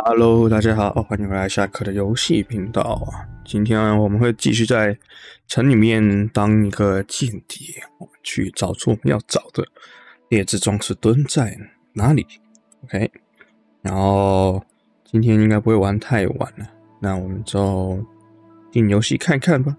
Hello，大家好，欢迎回来夏克的游戏频道啊。今天我们会继续在城里面当一个间谍，我们去找出我们要找的劣质装饰墩在哪里。OK， 然后今天应该不会玩太晚了，那我们就进游戏看看吧。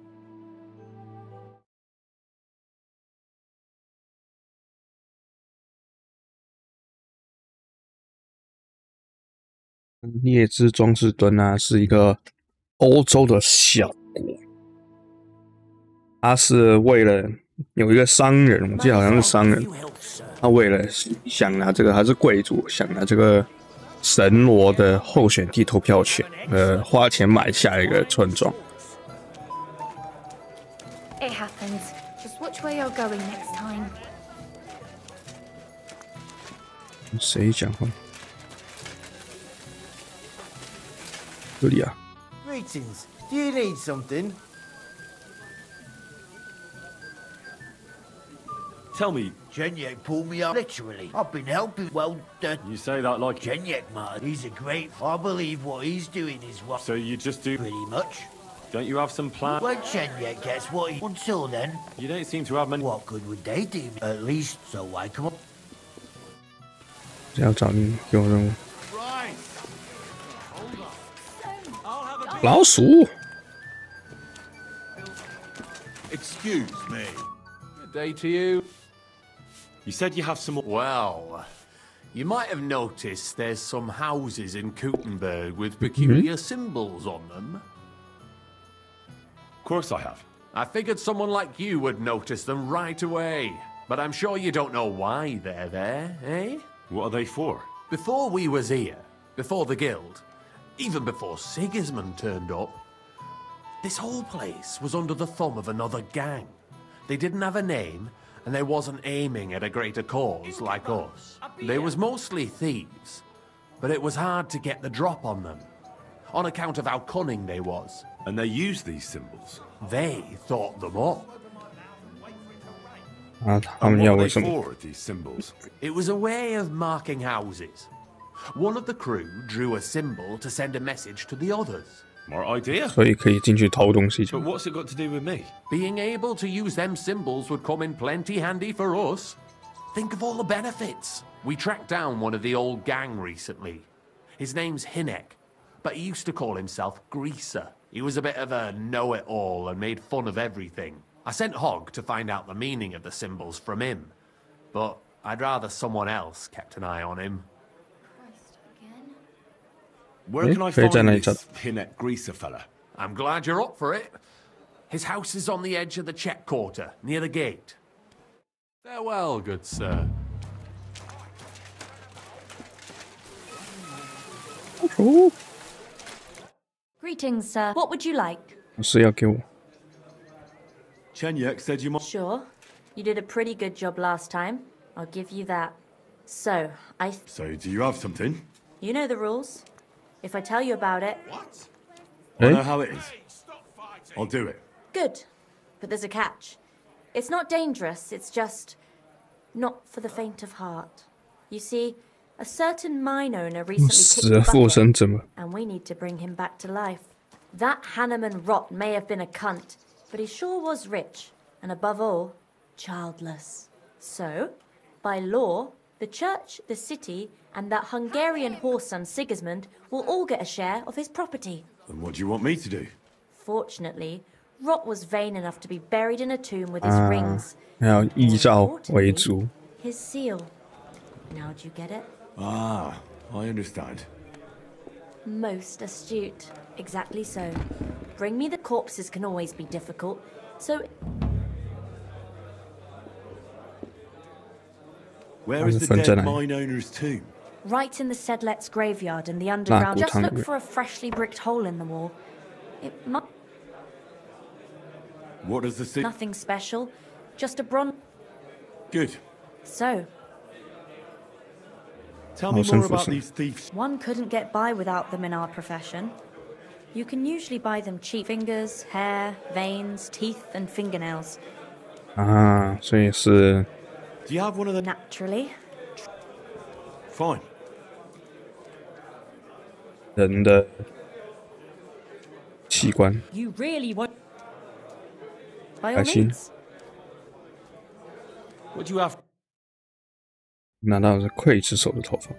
劣质装饰墩啊，是一个欧洲的小国，他是为了有一个商人，我记得好像是商人，他为了想拿这个，他是贵族，想拿这个神罗的候选地投票权，花钱买下一个村庄。It happens. Just watch where you're going next time. 谁讲话？这里啊。 Greetings. Do you need something? Tell me, Genyek pulled me up. Literally. I've been helping. Well, you say that like Genyek, man. He's a great... I believe what he's doing is what... so you just do. Pretty much. Don't you have some plan? When Genyek gets what he... Until then... You don't seem to have many. What good would they do? At least, so I come up... 要找你给我任务。老鼠。 Excuse me. Good day to you. You said you have some. Well, you might have noticed there's some houses in Kuttenberg with peculiar symbols on them. Of course I have. I figured someone like you would notice them right away. But I'm sure you don't know why they're there, eh? What are they for? Before we was here, before the guild, even before Sigismund turned up, this whole place was under the thumb of another gang. They didn't have a name, and they wasn't aiming at a greater cause like us. They was mostly thieves, but it was hard to get the drop on them, on account of how cunning they was. And they use these symbols. They thought them up. 啊，他 And 们 what 要 are 为 they 什么？ for, these symbols? It was a way of marking houses. One of the crew drew a symbol to send a message to the others. Smart idea. 所以可以进去偷东西。 But what's it got to do with me? Being able to use them symbols would come in plenty handy for us. Think of all the benefits. We tracked down one of the old gang recently. His name's Hinek, but he used to call himself Greaser. He was a bit of a know-it-all and made fun of everything. I sent Hogg to find out the meaning of the symbols from him, but I'd rather someone else kept an eye on him. Where can I Hey, find Janet. this Hinek Greaser fella? I'm glad you're up for it. His house is on the edge of the check quarter, near the gate. Farewell, good sir. 哦， Greetings, sir. What would you like? 是要给我。 Chenyek said you might. Sure. You did a pretty good job last time. I'll give you that. So, So do you have something? You know the rules. If I tell you about it... I Eh? know how it is. I'll do it. Good. But there's a catch. It's not dangerous, it's just... not for the faint of heart. You see, a certain mine owner recently 死 kicked 了 the 附 bucket, 身怎么？ and we need to bring him back to life. That Hanneman rot may have been a cunt, but he sure was rich, and above all, childless. So, by law, the church, the city, and that Hungarian whoreson Sigismund will all get a share of his property. And what do you want me to do? Fortunately, Rot was vain enough to be buried in a tomb with his Ah. rings. 还要依照 Importantly, 为主。 His seal. Now do you get it? Ah, I understand. Most astute. Exactly so. Bring me the corpses can always be difficult, so Where is the Fun dead tonight. mine owner's tomb? right in the Sedlet's graveyard in the underground. Just Tang. look for a freshly bricked hole in the wall. It might What does the city? nothing special, just a bronze. Good. So, Tell me Awesome, more about awesome. these thieves. one couldn't get by without them in our profession. You can usually buy them cheap fingers, hair, veins, teeth, and fingernails. 啊，所以是 Do you have one of them? Naturally. Fine. 人的器官。 You really want? By 开 all 心， means. What do you have? 拿到的是刽子手的头发。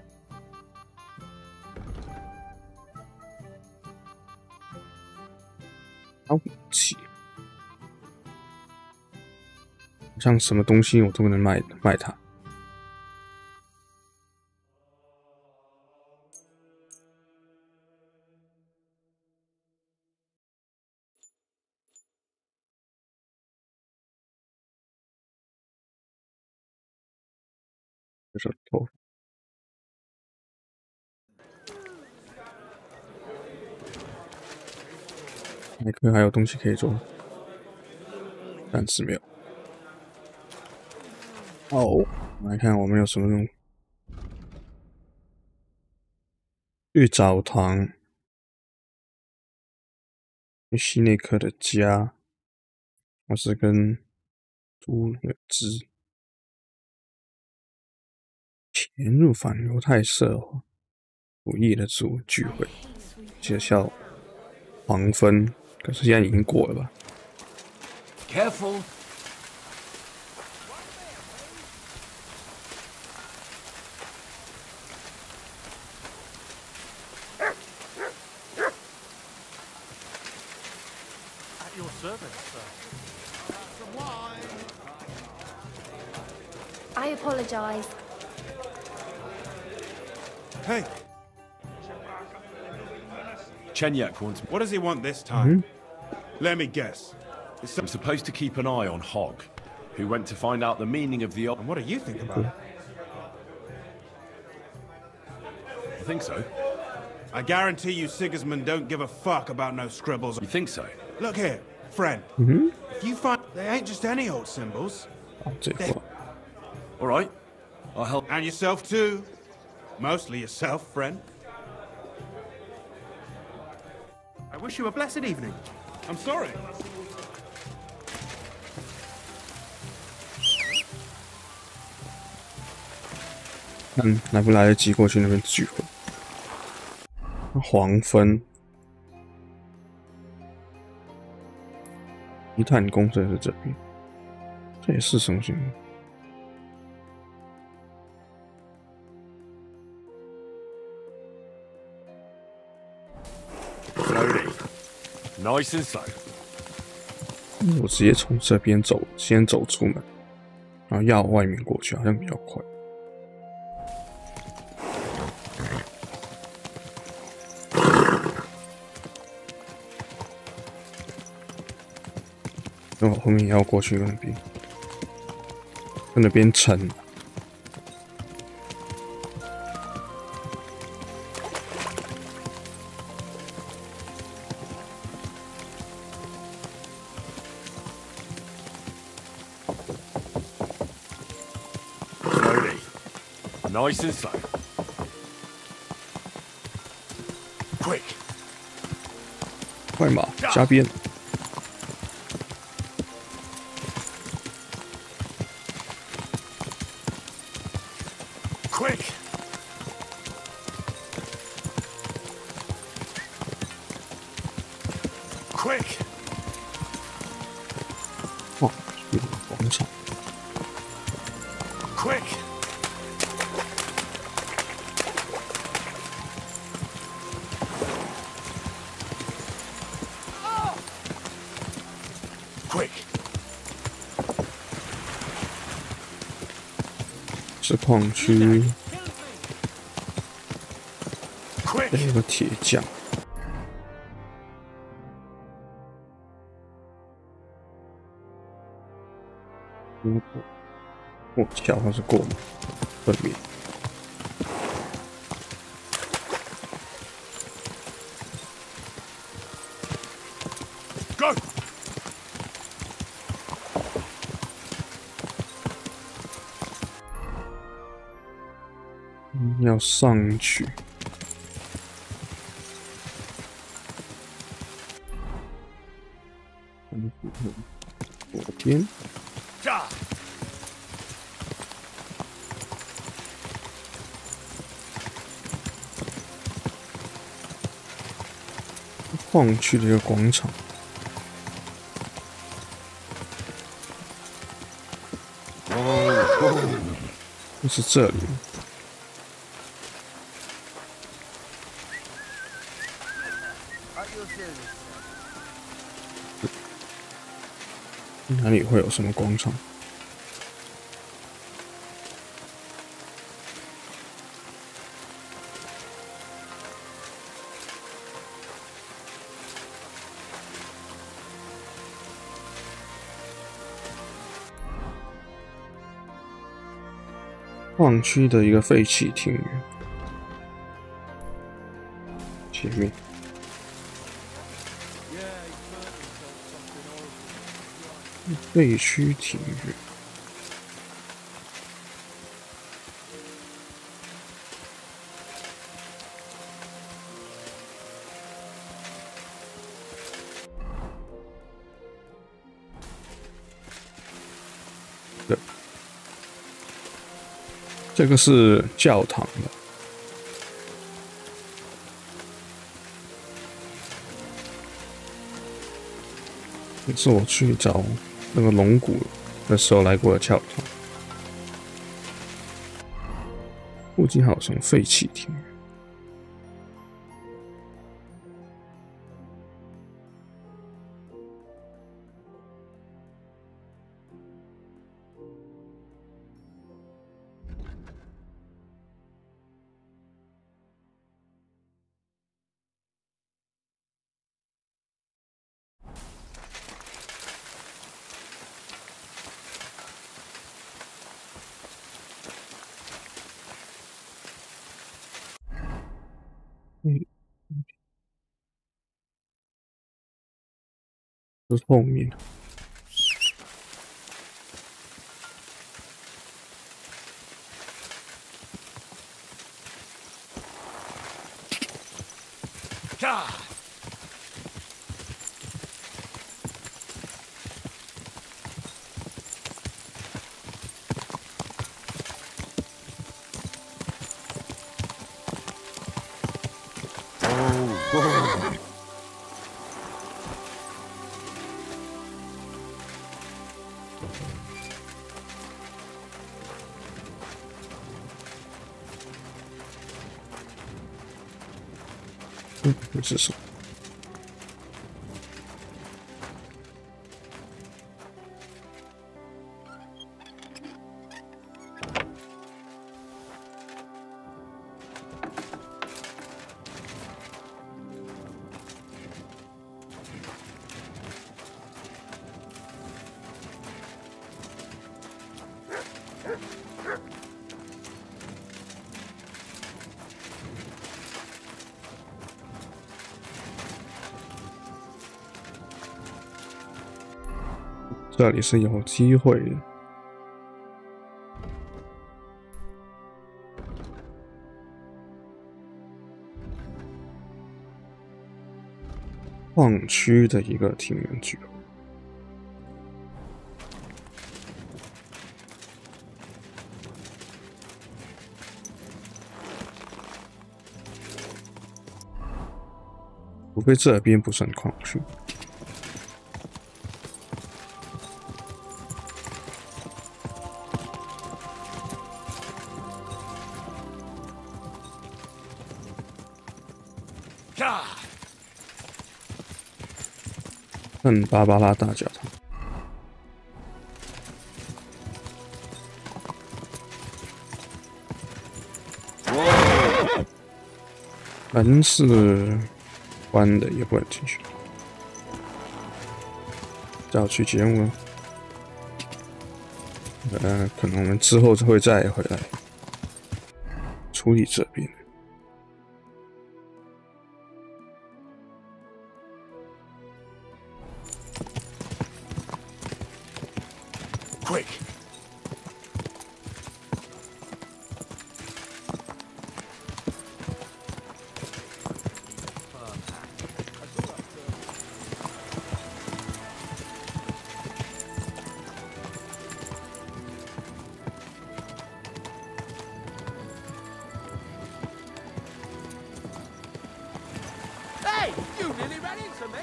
好武器，好像什么东西我都能卖它。这是头发。麦克还有东西可以做，暂时没有。哦，我们来看我们有什么用。去澡堂，去西内克的家，我是跟猪那个枝。潜入反犹太社主义的聚会，学校黄昏，可是现在已经过了吧？ Careful. At your service, sir. I apologize. Hey, Chenyak wants me. what does he want this time? Let me guess. It's I'm supposed to keep an eye on Hogg, who went to find out the meaning of the. And what do you think about it? I think so. I guarantee you Sigismund don't give a fuck about no scribbles. You think so? Look here, friend. If you find they ain't just any old symbols. 哦，这块 All right. I'll help. And yourself too. Mostly yourself, friend. I wish you a blessed evening. I'm sorry. 看来不来得及过去那边聚会。黄昏，一探公社是这边，这也是什么情况？ Slowly. Nice and slow. 我直接从这边走，先走出门，然后绕外面过去，好像比较快。那我后面也要过去那边，跟那边撑。 Slowly. Nice and slow. Quick. 快马加鞭， Quick. Quick. 哇，有个广场。 Quick. Quick. 是矿区， Quick. 有个铁匠。过桥还是过吗？分别。 Go. 要上去。左边， Ja. 矿区的一个广场。就是这里。哪里会有什么广场？矿区的一个废弃庭园，前面。废墟庭园。对，这个是教堂的。也是我去找那个龙骨的时候来过的教堂。附近还有什么废弃庭园？就是后面。这是什么？这里是有机会的。矿区的一个庭园聚会。不过这边不算矿区。圣芭芭拉大教堂。门是关的，也不能进去。要去节目，可能我们之后会再回来处理这边。Quick! Hey, you nearly ran into me.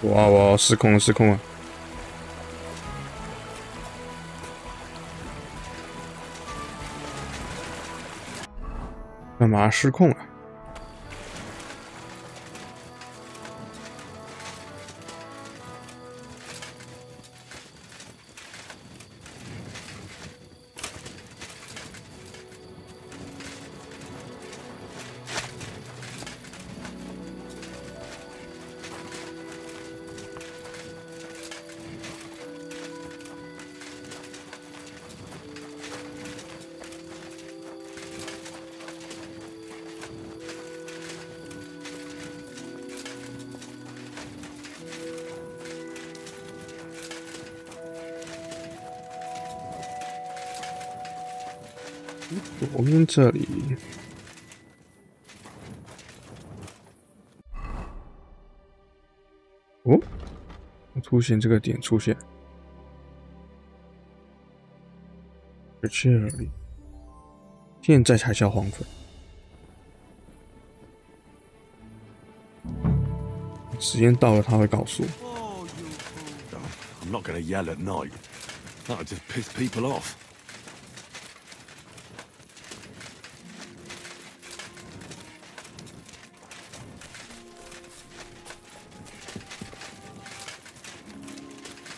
哇哇，失控了，失控了！干嘛失控了？左边这里，哦，出现这个点出现，在这里，现在才叫黄昏。时间到了，他会告诉我。I'm not gonna yell at night. That'll just piss people off.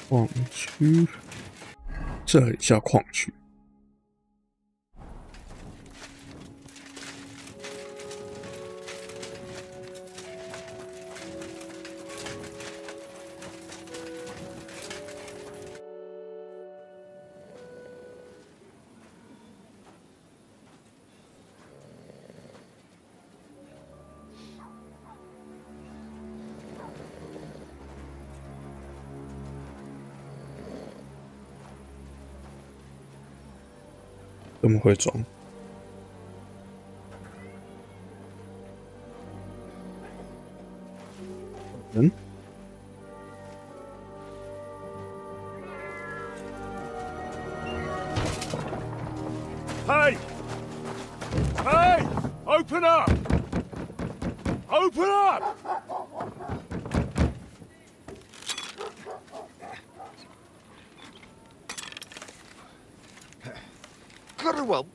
矿区，这里叫矿区。这么会装？嗯？ Hey! Hey! Open up! Open up! Curwell,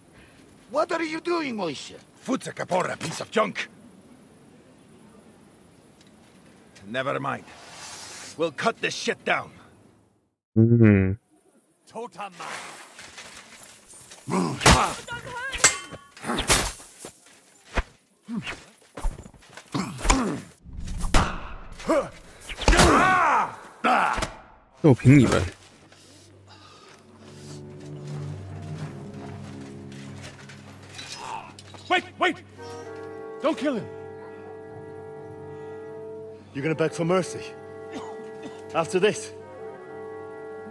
what are you doing, Moishe? Foot's a capora, piece of junk. Never mind. We'll cut this shit down. Mm-hmm. Totem man. Move. 就凭你们。 Wait! Wait! Don't kill him! You're gonna beg for mercy? After this?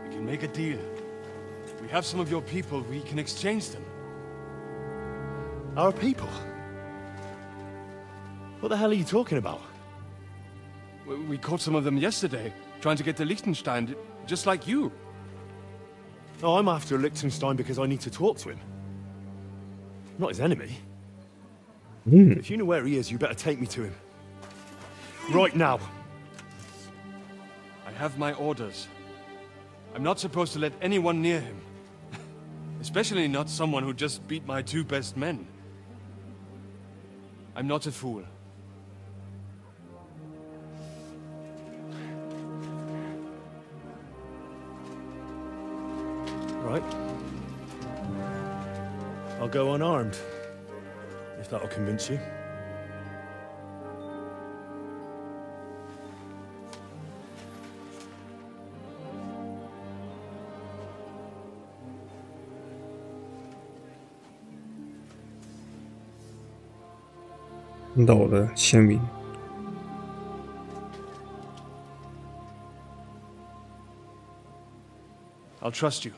We can make a deal. We have some of your people, we can exchange them. Our people? What the hell are you talking about? We caught some of them yesterday, trying to get to Liechtenstein, just like you. No, I'm after Liechtenstein because I need to talk to him. I'm not his enemy. If you know where he is, you better take me to him. Right now. I have my orders. I'm not supposed to let anyone near him. Especially not someone who just beat my 2 best men. I'm not a fool. Right. I'll go unarmed. If that'll convince you.看到我的签名。 I'll trust you.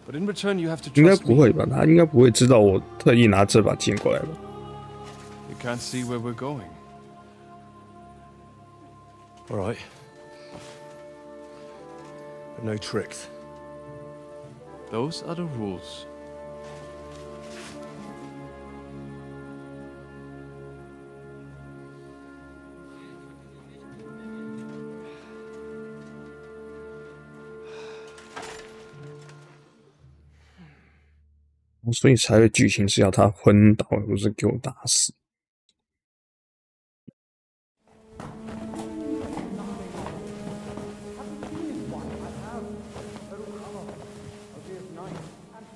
But in return, you have to 应该 trust 不 me. 会吧？他应该不会知道我特意拿这把剑过来吧？ You can't see where we're going. All right. But no tricks. Those are the rules. "所以才会剧情是要他昏倒，而不是给我打死。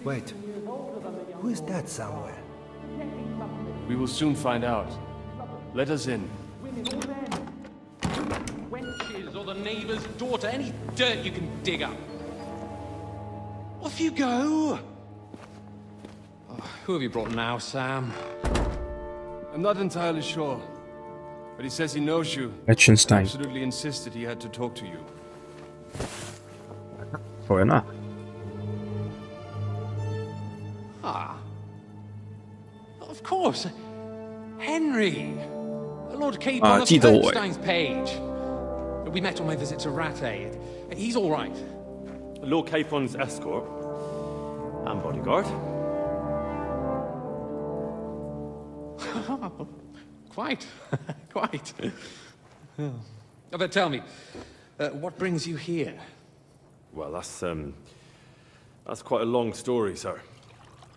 Wait. Who is that somewhere? We will soon find out. Let us in. Wenches or the neighbour's daughter, any dirt you can dig up. Off you go! Oh, who have you brought now, Sam? I'm not entirely sure, but he says he knows you. Liechtenstein Absolutely insisted he had to talk to you. 果然啊， Ah. Of course. Henry. Lord Capon of 记得我 Bernstein's page. We met on my visit to Rattay. He's all right. Lord Capon's escort and bodyguard. Quite. Quite. Oh, but tell me, what brings you here? Well, that's quite a long story, sir.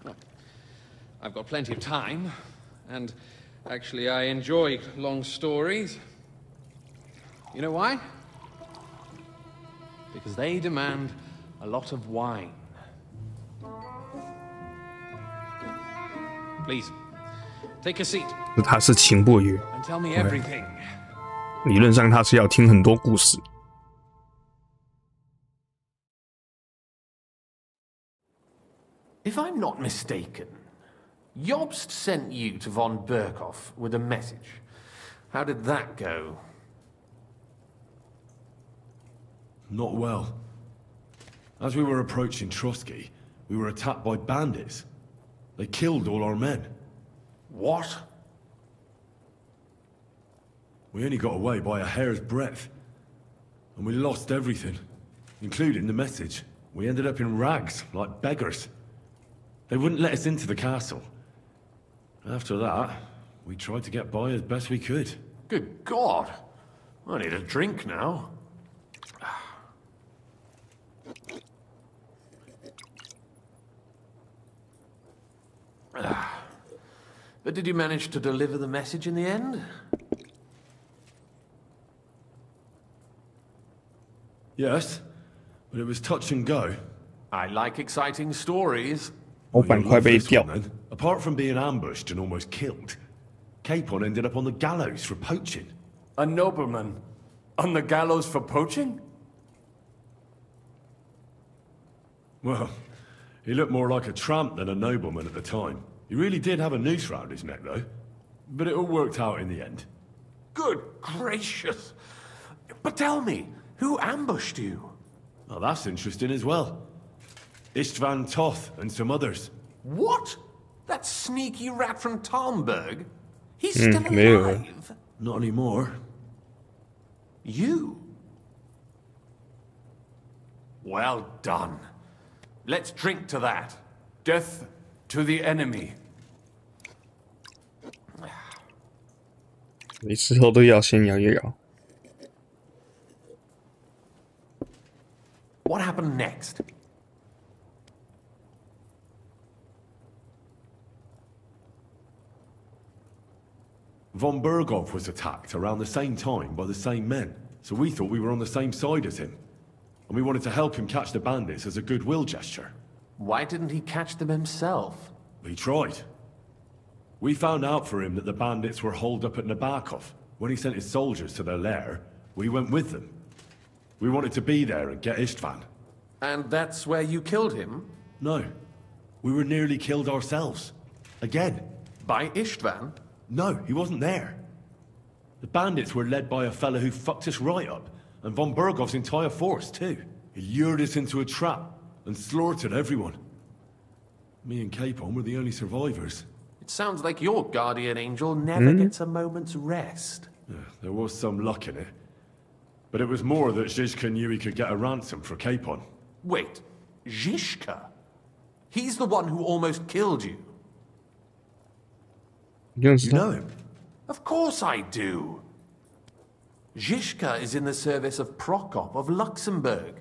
Well, I've got plenty of time, and actually I enjoy long stories. You know why? Because they demand a lot of wine. Please, take a seat 他是情不约， and tell me everything. 理论上他是要听很多故事。 If I'm not mistaken, Jobst sent you to von Berkhoff with a message. How did that go? Not well. As we were approaching Trotsky, we were attacked by bandits. They killed all our men. What? We only got away by a hair's breadth. And we lost everything, including the message. We ended up in rags, like beggars. They wouldn't let us into the castle. After that, we tried to get by as best we could. Good God. I need a drink now. But did you manage to deliver the message in the end? Yes, but it was touch and go. I like exciting stories. 老板快被 This 吊 one, then. Apart from being ambushed and almost killed, Capon ended up on the gallows for poaching. A nobleman on the gallows for poaching? Well, he looked more like a tramp than a nobleman at the time. He really did have a noose round his neck, though. But it all worked out in the end. Good gracious. But tell me, who ambushed you? Well, that's interesting as well. Istvan Toth and some others. What? That sneaky rat from Talmberg? He's still maybe. alive? Not anymore. You? Well done. Let's drink to that. Death to the enemy. 你之后都要先摇一摇。 What happened next? Von Berghoff was attacked around the same time by the same men, so we thought we were on the same side as him. And we wanted to help him catch the bandits as a goodwill gesture. Why didn't he catch them himself? He tried. We found out for him that the bandits were holed up at Nabokov. When he sent his soldiers to their lair, we went with them. We wanted to be there and get Istvan. And that's where you killed him? No. We were nearly killed ourselves. Again. By Istvan? No, he wasn't there. The bandits were led by a fella who fucked us right up, and von Berghoff's entire force, too. He lured us into a trap and slaughtered everyone. Me and Capon were the only survivors. It sounds like your guardian angel never gets a moment's rest. Yeah, there was some luck in it. But it was more that Zizka knew he could get a ransom for Capon. Wait, Zizka? He's the one who almost killed you. You know him? Of course I do. Zizka is in the service of Prokop of Luxembourg,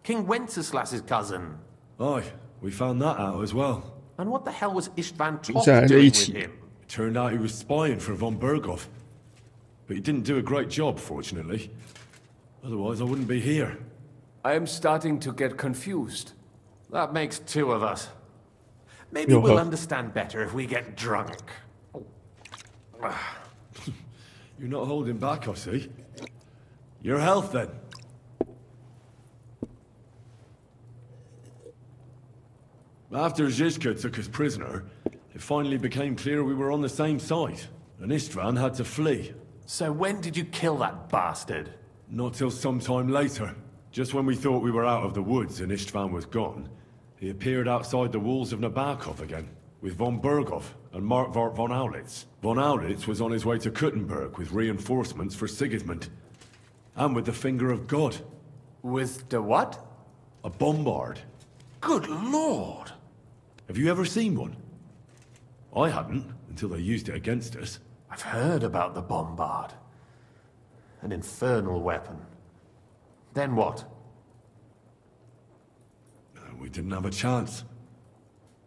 King Wenceslas's cousin. Aye, we found that out as well. And what the hell was Istvan Toth doing with him? It turned out he was spying for von Berghoff. But he didn't do a great job, fortunately. Otherwise, I wouldn't be here. I am starting to get confused. That makes two of us. Maybe we'll understand better if we get drunk. You're not holding back, I see. Your health, then. After Zizka took us prisoner, it finally became clear we were on the same side, and Istvan had to flee. So when did you kill that bastard? Not till some time later. Just when we thought we were out of the woods and Istvan was gone, he appeared outside the walls of Nabokov again, with von Berghoff and Markvart von Aulitz. Von Aulitz was on his way to Kuttenberg with reinforcements for Sigismund. And with the finger of God. With the what? A bombard. Good lord! Have you ever seen one? I hadn't, until they used it against us. I've heard about the bombard. An infernal weapon. Then what? We didn't have a chance.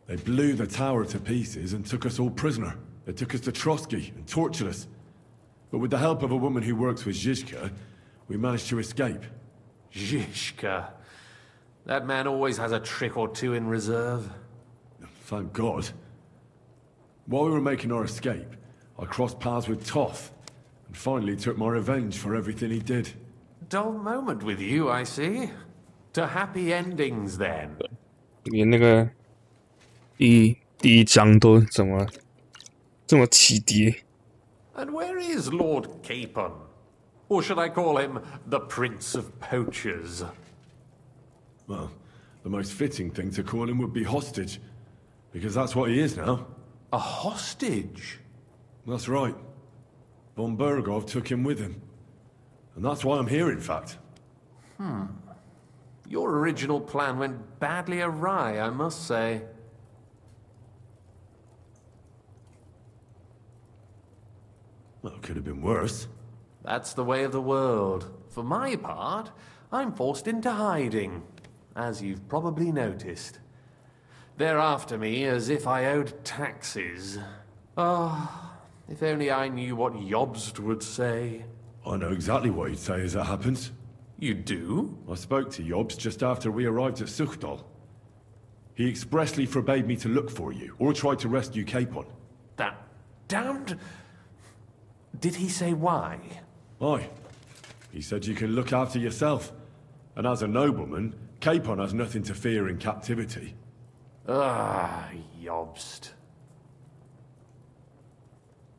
They blew the tower to pieces and took us all prisoner. They took us to Trotsky and tortured us. But with the help of a woman who works with Zizka, we managed to escape. Zizka. That man always has a trick or two in reserve. Thank God. While we were making our escape, I crossed paths with Toth, and finally took my revenge for everything he did. Dull moment with you, I see. To happy endings, then. 连那个第一章都怎么这么起跌？ And where is Lord Capon? Or should I call him the Prince of Poachers? Well, the most fitting thing to call him would be hostage, because that's what he is now. A hostage? That's right. Von Berghoff took him with him. And that's why I'm here, in fact. Your original plan went badly awry, I must say. Well, it could have been worse. That's the way of the world. For my part, I'm forced into hiding, as you've probably noticed. They're after me as if I owed taxes. Ah, if only I knew what Jobst would say. I know exactly what he'd say as it happens. You do? I spoke to Jobst just after we arrived at Suchdal. He expressly forbade me to look for you, or try to rescue Capon. That damned... Did he say why? Aye. He said you can look after yourself. And as a nobleman, Capon has nothing to fear in captivity. Ah, Jobst.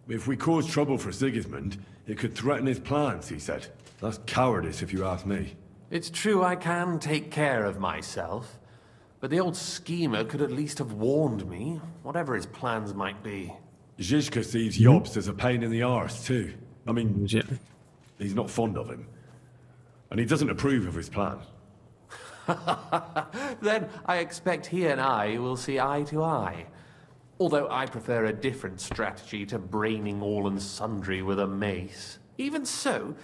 If we cause trouble for Sigismund, it could threaten his plans, he said. That's cowardice, if you ask me. It's true I can take care of myself, but the old schemer could at least have warned me, whatever his plans might be. Zizka sees Jobst as a pain in the arse, too. I mean, he's not fond of him. And he doesn't approve of his plan. Then I expect he and I will see eye to eye. Although I prefer a different strategy to braining all and sundry with a mace. Even so,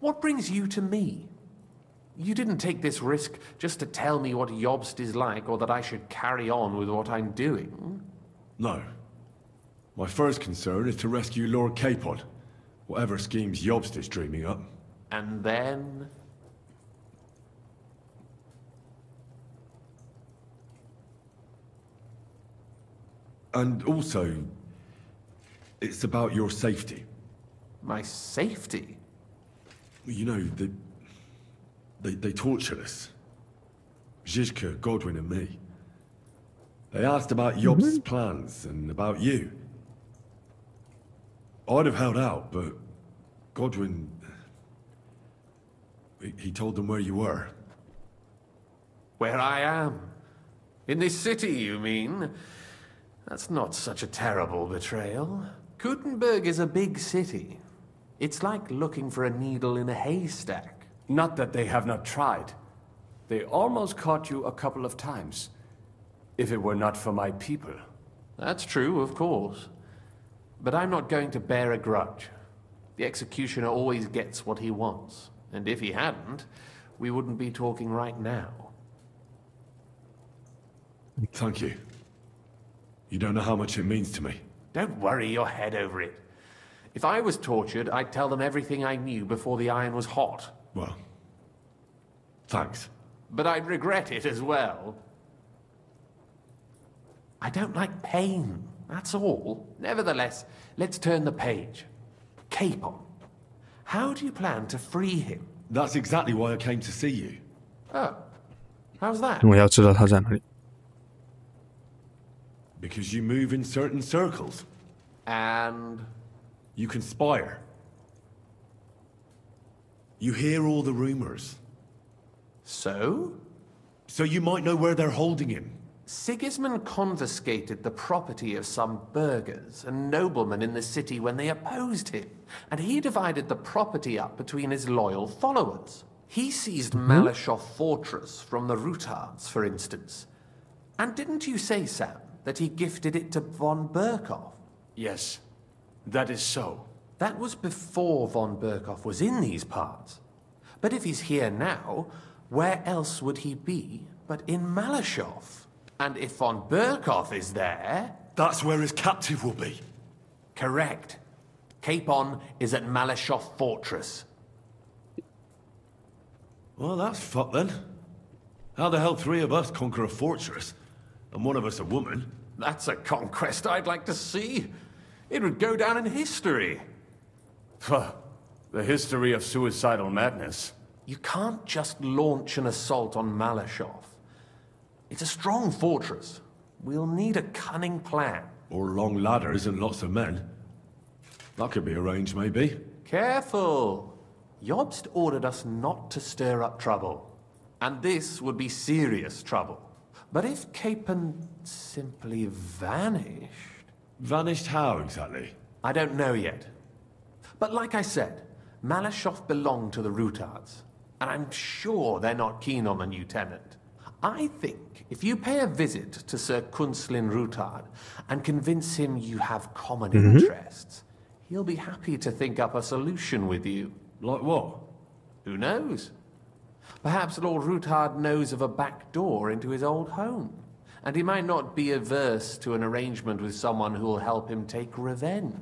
what brings you to me? You didn't take this risk just to tell me what Jobst is like or that I should carry on with what I'm doing. No. My first concern is to rescue Lord Capon, whatever schemes Jobst is dreaming up. And then... And also, it's about your safety. My safety? You know, they tortured us. Zizka, Godwin and me. They asked about Jobst's plans and about you. I'd have held out, but Godwin... He told them where you were. Where I am? In this city, you mean? That's not such a terrible betrayal. Gutenberg is a big city. It's like looking for a needle in a haystack. Not that they have not tried. They almost caught you a couple of times. If it were not for my people. That's true, of course. But I'm not going to bear a grudge. The executioner always gets what he wants. And if he hadn't, we wouldn't be talking right now. Thank you. You don't know how much it means to me. Don't worry your head over it. If I was tortured, I'd tell them everything I knew before the iron was hot. Well, thanks. But I'd regret it as well. I don't like pain, that's all. Nevertheless, let's turn the page. Capon. How do you plan to free him? That's exactly why I came to see you. Oh, how's that? 我要知道他在哪里。 Because you move in certain circles. And you conspire. You hear all the rumors. So? So you might know where they're holding him. Sigismund confiscated the property of some burghers and noblemen in the city when they opposed him, and he divided the property up between his loyal followers. He seized Malyshoff Fortress from the Rutards, for instance. And didn't you say, Sam, that he gifted it to von Berkoff? Yes, that is so. That was before von Berkoff was in these parts. But if he's here now, where else would he be but in Malyshoff? And if von Berkoff is there... That's where his captive will be. Correct. Capon is at Malyshoff Fortress. Well, that's fucked then. How the hell 3 of us conquer a fortress, and 1 of us a woman? That's a conquest I'd like to see. It would go down in history. The history of suicidal madness. You can't just launch an assault on Malyshoff. It's a strong fortress. We'll need a cunning plan. Or long ladders and lots of men. That could be arranged, maybe. Careful. Jobst ordered us not to stir up trouble. And this would be serious trouble. But if Capon simply vanished... Vanished how, exactly? I don't know yet. But like I said, Malyshoff belonged to the Rutards. And I'm sure they're not keen on the new tenant. I think if you pay a visit to Sir Kunslin Rutard and convince him you have common interests, he'll be happy to think up a solution with you. Like what? Who knows? Perhaps Lord Rutard knows of a back door into his old home, and he might not be averse to an arrangement with someone who will help him take revenge.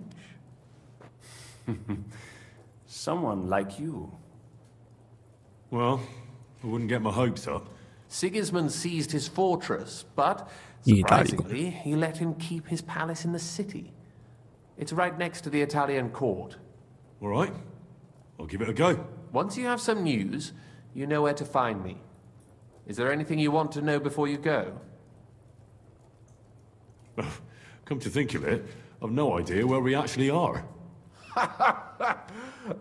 Someone like you. Well, I wouldn't get my hopes up. Sigismund seized his fortress, but, surprisingly, he let him keep his palace in the city. It's right next to the Italian court. All right. I'll give it a go. Once you have some news, you know where to find me. Is there anything you want to know before you go? Come to think of it, I've no idea where we actually are.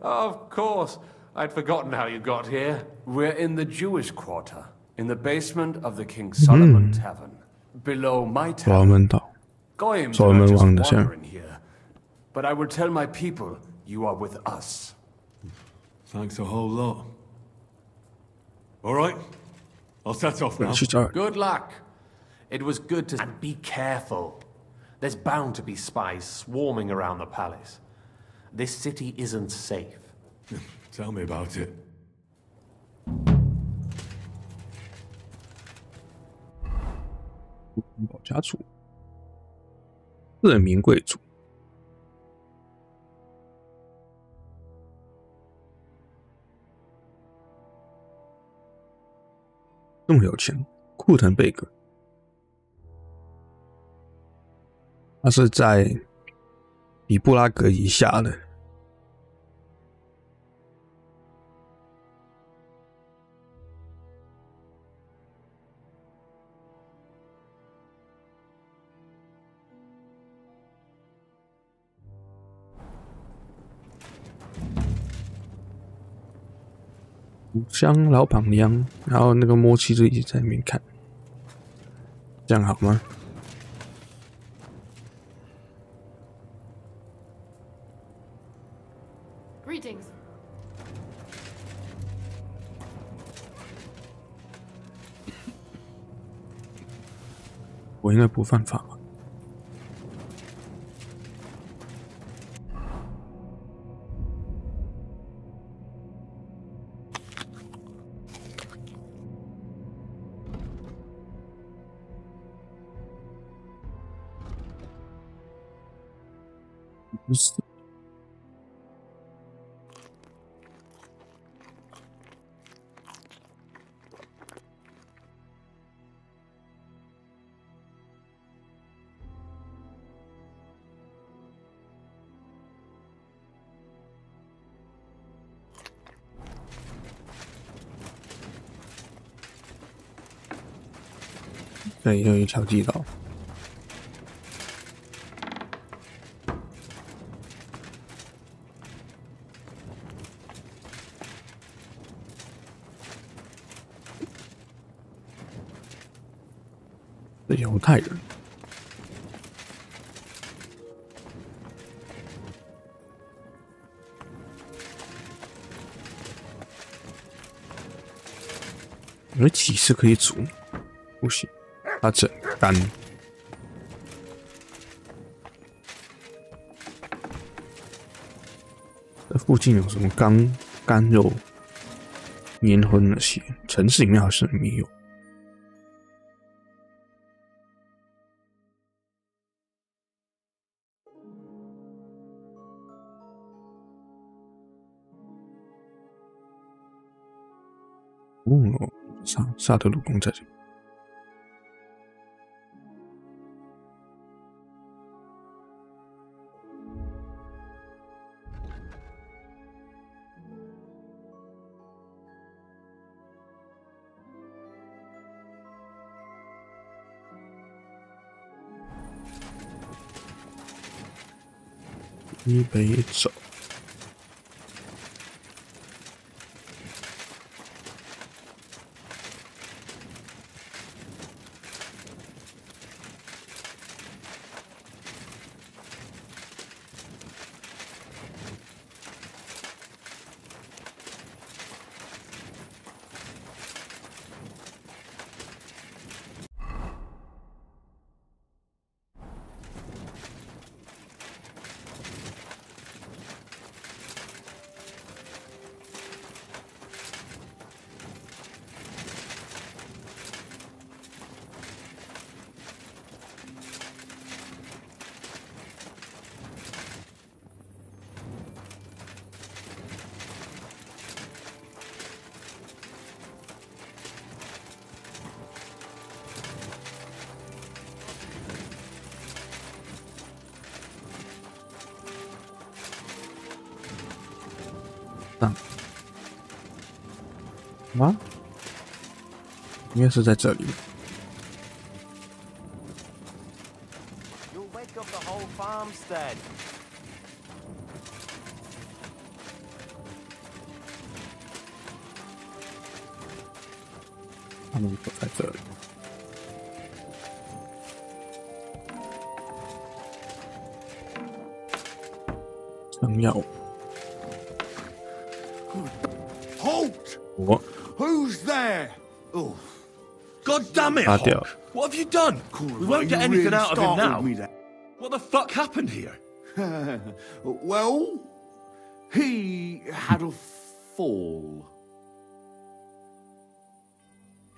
Of course. I'd forgotten how you got here. We're in the Jewish quarter, in the basement of the King Solomon Tavern, below my tavern. Goyim's are just wandering here. But I will tell my people you are with us. Thanks a whole lot. All right, I'll set off now. Good luck. It was good to... And be careful. There's bound to be spies swarming around the palace. This city isn't safe. Tell me about it. 保家族，4名贵族，这么有钱，库腾贝格，他是在比布拉格以下的。香老板娘，然后那个摸妻自己在那边看，这样好吗？我应该不犯法吧？不是。这里有一条地道。是犹太人。有几次可以煮？不行，它整干。这附近有什么干肉、粘荤那些？城市里面好像没有。哦，萨特鲁宫在这里。西北走。啊，应该是在这里。他们都在这里。想要我。Who's there? Oh, God damn it, Hawk. What have you done? We won't get anything out of him now. What the fuck happened here? Well, he had a fall.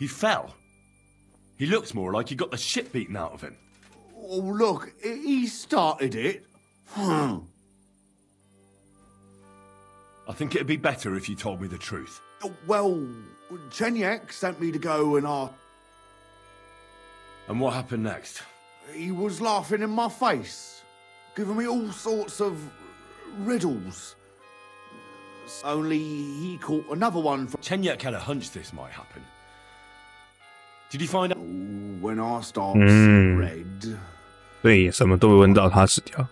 He fell? He looks more like he got the shit beaten out of him. Oh, look, he started it. I think it'd be better if you told me the truth. Well, Chenyak sent me to go and ask. And what happened next? He was laughing in my face, giving me all sorts of riddles. Only he caught another one from... Chenyak had a hunch this might happen. Did you find out? When I start seeing red... 对，什么都会闻到他死掉。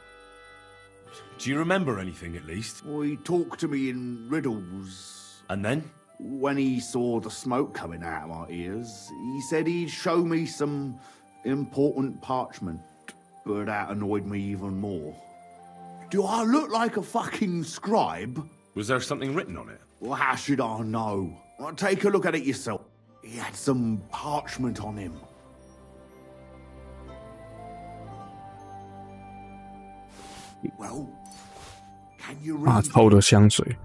Do you remember anything at least? Well, he talked to me in riddles. And then? When he saw the smoke coming out of my ears, he said he'd show me some important parchment, but that annoyed me even more. Do I look like a fucking scribe? Was there something written on it? Well, how should I know? Well, take a look at it yourself. He had some parchment on him. 大钞的香水。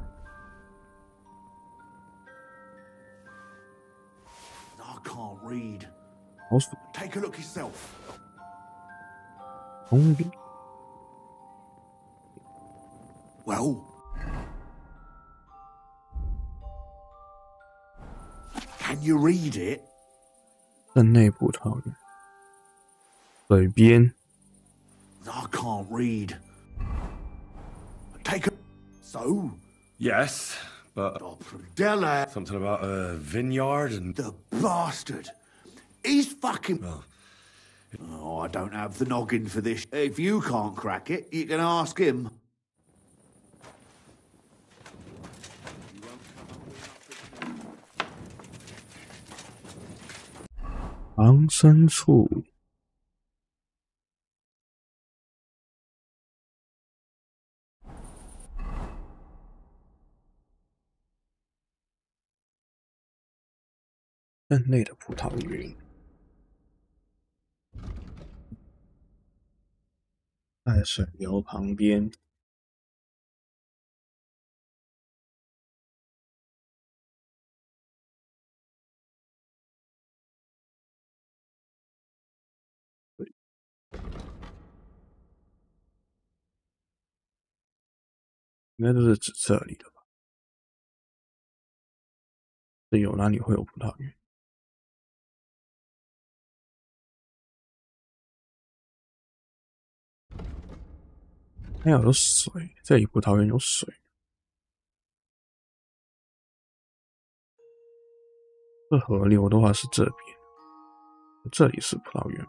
老鼠。红笔。Can you read it? 镇内葡萄园。水边。I can't read. Take a... So? Yes, but... Della. Something about a vineyard and... The bastard. He's fucking... Oh, I don't have the noggin for this. If you can't crack it, you can ask him. 藏身处。镇内的葡萄园，在水流旁边。应该都是指这里的吧？这有哪里会有葡萄园？还有水，这里葡萄园有水。这河流的话是这边，这里是葡萄园。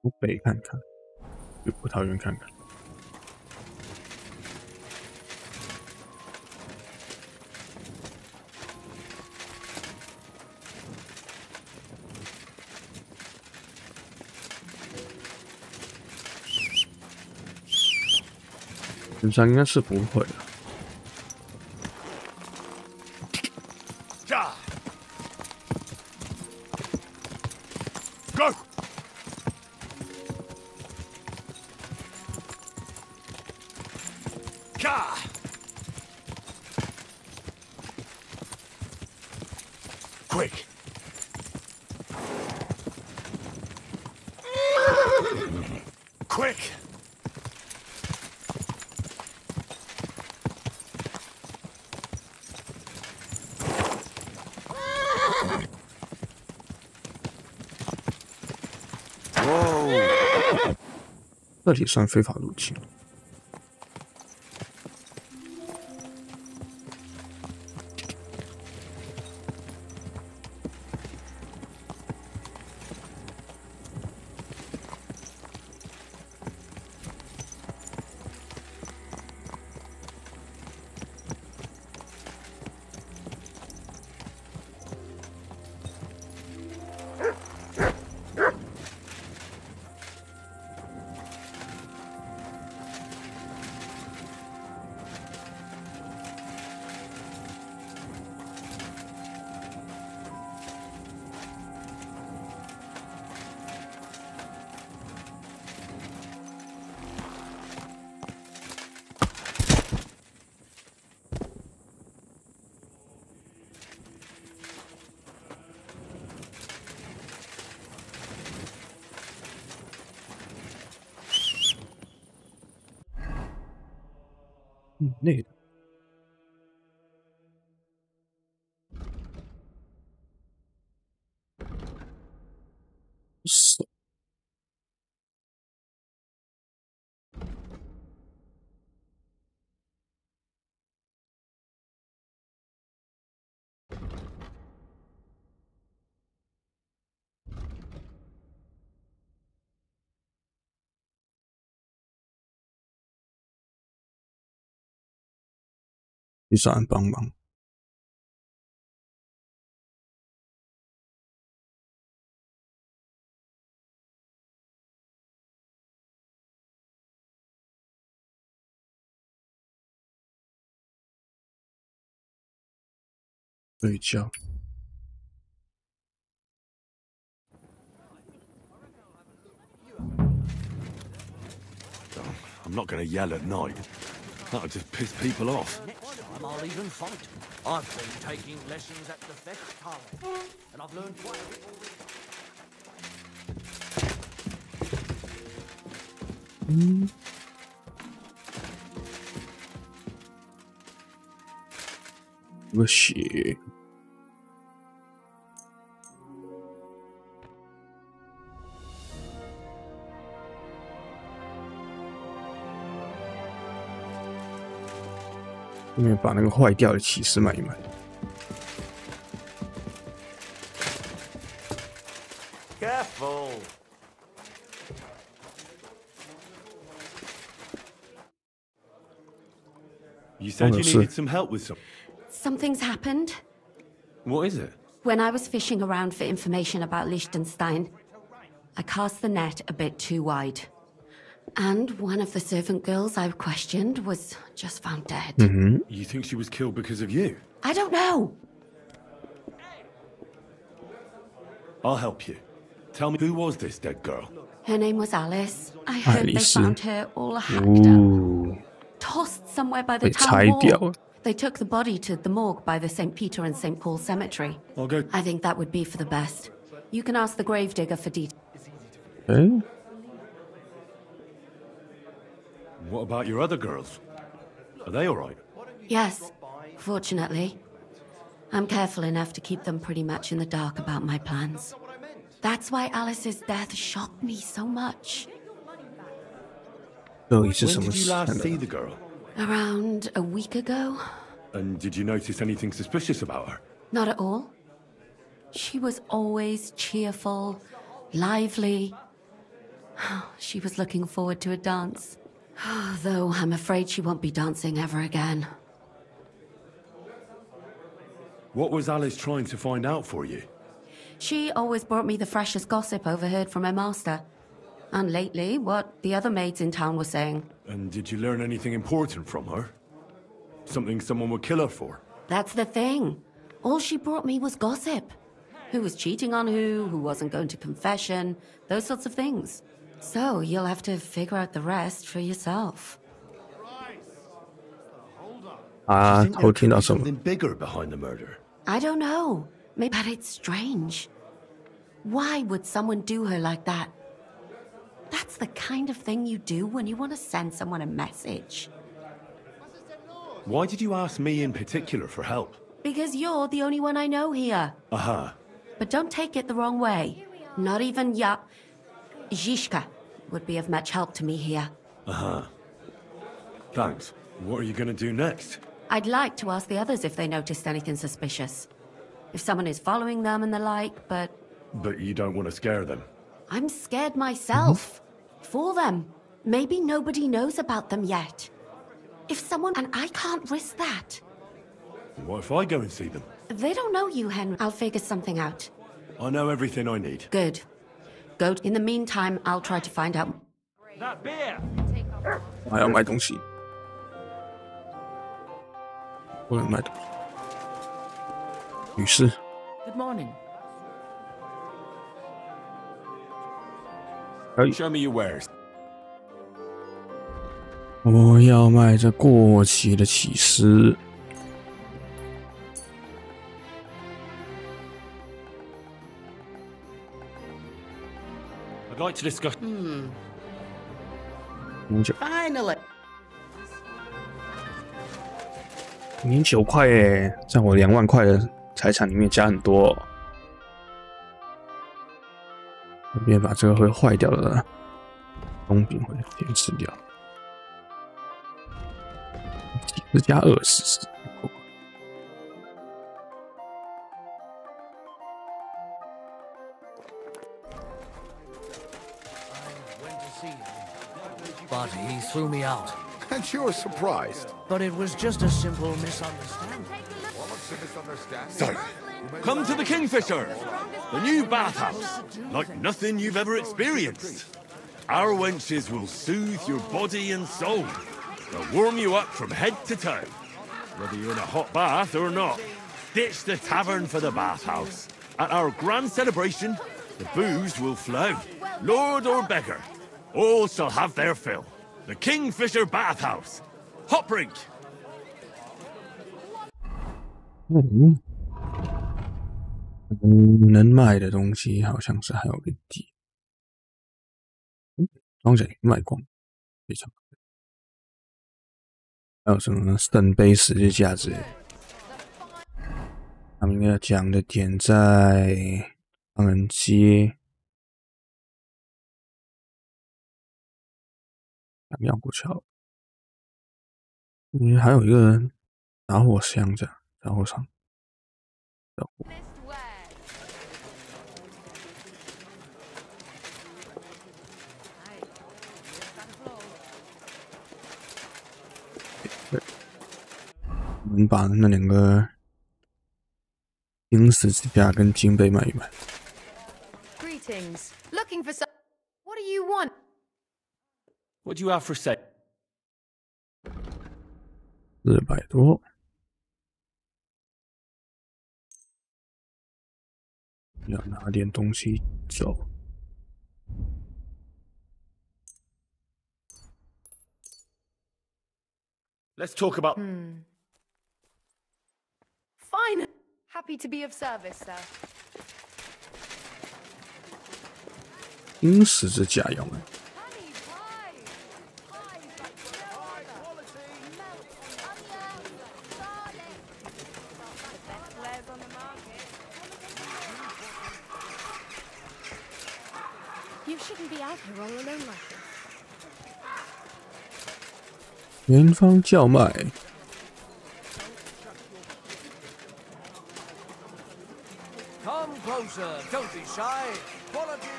往北看看，去葡萄园看看。基本上应该是不会的。Go! Quick! Quick! 这里算非法入侵。内的手，第三帮忙。睡觉。I'm not going to yell at night. That'll just piss people off. Next time I'll even fight. I've been taking lessons at the Festhalle, and I've learned quite a bit already. 个血。后面把那个坏掉的骑士买一买。Careful. You said you needed some help with something. Something's happened. What is it? When I was fishing around for information about Liechtenstein, I cast the net a bit too wide. And one of the servant girls I questioned was just found dead. You think she was killed because of you? I don't know. I'll help you. Tell me, who was this dead girl? Her name was Alice. I heard they found her all hacked up. Tossed somewhere by the town wall. They took the body to the morgue by the St. Peter and St. Paul cemetery. I'll go. I think that would be for the best. You can ask the gravedigger for details. Eh? What about your other girls? Are they all right? Yes, fortunately. I'm careful enough to keep them pretty much in the dark about my plans. That's why Alice's death shocked me so much. When did you last see the girl? Around a week ago. And did you notice anything suspicious about her? Not at all. She was always cheerful, lively. She was looking forward to a dance. Though I'm afraid she won't be dancing ever again. What was Alice trying to find out for you? She always brought me the freshest gossip overheard from her master. And lately, what the other maids in town were saying. And did you learn anything important from her? Something someone would kill her for? That's the thing. All she brought me was gossip. Who was cheating on who wasn't going to confession, those sorts of things. So you'll have to figure out the rest for yourself. Something bigger behind the murder. I don't know. Maybe, but it's strange. Why would someone do her like that? That's the kind of thing you do when you want to send someone a message. Why did you ask me in particular for help? Because you're the only one I know here. But don't take it the wrong way. Not even Zhishka would be of much help to me here. Thanks. What are you going to do next? I'd like to ask the others if they noticed anything suspicious. If someone is following them and the like, but... But you don't want to scare them? I'm scared myself. For them. Maybe nobody knows about them yet. If someone... And I can't risk that. What if I go and see them? They don't know you, Henry. I'll figure something out. I know everything I need. Good. Go. In the meantime, I'll try to find out. That beer. 还要买东西，不能买东西。女士。Good morning. Show me your wares. 我要卖这过期的起司。I'd like to discuss. Finally. 09块耶，在我2万块的财产里面加很多哦。顺便把这个会坏掉的松饼会先吃掉。起司加20。But he threw me out. And you're surprised. But it was just a simple misunderstanding. So, come to the Kingfisher, the new bathhouse, like nothing you've ever experienced. Our wenches will soothe your body and soul. They'll warm you up from head to toe, whether you're in a hot bath or not. Ditch the tavern for the bathhouse. At our grand celebration, the booze will flow. Lord or beggar, all shall have their fill. The Kingfisher Bathhouse. Hot brink. 能卖的东西好像是还有个底，装甲卖光，非常。还有什么呢？圣杯十字架之类的。他们应该要讲的点在唐人街。妙国桥。还有一个打火箱这样，打火场。我们把那两个金十字架跟金杯买一买。Greetings. Looking for some. What do you want? What do you have for sale? 400多。要拿点东西走。Let's talk about. Fine. Happy to be of service, sir. 金十字架要买。You shouldn't be out here all alone like this. 元方叫卖。Come closer, don't be shy. Quality.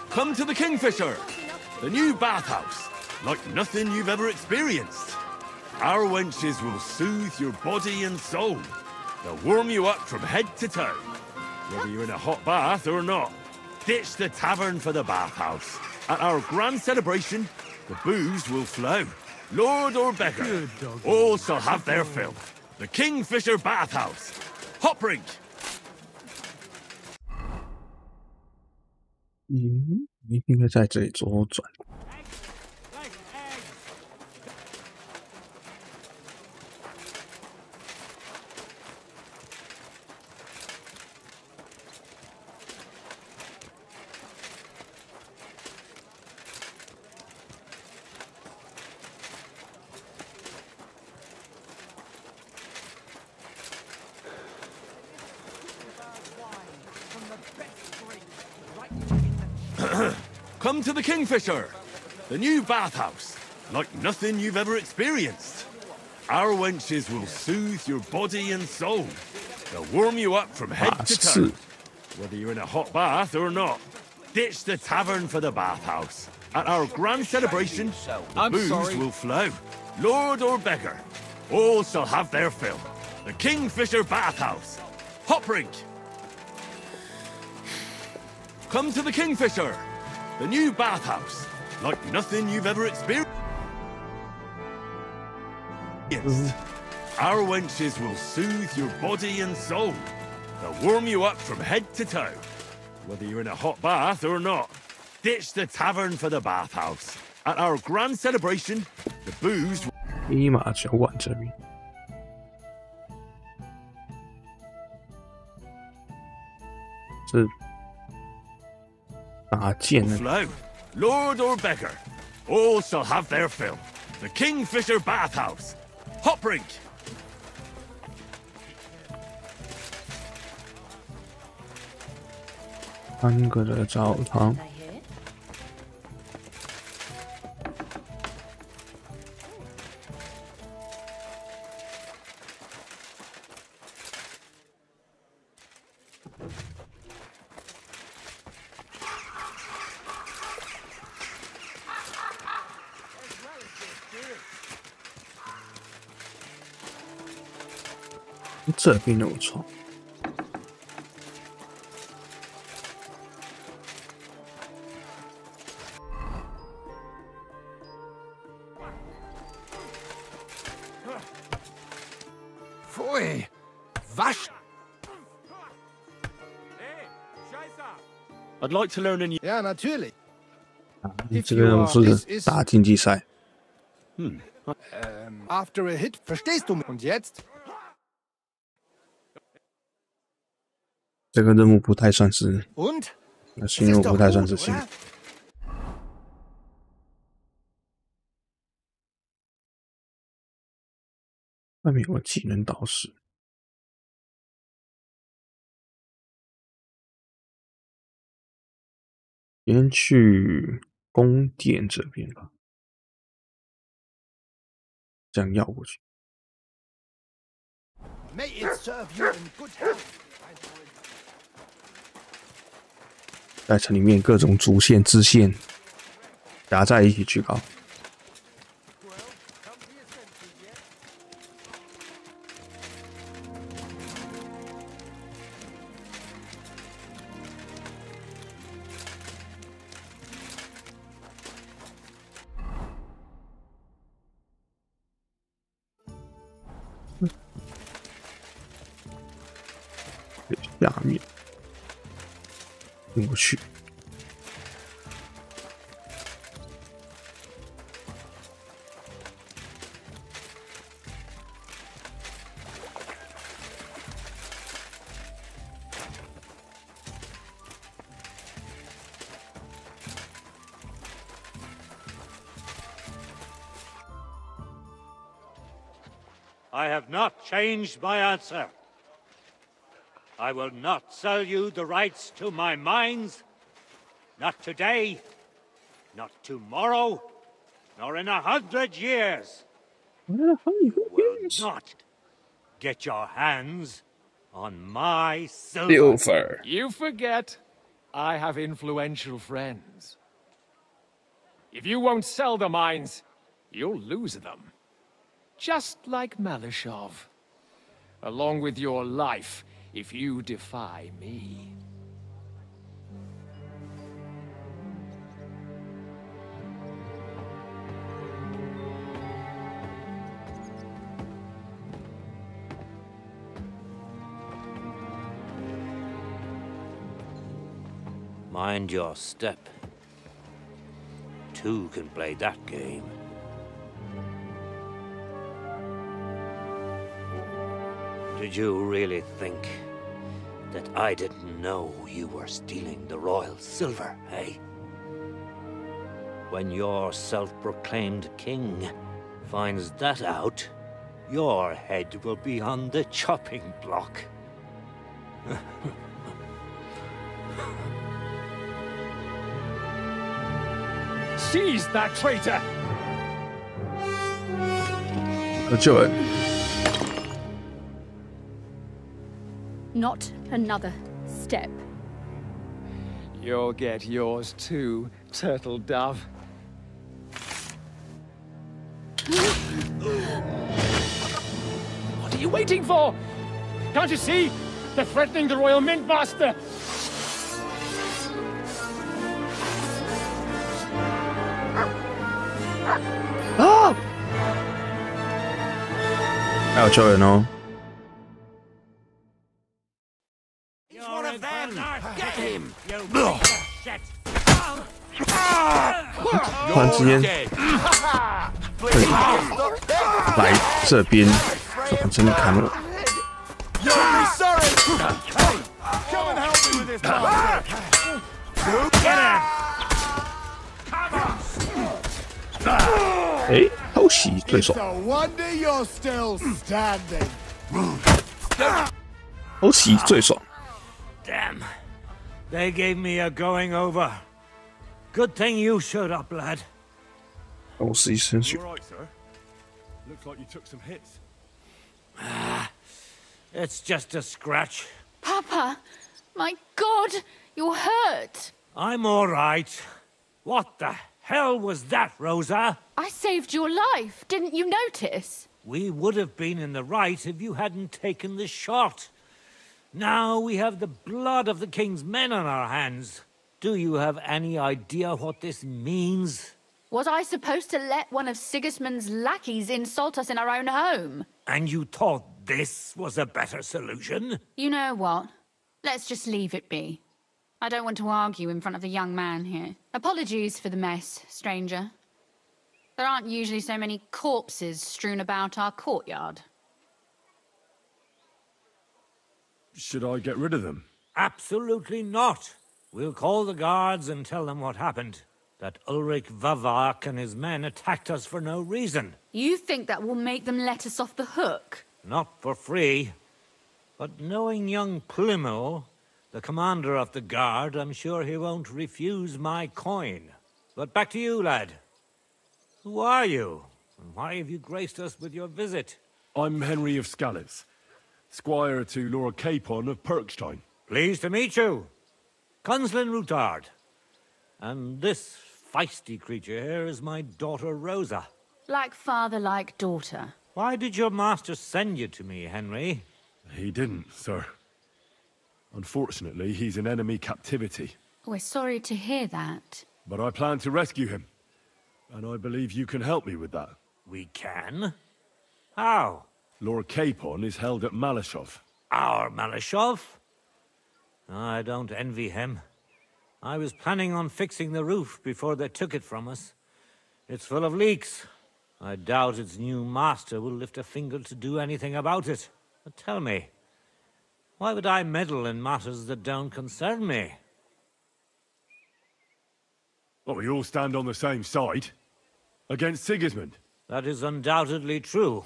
Come to the Kingfisher, the new bathhouse, like nothing you've ever experienced. Our wenches will soothe your body and soul. They'll warm you up from head to toe. Whether you're in a hot bath or not, ditch the tavern for the bathhouse. At our grand celebration, the booze will flow. Lord or beggar, all shall have their fill. The Kingfisher Bathhouse. Hot brink. 应该在这里左转。Come to the Kingfisher, the new bathhouse, like nothing you've ever experienced. Our wenches will soothe your body and soul. They'll warm you up from head to toe. Whether you're in a hot bath or not, ditch the tavern for the bathhouse. At our grand celebration, the booze will flow. Lord or beggar, all shall have their fill. The Kingfisher Bathhouse. Hot brink. Come to the Kingfisher, the new bathhouse, like nothing you've ever experienced. Our wenches will soothe your body and soul. They'll warm you up from head to toe. Whether you're in a hot bath or not, ditch the tavern for the bathhouse. At our grand celebration, the booze. 一马酒馆这边。是打剑呢。 Flow, lord or beggar, all shall have their fill. The Kingfisher Bathhouse. Hot brink. 3个的澡堂。这边有床。 Come I'd like to learn a new. Ja, natürlich. 这个任务是打竞技赛。After a hit, verstehst du mich? Und jetzt? 这个任务不太算是， Und? 新任务不太算是新。外面有个技能导师，先去宫殿这边吧，这样绕过去。May it serve you in good health. 在城里面各种主线、支线夹在一起去搞。下面进不去。I have not changed my answer. I will not sell you the rights to my mines. Not today, not tomorrow, nor in 100 years. You will not get your hands on my silver. You forget, I have influential friends. If you won't sell the mines, you'll lose them. Just like Malishov. Along with your life, if you defy me. Mind your step. Two can play that game. Did you really think that I didn't know you were stealing the royal silver, eh? When your self-proclaimed king finds that out, your head will be on the chopping block. Seize that traitor! Not another step. You'll get yours too, turtle dove. What are you waiting for? Can't you see? They're threatening the Royal Mint Master! Ah! 还有救人哦。 突然之间，来这边，本身砍我。哎，偷袭最爽。偷袭最爽。 Damn. They gave me a going over. Good thing you showed up, lad. I'll see since you. All right, sir. Looks like you took some hits. It's just a scratch. Papa, my God, you're hurt. I'm all right. What the hell was that, Rosa? I saved your life. Didn't you notice? We would have been in the right if you hadn't taken the shot. Now we have the blood of the king's men on our hands. Do you have any idea what this means? Was I supposed to let one of Sigismund's lackeys insult us in our own home? And you thought this was a better solution? You know what? Let's just leave it be. I don't want to argue in front of the young man here. Apologies for the mess, stranger. There aren't usually so many corpses strewn about our courtyard. Should I get rid of them? Absolutely not. We'll call the guards and tell them what happened. That Ulrich Vavak and his men attacked us for no reason. You think that will make them let us off the hook? Not for free. But knowing young Plymouth, the commander of the guard, I'm sure he won't refuse my coin. But back to you, lad. Who are you? And why have you graced us with your visit? I'm Henry of Scalitz, squire to Lord Capon of Perkstein. Pleased to meet you. Conslin Routard. And this feisty creature here is my daughter Rosa. Like father, like daughter. Why did your master send you to me, Henry? He didn't, sir. Unfortunately, he's in enemy captivity. We're sorry to hear that. But I plan to rescue him. And I believe you can help me with that. We can? How? Lord Capon is held at Malashov. Our Malashov? I don't envy him. I was planning on fixing the roof before they took it from us. It's full of leaks. I doubt its new master will lift a finger to do anything about it. But tell me, why would I meddle in matters that don't concern me? Well, we all stand on the same side. Against Sigismund. That is undoubtedly true.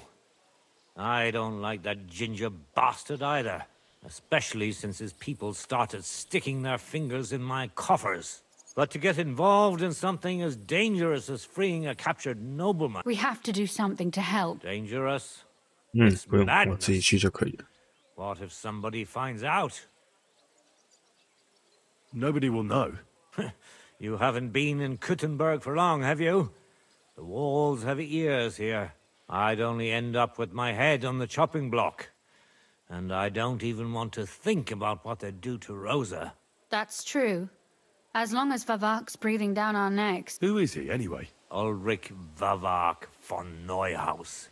I don't like that ginger bastard either. Especially since his people started sticking their fingers in my coffers. But to get involved in something as dangerous as freeing a captured nobleman... We have to do something to help. Dangerous? 不用，我自己去就可以了。 What if somebody finds out? Nobody will know. You haven't been in Kuttenberg for long, have you? The walls have ears here. I'd only end up with my head on the chopping block. And I don't even want to think about what they'd do to Rosa. That's true. As long as Vavak's breathing down our necks. Who is he, anyway? Ulrich Vavak von Neuhaus.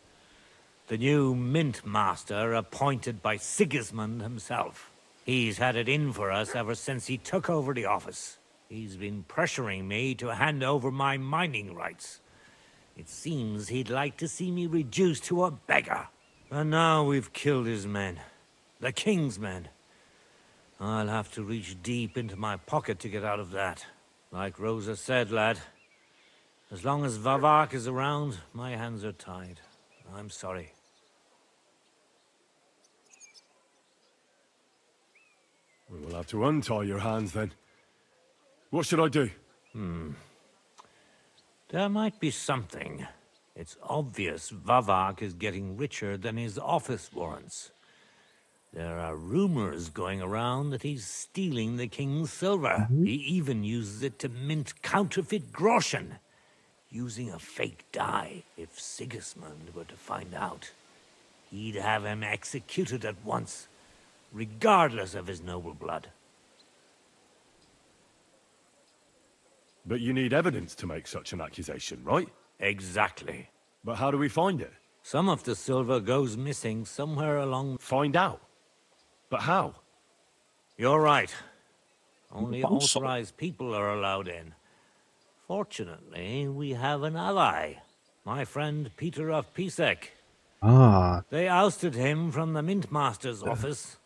The new mint master appointed by Sigismund himself. He's had it in for us ever since he took over the office. He's been pressuring me to hand over my mining rights. It seems he'd like to see me reduced to a beggar. And now we've killed his men. The king's men. I'll have to reach deep into my pocket to get out of that. Like Rosa said, lad. As long as Vavak is around, my hands are tied. I'm sorry. We will have to untie your hands then. What should I do? There might be something. It's obvious Vavak is getting richer than his office warrants. There are rumors going around that he's stealing the king's silver. He even uses it to mint counterfeit groschen, using a fake die. If Sigismund were to find out, he'd have him executed at once, regardless of his noble blood. But you need evidence to make such an accusation, right? Exactly. But how do we find it? Some of the silver goes missing somewhere along... Find out? But how? You're right. Only authorized people are allowed in. Fortunately, we have an ally. My friend Peter of Pisek. They ousted him from the Mint Master's office,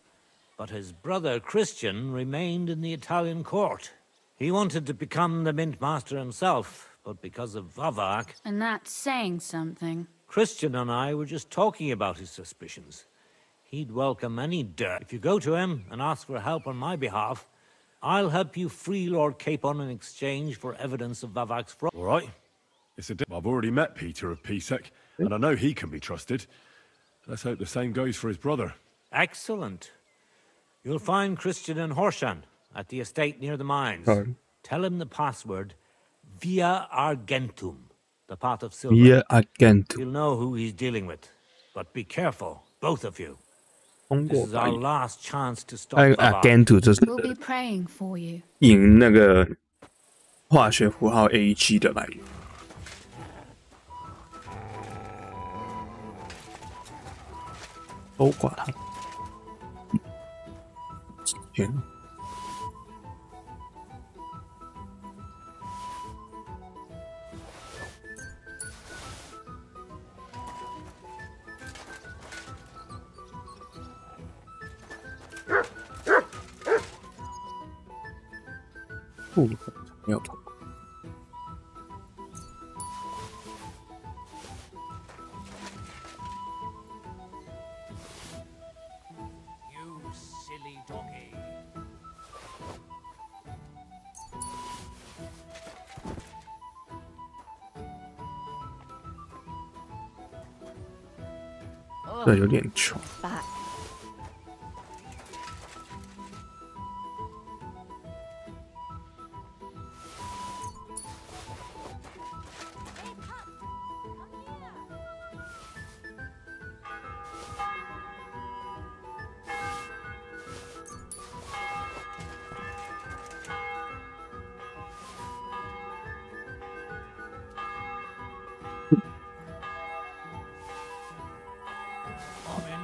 but his brother Christian remained in the Italian court. He wanted to become the Mint Master himself, but because of Vavak... And that's saying something. Christian and I were just talking about his suspicions. He'd welcome any dirt. If you go to him and ask for help on my behalf, I'll help you free Lord Capon in exchange for evidence of Vavak's fraud. All right. I've already met Peter of Pisek, and I know he can be trusted. Let's hope the same goes for his brother. Excellent. You'll find Christian and Horshan at the estate near the mines. Tell him the password, Via Argentum, the pot of silver. Via Argentum. He'll know who he's dealing with. But be careful, both of you. This is our last chance to stop Argentum 就是 We'll be praying for you. 引那个化学符号 AG 的来源。都挂它。天。部分没有通过。这有点穷。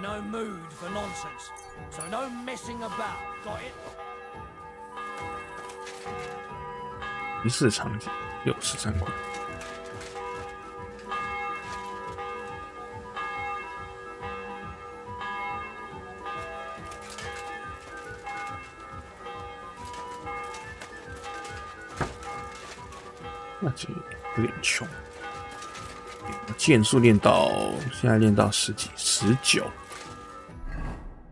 No mood for nonsense, so no messing about. Got it? 仪式场景63块。那就有点穷。剑术练到现在练到10几19。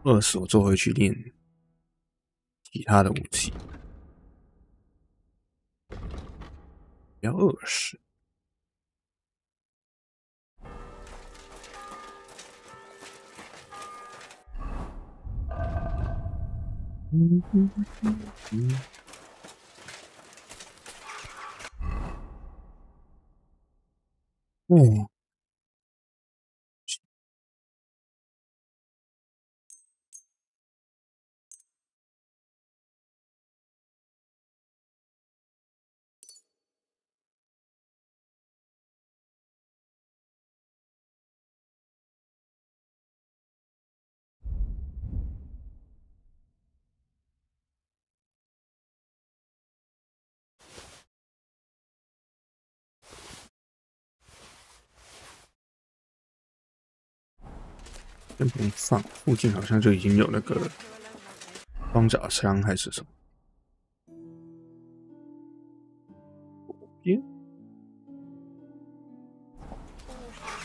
20我做回去练其他的武器，不要20。先不用放，附近好像就已经有那个装甲枪还是什么。左边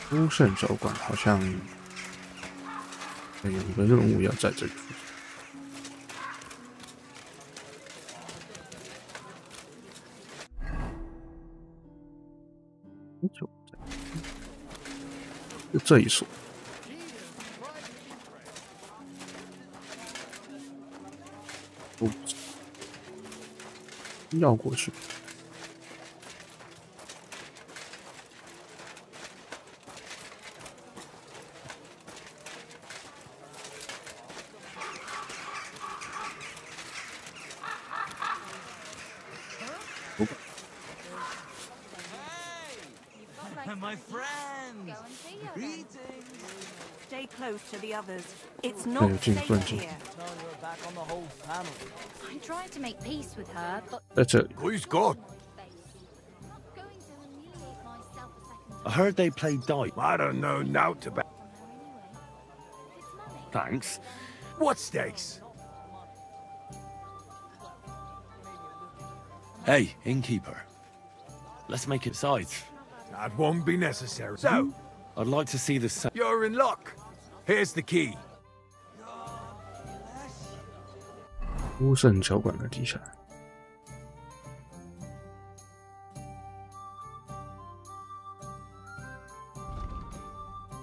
丰盛酒馆好像有一个任务要在这里。就这一所。绕过去。My friend, greetings. Stay close to the others. It's not safe here. I tried to make peace with her, but That's it. Who's God? I heard they play dice. I don't know naught about. Thanks. What stakes? Hey, innkeeper. Let's make it sides. That won't be necessary. So, I'd like to see the. You're in luck. Here's the key. 丰盛酒馆的地下。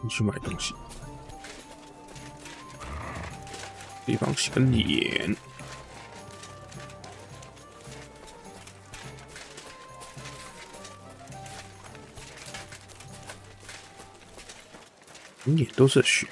你去买东西。地方洗个脸。脸都是血。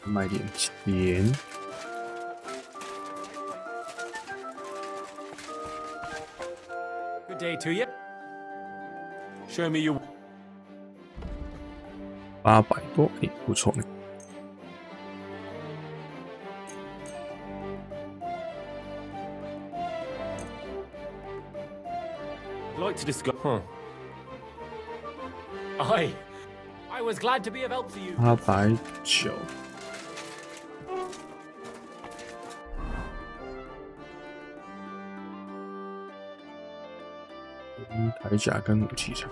卖点钱。Good day to you. Show me your 800多，不错呢。like to discuss. I was glad to be of help to you. 890。铠甲跟武器上。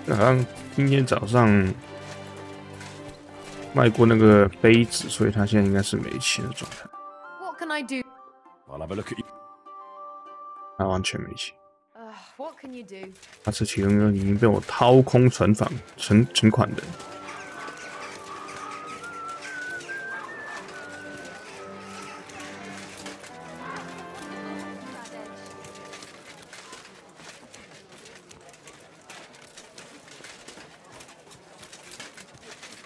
好像今天早上卖过那个杯子，所以他现在应该是没钱的状态。What can I do? I'll have a look at you. 他完全没钱。What can you do? 他这其中已经被我掏空存款的。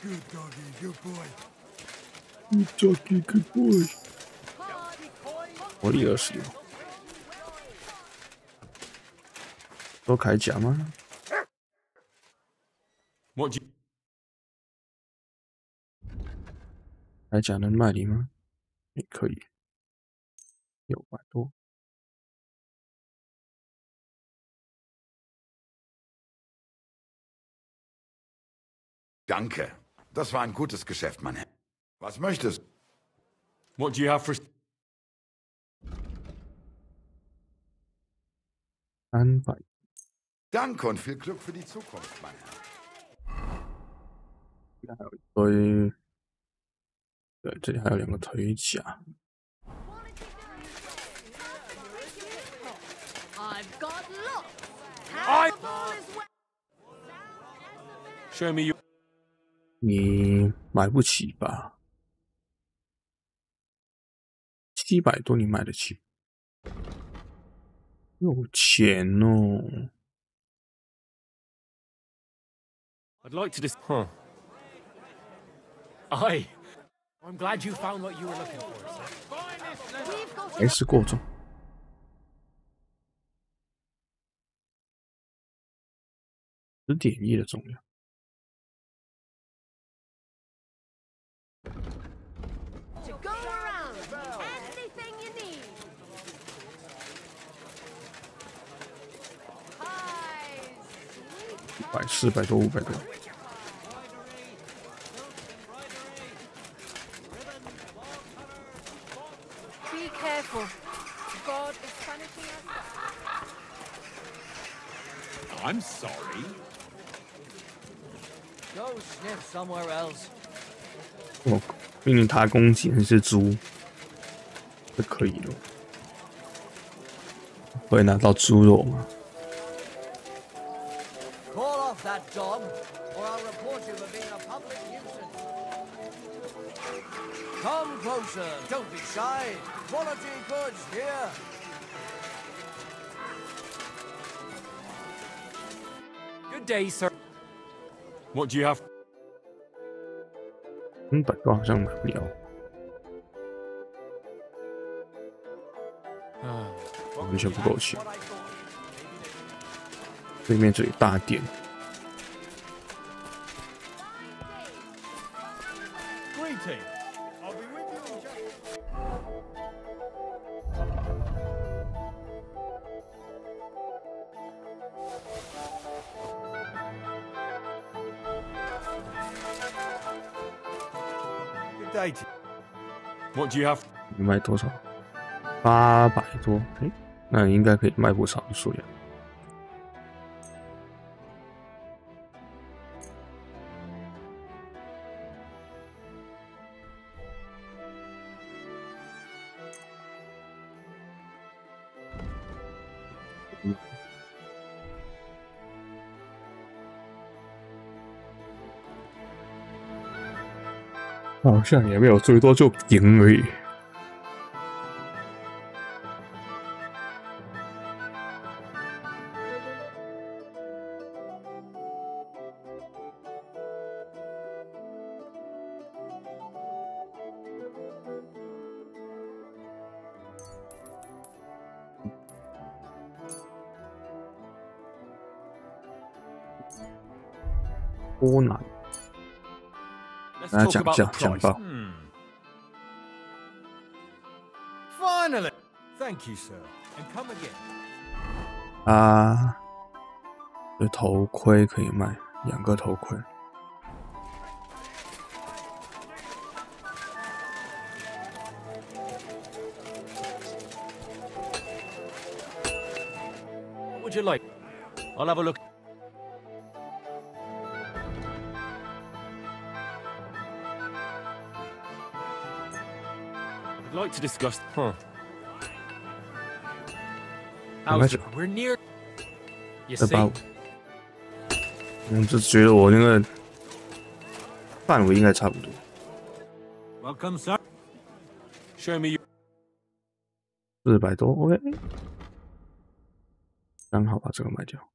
Good doggy, good boy. Good doggy, good boy. 火力20，都铠甲吗？ What you 铠甲能卖你吗？也可以，600多。Danke. Das war ein gutes Geschäft, mein Herr. Was möchtest du? What do you have for? 300。Danke und viel Glück für die Zukunft, mein Herr. 还有一堆，对，这里还有2个腿甲。I've got lots. Show me you. 你买不起吧？700多你买得起？有钱哦！ I'd like to dis. I'm glad you found what you were looking for, sir. 还是过重。10.1的重量。 To go around. Anything you need. Hi. 400多500多。 Be careful. God is punishing us. I'm sorry. Go sniff somewhere else. 我命令他攻击那只猪，就可以了。会拿到猪肉吗？ Call off that dog, or I'll report you for being a public nuisance. Come closer, don't be shy. Quality goods here. Good day, sir. What do you have? 300多好像买不了。完全不够钱。对面这里大店。 Greetings. I'll be with you in just. Good day to you. What do you have? 你卖多少？800多。那应该可以卖不少的数量。好像也没有最多就赢而已。波兰，大家讲一下讲报。Finally, thank you, sir, and come again. 啊，这头盔可以卖，2个头盔。What would you like? I'll have a look. I'd like to discuss. We're near. You see? 就觉得我那个范围应该差不多。Welcome, sir. Show me. 400多 ，OK。刚好把这个卖掉。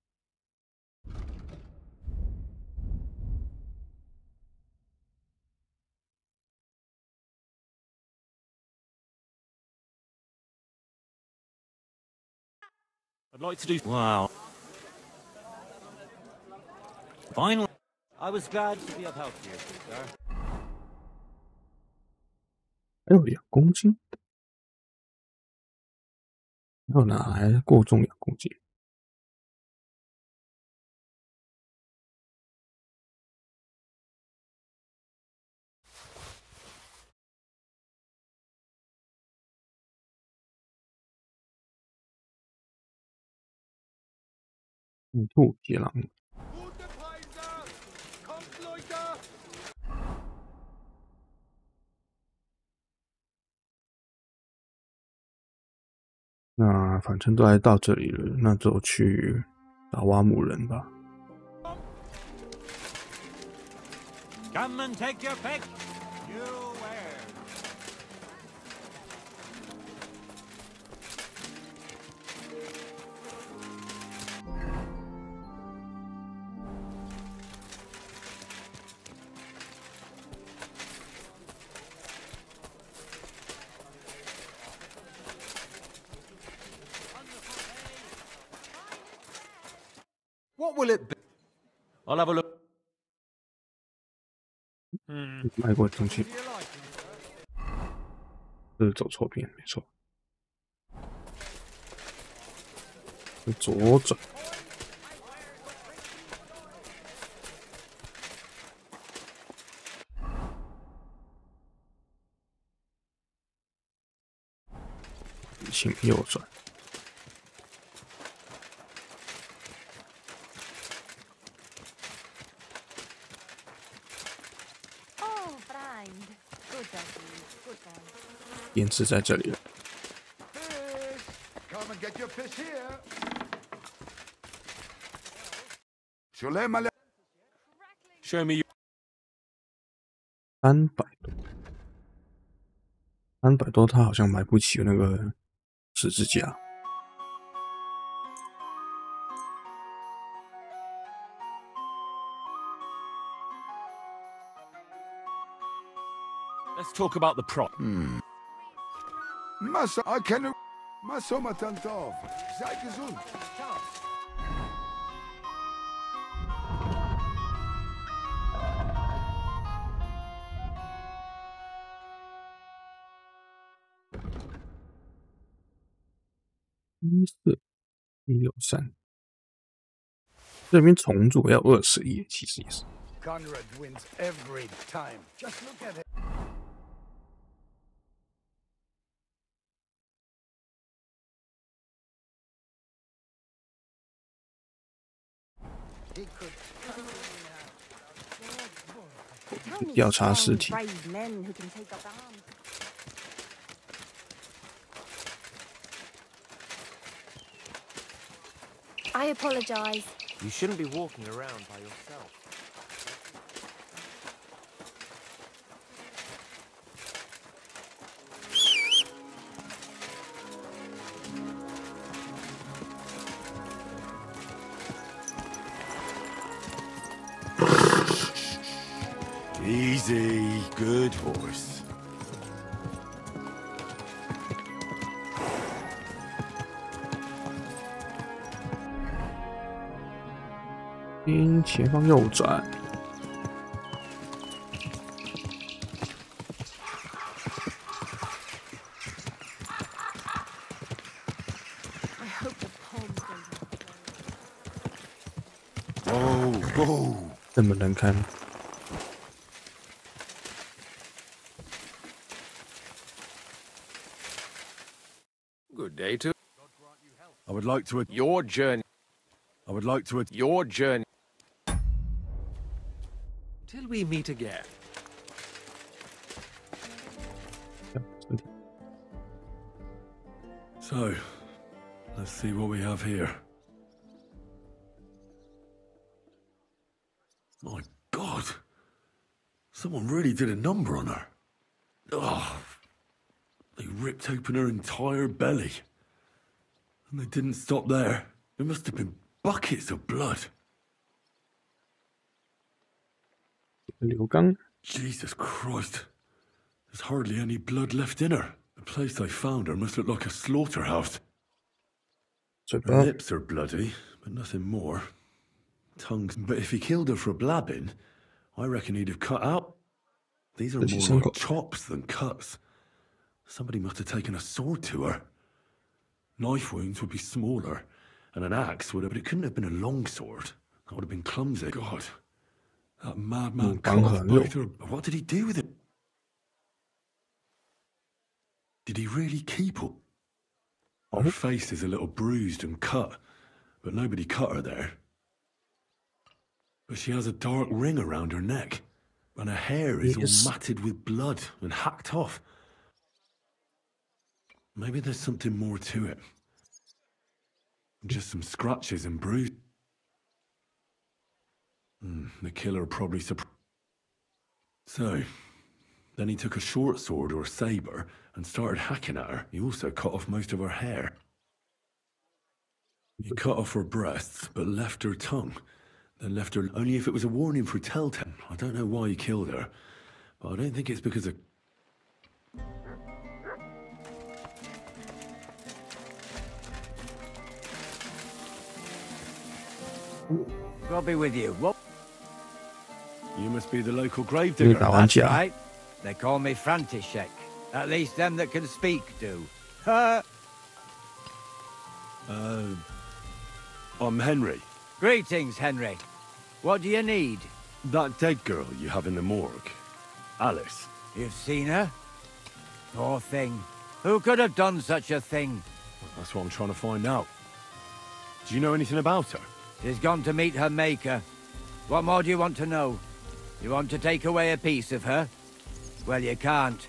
I'd like to do. Wow. Finally, I was glad to be of help to you, sir. 还有2公斤，要拿来过重2公斤。兔铁狼。那反正都来到这里了，那就去打挖姆人吧。Come and take your pick. You where? What will it be? I'll have a look. 卖过东西，这是走错边，没错。左转。请右转。电池在这里了。Come and get your fish here. Show me. 300多，300多，他好像买不起那个十字架。Let's talk about the prop. Massa, I can. Massa Matantov. Sei gesund.14163，这边重组要20亿，其实也是。Conrad wins every time. Just look at it. He could. 调查尸体。I apologize. You shouldn't be walking around by yourself. Easy, good horse.前方右转。这门能开吗？ Good day to. I would like to. Your journey. I would like to. Your journey. Till we meet again. So, let's see what we have here. My God! Someone really did a number on her. Oh, they ripped open her entire belly. And they didn't stop there. There must have been buckets of blood. Jesus Christ. There's hardly any blood left in her. The place I found her must look like a slaughterhouse. Her lips are bloody, but nothing more. Tongues. But if he killed her for blabbing, I reckon he'd have cut out. These are more like chops than cuts. Somebody must have taken a sword to her. Knife wounds would be smaller, and an axe would have, but it couldn't have been a long sword. That would have been clumsy. God, that madman cut off both her. What did he do with it? Did he really keep her? Her face is a little bruised and cut, but nobody cut her there. But she has a dark ring around her neck, and her hair is all matted with blood and hacked off. Maybe there's something more to it. Just some scratches and bruises. The killer probably So, then he took a short sword or saber and started hacking at her. He also cut off most of her hair. He cut off her breasts, but left her tongue. Then left her only if it was a warning for telltale. I don't know why he killed her, but I don't think it's because of... I'll be with you. What? You must be the local gravedigger. That's right. They call me František. At least them that can speak do. I'm Henry. Greetings, Henry. What do you need? That dead girl you have in the morgue. Alice. You've seen her? Poor thing. Who could have done such a thing? That's what I'm trying to find out. Do you know anything about her? She's gone to meet her maker. What more do you want to know? You want to take away a piece of her? Well, you can't.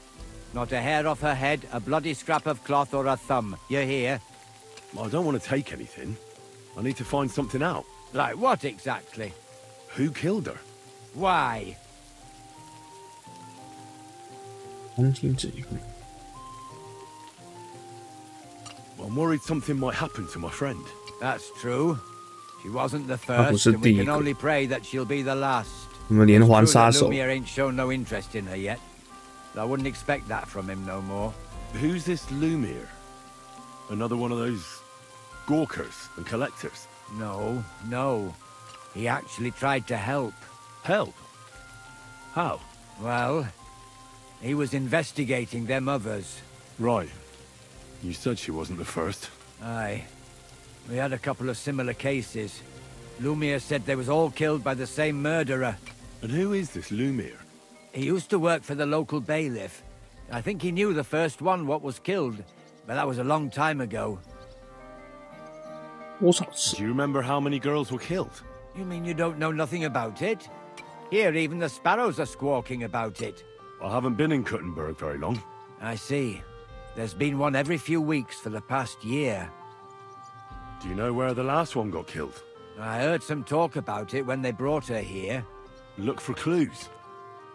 Not a hair off her head, a bloody scrap of cloth, or a thumb. You hear? I don't want to take anything. I need to find something out. Like what exactly? Who killed her? Why? I'm worried something might happen to my friend. That's true. She wasn't the first, and we can only pray that she'll be the last. Lumia ain't shown no interest in her yet. I wouldn't expect that from him no more. Who's this Lumia? Another one of those gawkers and collectors? No, no. He actually tried to help. Help? How? Well, he was investigating them others. Right. You said she wasn't the first. Aye. We had a couple of similar cases. Lumia said they was all killed by the same murderer. And who is this Lumia? He used to work for the local bailiff. I think he knew the first one what was killed, but that was a long time ago. Do you remember how many girls were killed? You mean you don't know nothing about it? Here, even the sparrows are squawking about it. I haven't been in Kuttenberg very long. I see. There's been one every few weeks for the past year. Do you know where the last one got killed? I heard some talk about it when they brought her here. Look for clues.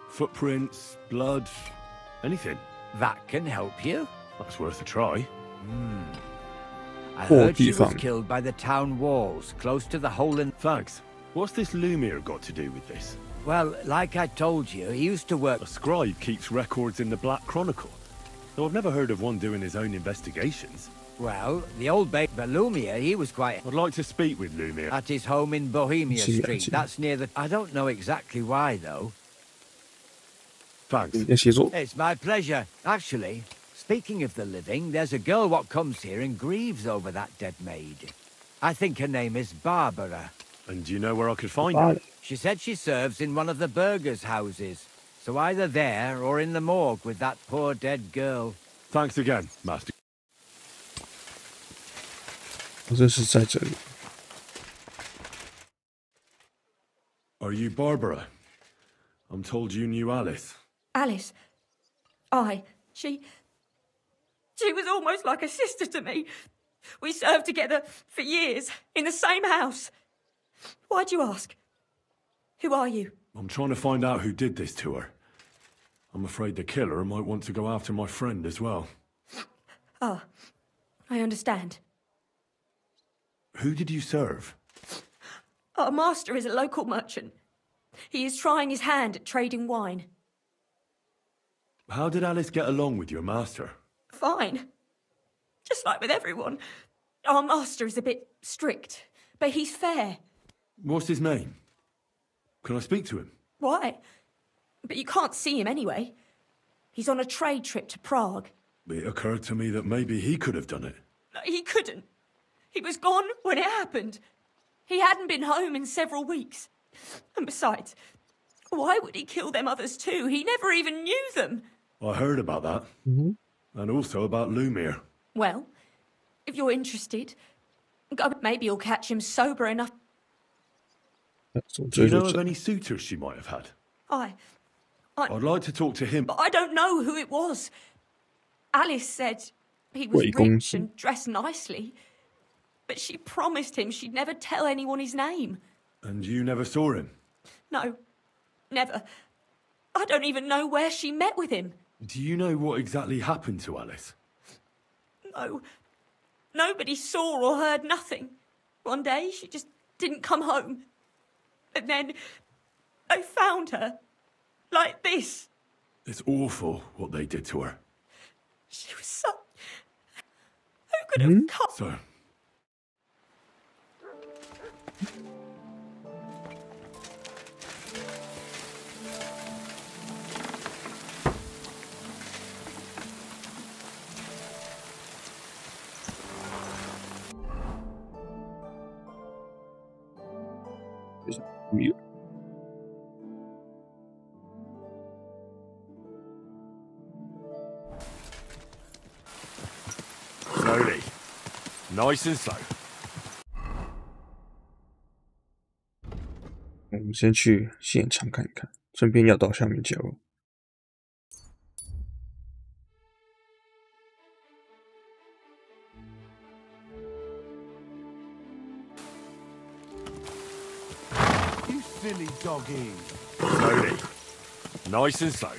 Footprints, blood, anything. That can help you? That's worth a try. I heard she was killed by the town walls, close to the hole in... Thanks. What's this Lumia got to do with this? Well, like I told you, he used to work... A scribe keeps records in the Black Chronicle. Though I've never heard of one doing his own investigations. Well, the old but Lumia, he was quite... I'd like to speak with Lumia. At his home in Bohemia Street. That's near the... I don't know exactly why, though. Thanks. It's my pleasure. Actually, speaking of the living, there's a girl what comes here and grieves over that dead maid. I think her name is Barbara. And do you know where I could find her? She said she serves in one of the burgers' houses. So either there or in the morgue with that poor dead girl. Thanks again, Master. 这是在这里。Are you Barbara? I'm told you knew Alice. Alice? She was almost like a sister to me. We served together for years, in the same house. Why'd you ask? Who are you? I'm trying to find out who did this to her. I'm afraid the killer might want to go after my friend as well. Ah, I understand. Who did you serve? Our master is a local merchant. He is trying his hand at trading wine. How did Alice get along with your master? Fine. Just like with everyone. Our master is a bit strict, but he's fair. What's his name? Can I speak to him? Why? But you can't see him anyway. He's on a trade trip to Prague. It occurred to me that maybe he could have done it. He couldn't. He was gone when it happened. He hadn't been home in several weeks. And besides, why would he kill them others too? He never even knew them. I heard about that. And also about Lumir. Well, if you're interested, maybe you'll catch him sober enough. Do you know of any suitors she might have had? I'd like to talk to him. But I don't know who it was. Alice said he was rich and dressed nicely. But she promised him she'd never tell anyone his name. And you never saw him? No, never. I don't even know where she met with him. Do you know what exactly happened to Alice? No. Nobody saw or heard nothing. One day she just didn't come home. And then they found her. Like this. It's awful what they did to her. She was so... Who could have come? So... Mute. Slowly. Nice and slow. 我们先去现场看一看，顺便要到下面角落。You silly doggy. Slowly. Nice and slow.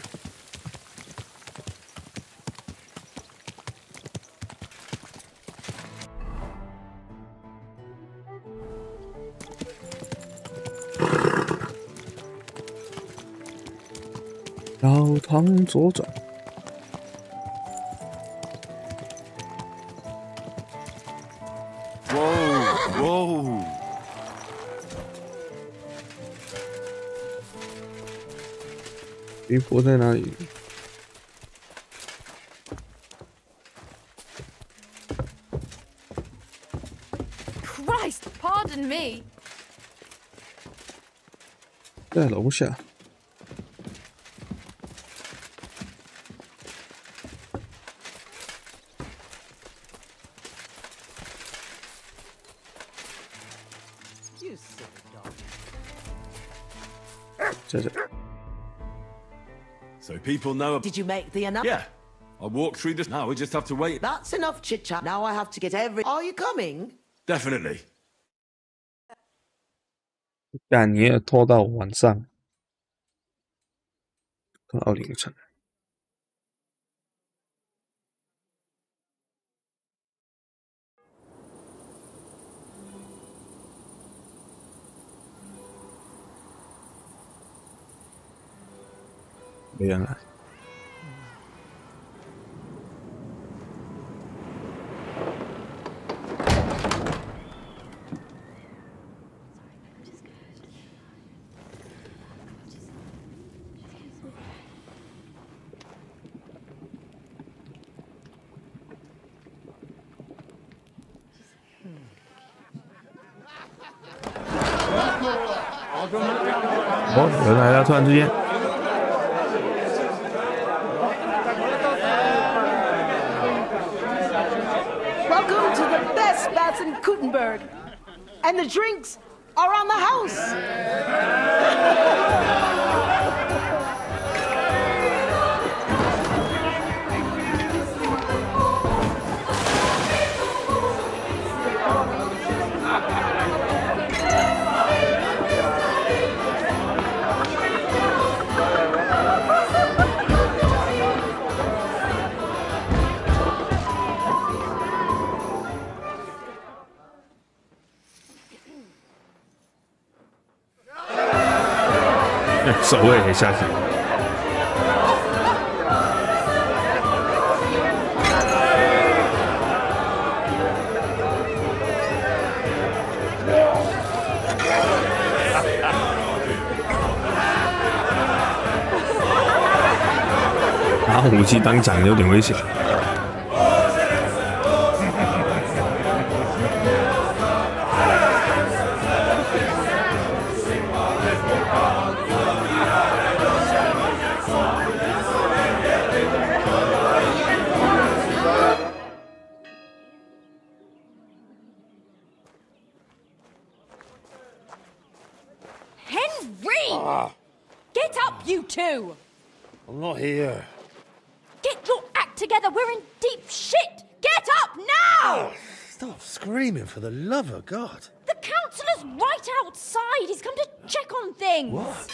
绕堂左转。Whoa, whoa.渔婆在哪里？ Christ, pardon me. 在楼下。 So people know. Did you make the announcement? Yeah. I walked through this. Now we just have to wait. That's enough chit chat. Now I have to get every. Are you coming? Definitely. 干，你也拖到晚上，拖到凌晨。没人来。 Whoa! 哦，有人来了，突然之间。 Welcome to the best spots in Kuttenberg. And the drinks are on the house. 守卫也下去。拿武器当掌有点危险。 Get up, you two! I'm not here. Get your act together, we're in deep shit! Get up now! Stop screaming, for the love of God. The councillor's right outside. He's come to check on things. What?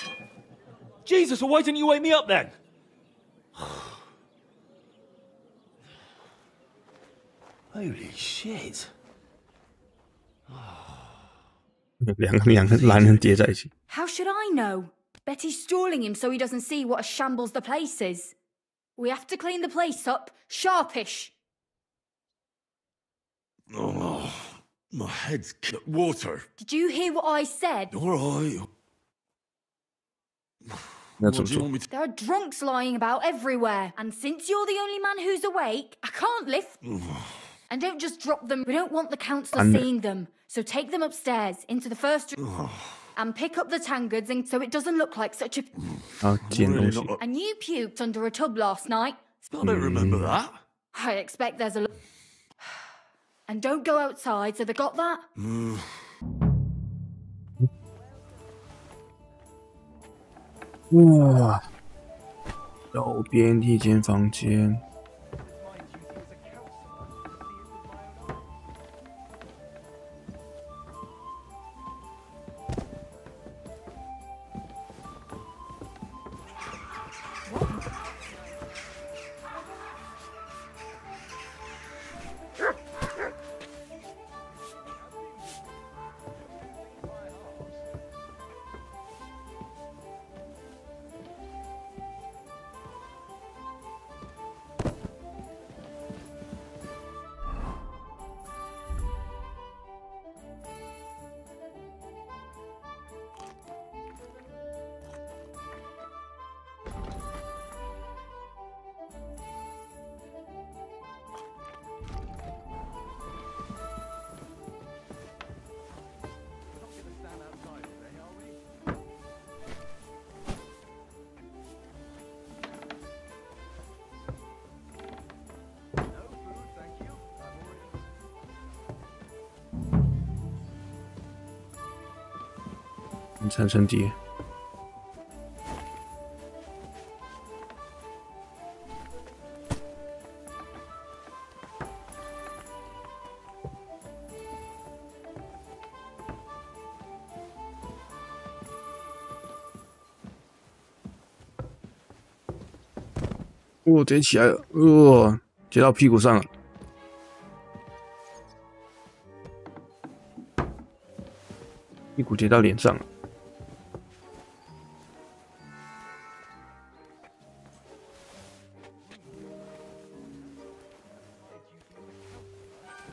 Jesus, well, why didn't you wake me up then? Holy shit. 两个男人叠在一起。 How should I know? Betty's stalling him so he doesn't see what a shambles the place is. We have to clean the place up, sharpish. Oh, my head's water. Did you hear what I said? All right. There are drunks lying about everywhere, and since you're the only man who's awake, I can't lift. And don't just drop them. We don't want the councillor seeing them. So take them upstairs into the first room and pick up the tankards, and so it doesn't look like such a. And you puked under a tub last night. I don't remember that. I expect there's a. And don't go outside. So they got that. 哇，右边一间房间。 产生敌。直接起来了，接到屁股上了。 屁股跌到脸上了。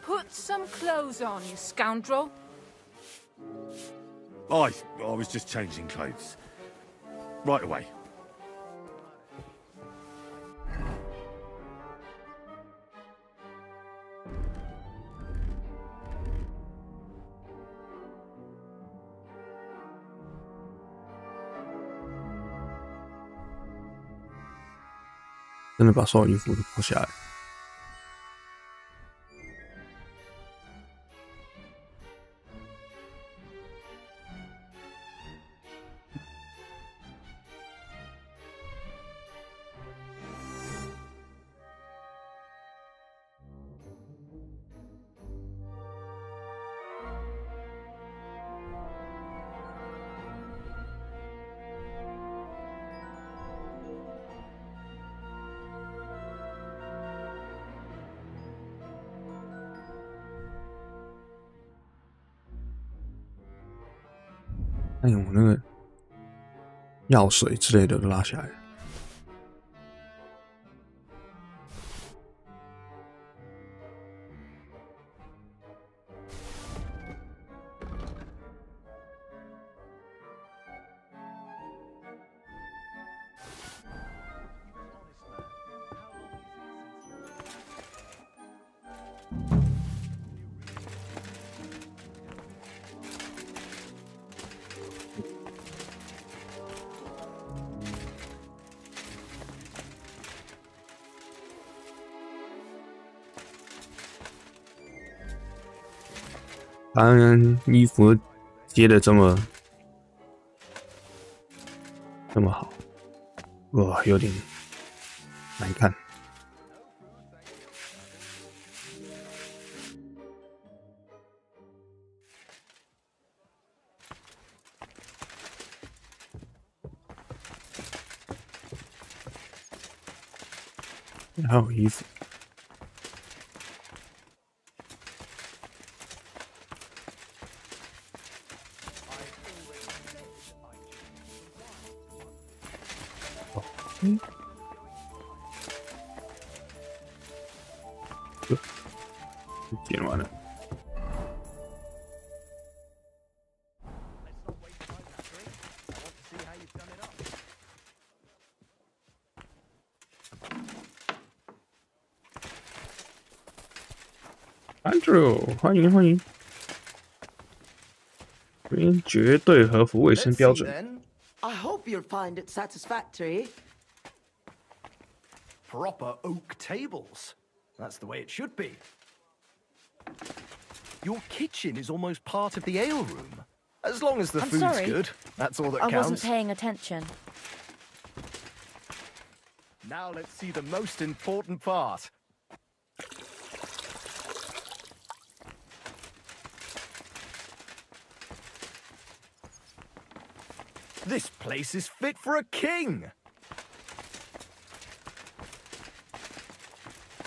Put some clothes on, you scoundrel. I was just changing clothes. Right away. 真的把所有衣服都脱下来。哎，我那个药水之类的都拉下来了。当然，衣服接的这么好，哇，有点难看。还有衣服。剪完了。Andrew， 欢迎欢迎，这边绝对合乎卫生标准。I hope you'll find it satisfactory. Proper oak tables. That's the way it should be. Your kitchen is almost part of the ale room. As long as the food's sorry. good, that's all that counts. I wasn't paying attention. Now let's see the most important part. This place is fit for a king.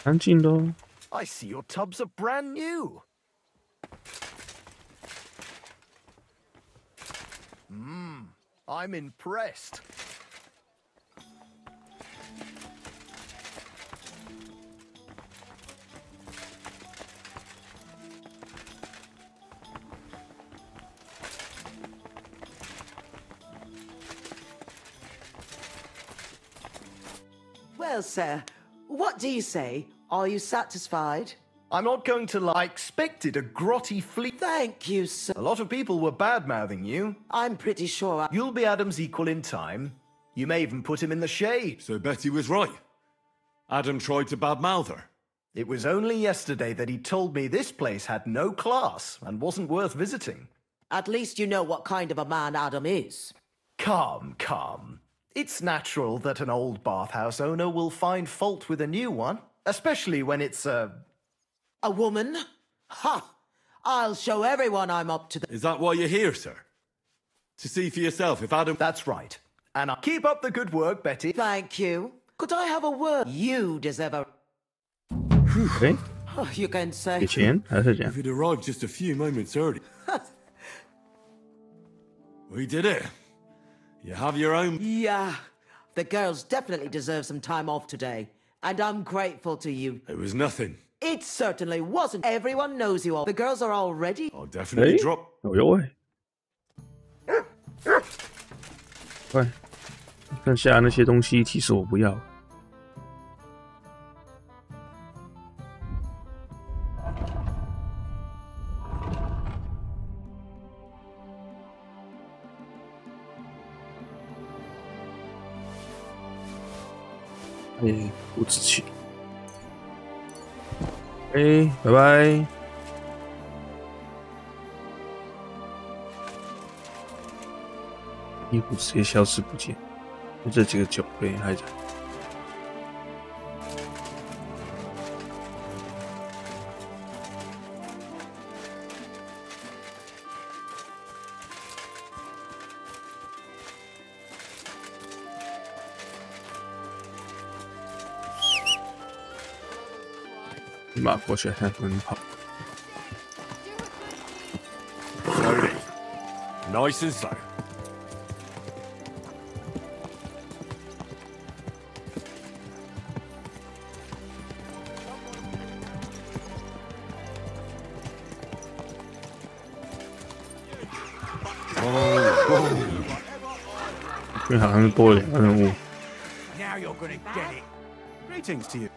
安静的哦。I see your tubs are brand new. I'm impressed. Well, sir, what do you say? Are you satisfied? I'm not going to lie. I expected a grotty fleet. Thank you, sir. A lot of people were bad-mouthing you. I'm pretty sure You'll be Adam's equal in time. You may even put him in the shade. So Betty was right. Adam tried to badmouth her. It was only yesterday that he told me this place had no class and wasn't worth visiting. At least you know what kind of a man Adam is. Calm, calm. It's natural that an old bathhouse owner will find fault with a new one, especially when it's a woman? Ha! I'll show everyone I'm up to the— Is that why you're here, sir? To see for yourself if Adam— That's right. And I'll keep up the good work, Betty. Thank you. Could I have a word? You deserve a— Okay. Oh, you can say— 给钱还是这样 If it arrived just a few moments early. We did it. You have your own— Yeah. The girls definitely deserve some time off today. And I'm grateful to you. It was nothing. It certainly wasn't. Everyone knows you all. The girls are all ready. I'll definitely drop— 哦呦喂！快，看下那些东西，其实我不要。不自气。拜拜。衣服直接消失不见，就这几个酒杯还在。立马过去看奔跑。Slowly, nice and slow. Now you're gonna get it. Greetings to you.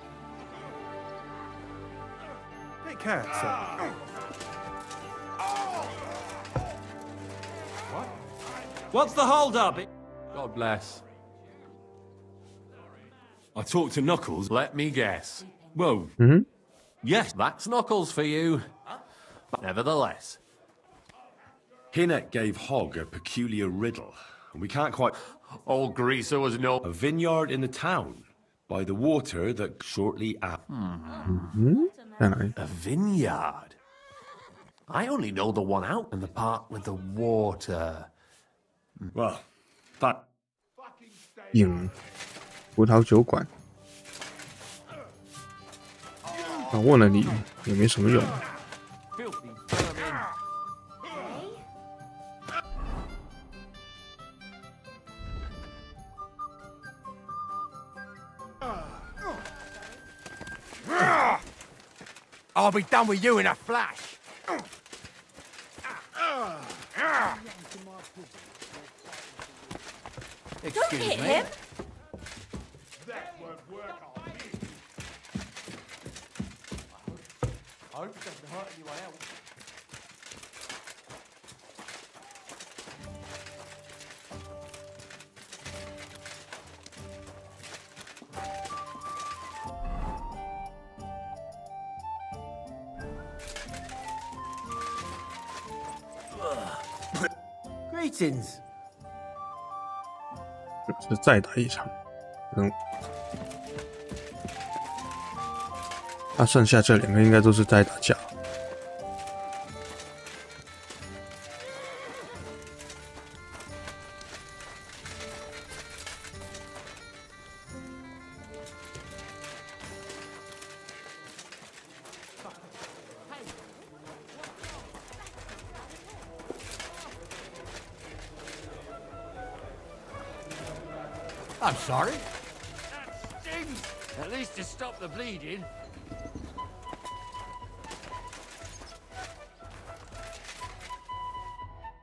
Take care, sir. What? What's the hold up? God bless. I talked to Knuckles. Let me guess. Whoa. Yes, that's Knuckles for you. But nevertheless. Hinnet gave Hogg a peculiar riddle, and we can't quite... Old Greaser was no... A vineyard in the town, by the water that shortly after... A vineyard? I only know the one out in the part with the water. Well, that... 饮葡萄酒馆，问了你也没什么用。I'll be done with you in a flash. Don't hit him. That won't work on me. I hope it doesn't hurt anyone else. Greetings. 是再打一场，那剩下这两个应该都是在打架。I'm sorry. That stings! At least to stop the bleeding.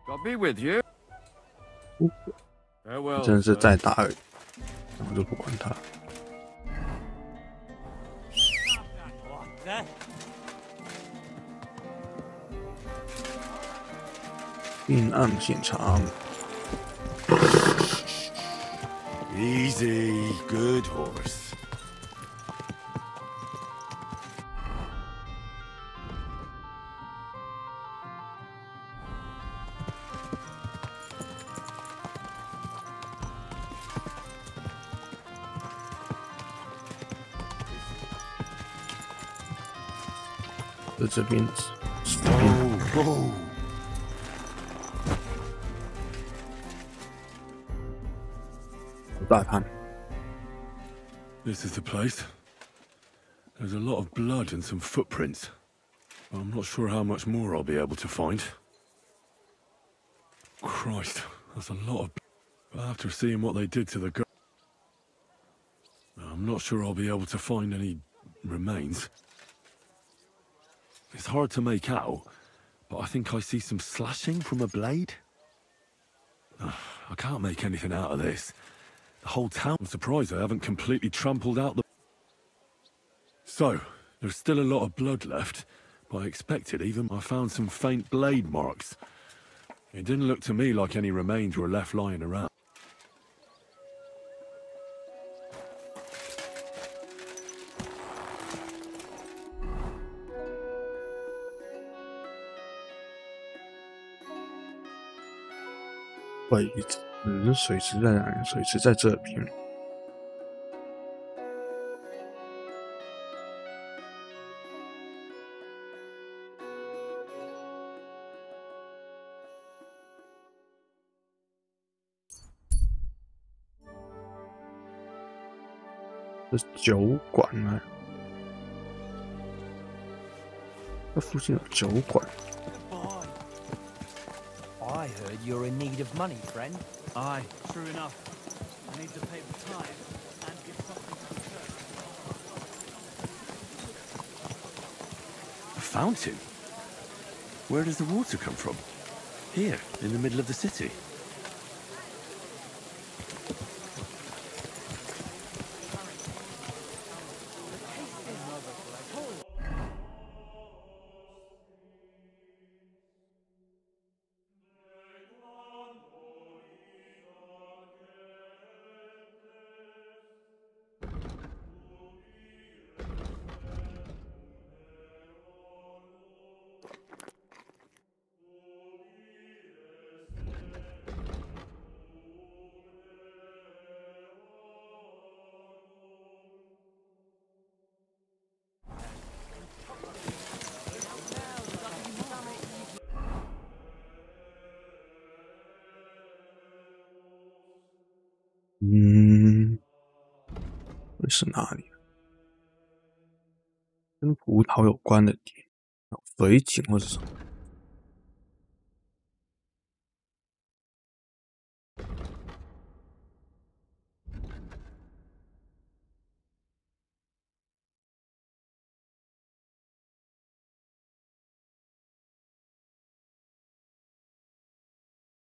God be with you. 真的是在打而已，然后就不管他。命案现场。Easy, good horse. Oh. 大探。 This is the place. There's a lot of blood and some footprints. I'm not sure how much more I'll be able to find. Christ, that's a lot of... After seeing what they did to the girl... I'm not sure I'll be able to find any remains. It's hard to make out, but I think I see some slashing from a blade. I can't make anything out of this. The whole town. I'm surprised I haven't completely trampled out the... So, there's still a lot of blood left, but I expected even. I found some faint blade marks. It didn't look to me like any remains were left lying around. 位置，水池在哪里？水池在这边。这是酒馆啊，这附近有酒馆。 I heard you're in need of money, friend. Aye, true enough. I need to pay the tithe and give something to the church. A fountain? Where does the water come from? Here, in the middle of the city.会是哪里？跟葡萄有关的点，有水井或者什么？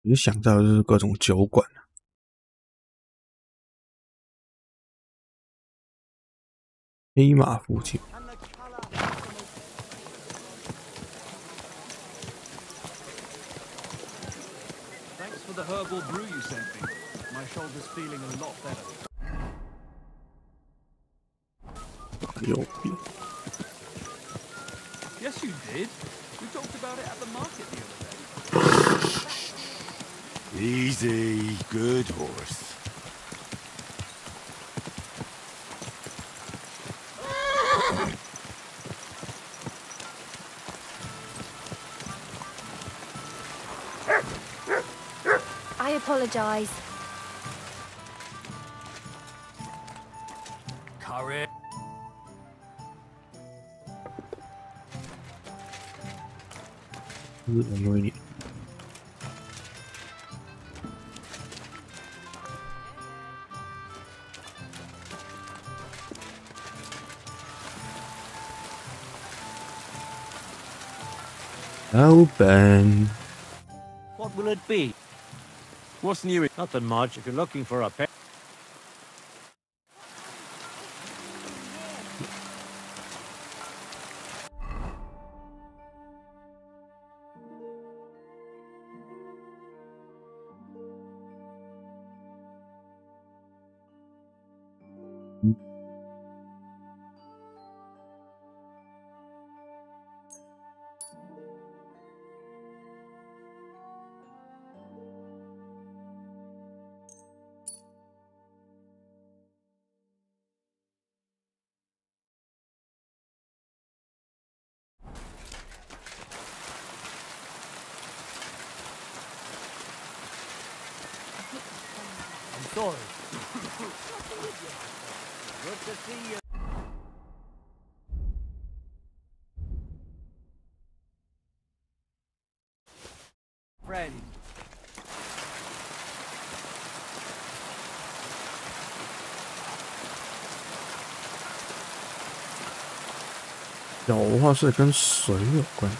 我就想到的就是各种酒馆。 黑马附近， Thanks for the herbal brew you sent me. My shoulder's feeling a lot better. 右边。 Yes, you did. We talked about it at the market the other day. Easy, good horse. I apologize. Curry. 日本有一点。 Open. What will it be? What's new? Nothing much. If you're looking for a pet. Sorry. Good to see you. Friend. 有的话是跟水有关。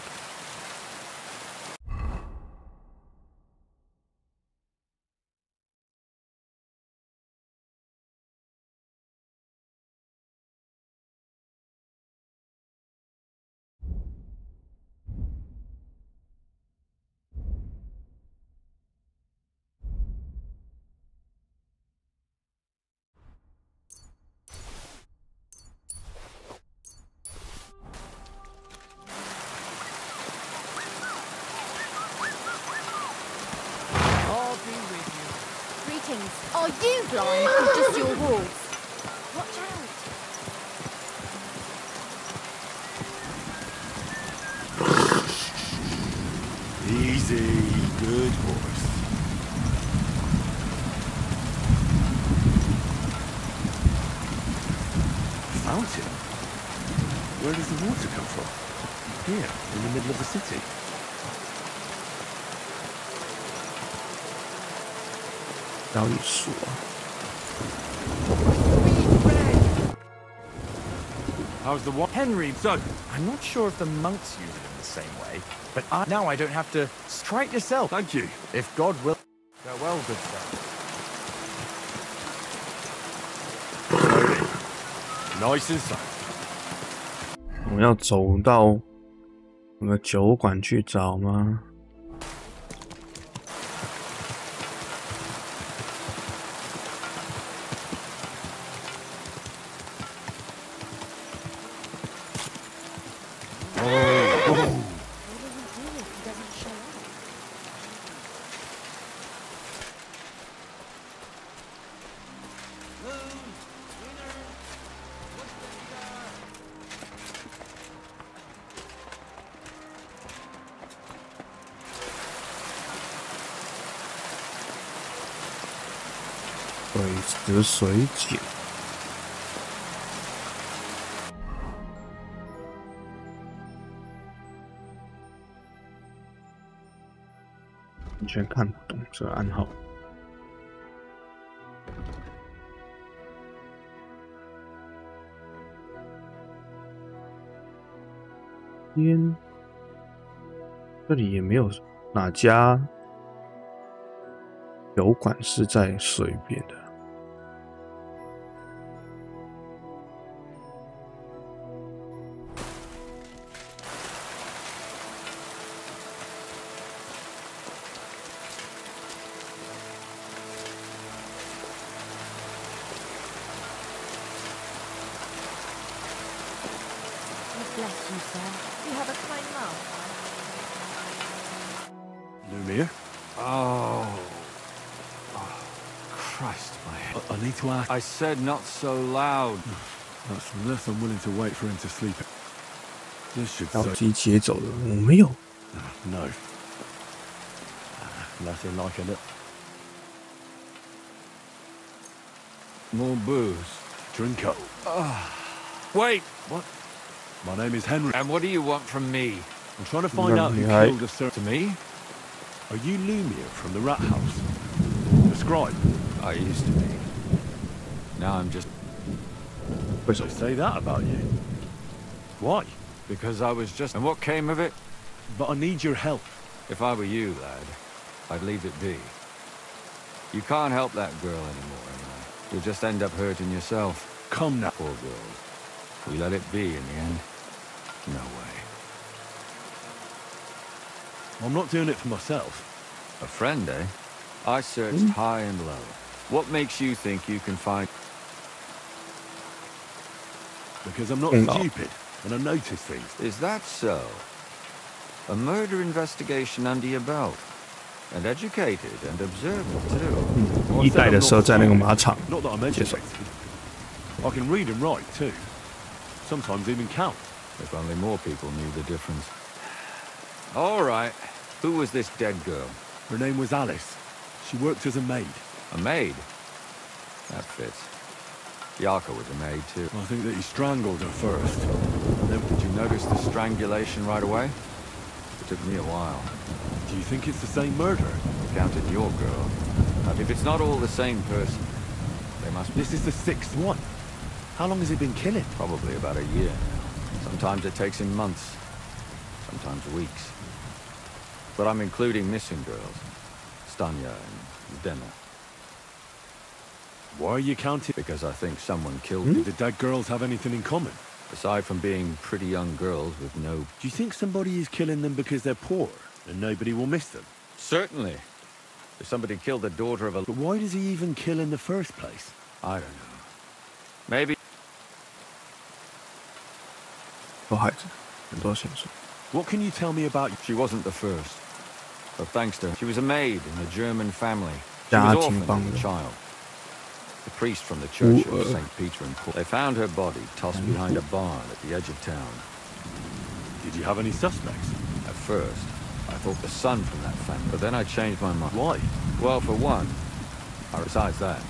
lines. Are you blind or just your walls? Watch out. Easy, good horse. Fountain? Where does the water come from? Here, in the middle of the city. How's the what? Henry, so I'm not sure if the monks use it in the same way, but now I don't have to strike yourself. Thank you. If God will. Farewell, good sir. Nice and slow. 我们要走到那个酒馆去找吗？水质水井，完全看不懂这个暗号。天，这里也没有哪家酒馆是在水边的。Bless you, sir. You have a kind mouth. Lumiere? Oh, Christ, my head. I need to ask. I said not so loud. That's unless I'm willing to wait for him to sleep. This should 着急劫走的，我没有。No. Nothing like it. More booze. Drink up. Wait, what? My name is Henry. And what do you want from me? I'm trying to find out who killed the sir. To me? Are you Lumiere from the Rat House? The scribe? I used to be. Now I'm just... They say that about you. Why? Because I was just... And what came of it? But I need your help. If I were you, lad, I'd leave it be. You can't help that girl anymore, anyway. You'll just end up hurting yourself. Come now. Poor girl. We let it be in the end. No way. I'm not doing it for myself. A friend, eh? I searched high and low. What makes you think you can find... Because I'm not stupid, and I notice things. Is that so? A murder investigation under your belt. And educated and observant, too. 一代的时候在那个马场 Not that I'm educated. I can read and write, too. Sometimes even count. If only more people knew the difference. All right. Who was this dead girl? Her name was Alice. She worked as a maid. A maid? That fits. Yarka was a maid, too. I think that he strangled her first. Then, did you notice the strangulation right away? It took me a while. Do you think it's the same murder? Counted your girl. If it's not all the same person, they must be... This is the sixth one. How long has he been killing? Probably about a year now. Sometimes it takes him months. Sometimes weeks. But I'm including missing girls. Stanya and Dena. Why are you counting? Because I think someone killed them. Did the dead girls have anything in common? Aside from being pretty young girls with no... Do you think somebody is killing them because they're poor and nobody will miss them? Certainly. If somebody killed the daughter of a... But why does he even kill in the first place? I don't know. Maybe... What can you tell me about... She wasn't the first. But thanks to her, she was a maid in a German family. 家庭帮的。The priest from the church of St. Peter and Paul. They found her body tossed behind a barn at the edge of town. Did you have any suspects? At first, I thought the son from that family, but then I changed my mind. Why? Well, for one, besides that,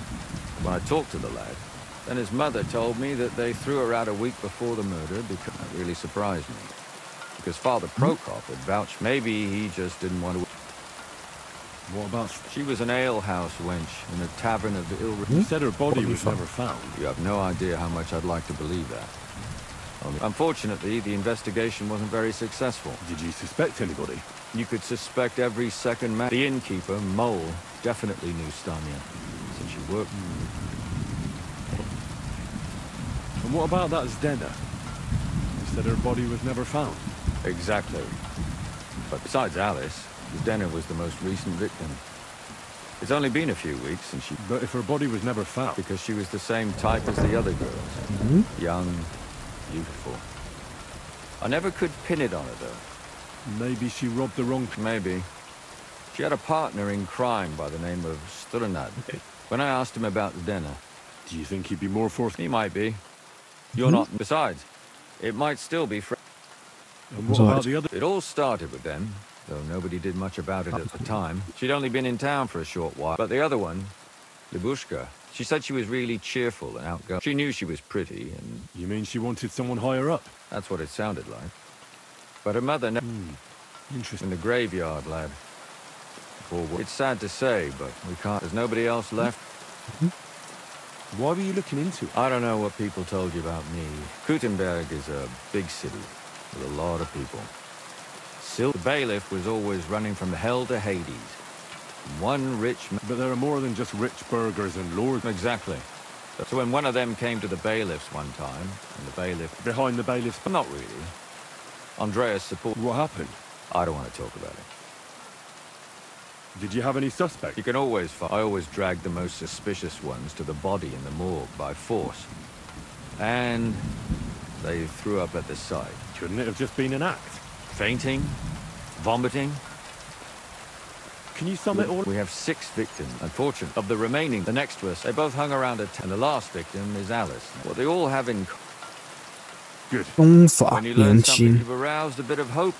when I talked to the lad, then his mother told me that they threw her out a week before the murder because that really surprised me. Because Father Prokop had vouched maybe he just didn't want to... What about... She was an alehouse wench in a tavern of the ill... You said her body was never found. You have no idea how much I'd like to believe that. Unfortunately, the investigation wasn't very successful. Did you suspect anybody? You could suspect every second man. The innkeeper, Mole, definitely knew Stania, since she worked... And what about that Zdena? You said her body was never found. Exactly. But besides Alice, Zdena was the most recent victim. It's only been a few weeks since she... But if her body was never found... Because she was the same type as the other girls. Young, beautiful. I never could pin it on her, though. Maybe she robbed the wrong... Maybe. She had a partner in crime by the name of Sherlord. When I asked him about Zdena... Do you think he'd be more forthcoming? He might be. You're not... Besides, it might still be... And what about the other... It all started with them, though nobody did much about it at the time. She'd only been in town for a short while. But the other one, Libushka, she said she was really cheerful and outgoing. She knew she was pretty and... You mean she wanted someone higher up? That's what it sounded like. But her mother... Interesting. In the graveyard, lad. It's sad to say, but we can't... There's nobody else left. Why were you looking into it? I don't know what people told you about me. Gutenberg is a big city with a lot of people. The bailiff was always running from hell to Hades. One rich... But there are more than just rich burghers and lords. Exactly. So when one of them came to the bailiffs one time, and the bailiff... Behind the bailiffs? Not really. Andreas supported... What happened? I don't want to talk about it. Did you have any suspects? You can always find... I always dragged the most suspicious ones to the body in the morgue by force. And they threw up at the sight. Couldn't it have just been an act? Fainting? Vomiting? Can you sum it all? We have 6 victims, unfortunately. Of the remaining, the next to us, they both hung around and the last victim is Alice. What they all have in common. Good. When you learn something, you've aroused a bit of hope.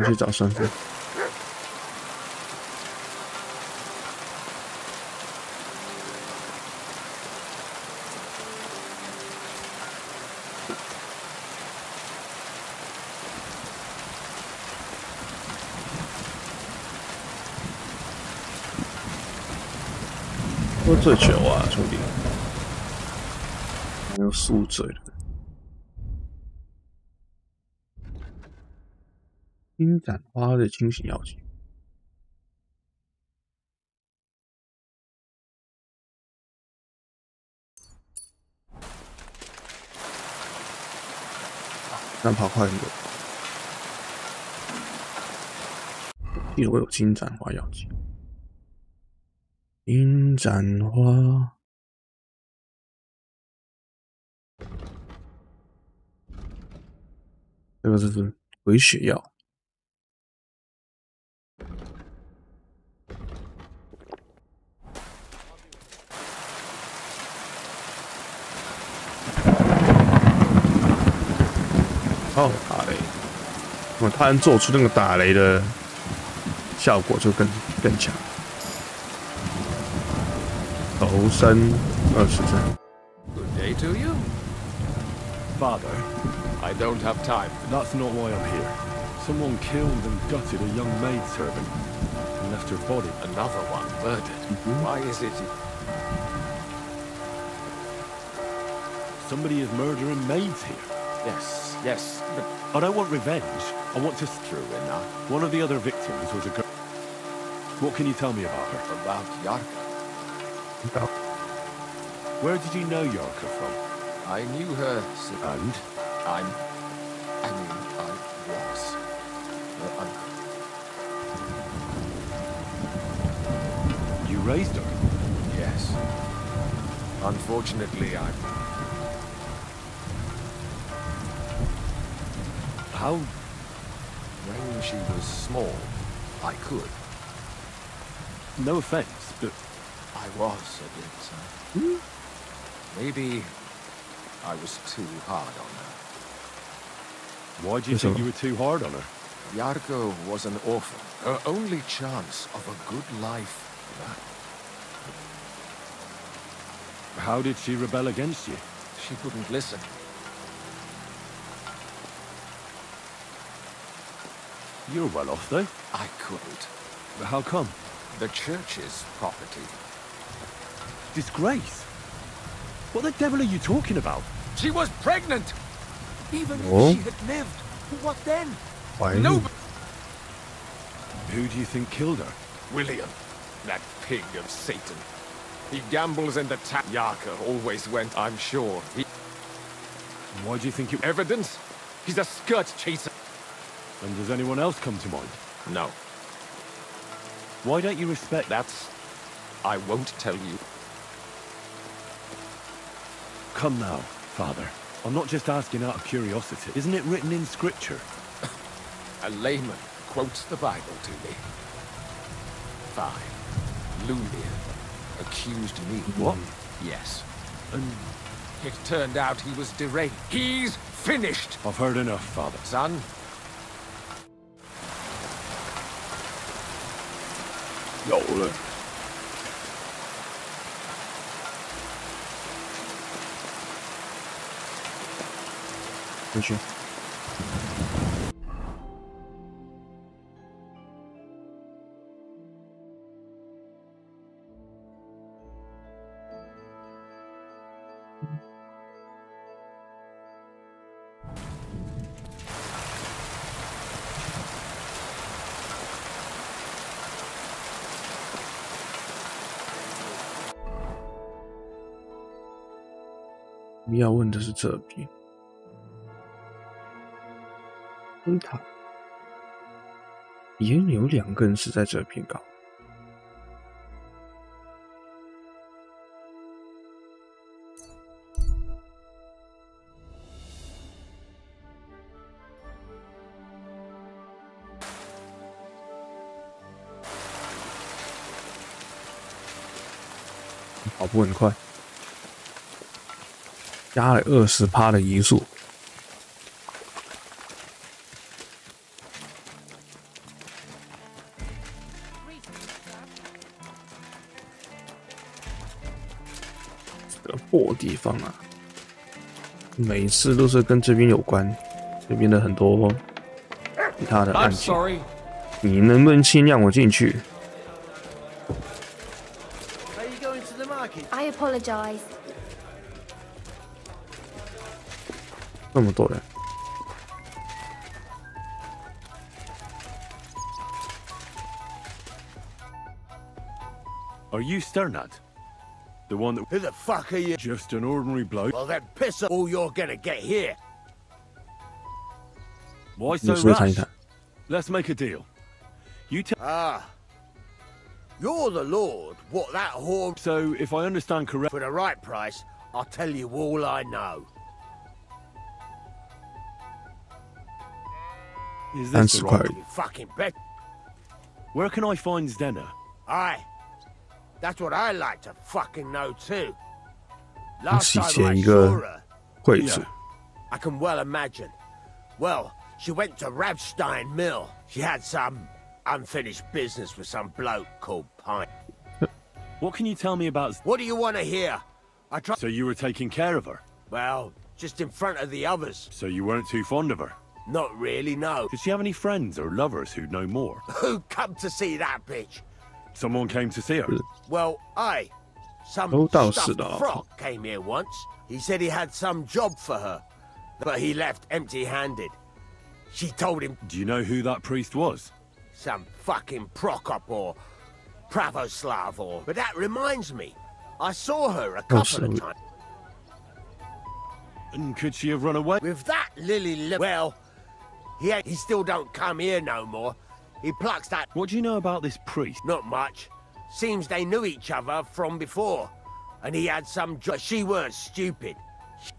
你去找顺丰。喝醉酒啊，兄弟！还有宿醉了。金盏花的清醒药剂。这样跑快很多。记得我有金盏花药剂。金盏花。这个是回血药。哦，打雷！他能做出那个打雷的效果就更强。投身20帧。Good day to you, Father. I don't have time. That's not why I'm here. Someone killed and gutted a young maidservant and left her body. Another one murdered. Why is it? Somebody is murdering maids here. Yes, but I don't want revenge. I want to... True enough. One of the other victims was a girl. What can you tell me about her? About Yarka. Where did you know Yarka from? I knew her. And? I was her uncle. raised her? Yes. Unfortunately, When she was small, I could. No offense, but... I was a bit, maybe I was too hard on her. Why do you think you were too hard on her? Yarko was an orphan. Her only chance of a good life. How did she rebel against you? She wouldn't listen. You're well off, though. I couldn't. How come? The church's property. Disgrace? What the devil are you talking about? She was pregnant! Even Oh. if she had lived, what then? Why? No. Who do you think killed her? William, that pig of Satan. He gambles in the tap. Yarka always went, I'm sure. Why do you think you... Evidence? He's a skirt chaser. And does anyone else come to mind? No. Why don't you respect... That's... I won't tell you. Come now, Father. I'm not just asking out of curiosity. Isn't it written in Scripture? A layman quotes the Bible to me. 5. Lulian accused me. What? Yes. And it turned out he was deranged. He's finished! I've heard enough, Father. Son?有了。回去。要问的是这边，他也有2个人是在这边搞。跑步很快。加了20%的移速，这个破地方啊，每次都是跟这边有关，这边的很多其他的案件，你能不能先让我进去？ I apologize. 那么多人， Are you Sherlord? The one that... Who the fuck are you? Just an ordinary bloke. Well then piss up all you're gonna get here. Why so 你说谈一 rush? 谈。 Let's make a deal. You tell... You're the Lord, what that whore... So, if I understand correctly... For the right price, I'll tell you all I know. Is this the right... You fucking bet. Where can I find Zdena? Aye. That's what I like to fucking know too. 洗劫一个柜子。 I can well imagine. Well, she went to Rabstein Mill. She had some unfinished business with some bloke called Pine. What can you tell me about... What do you want to hear? I tried... So you were taking care of her? Well, just in front of the others. So you weren't too fond of her? Not really, no. Did she have any friends or lovers who'd know more? Who come to see that bitch? Someone came to see her? Well, aye. Some 都到是 stuffed 的啊。 frog came here once. He said he had some job for her, but he left empty-handed. She told him... Do you know who that priest was? Some fucking Prokop or Pravoslav or... But that reminds me. I saw her a couple of times. And could she have run away? With that lily... Well, he still don't come here no more. He plucks that... What do you know about this priest? Not much. Seems they knew each other from before. And he had some job. She weren't stupid.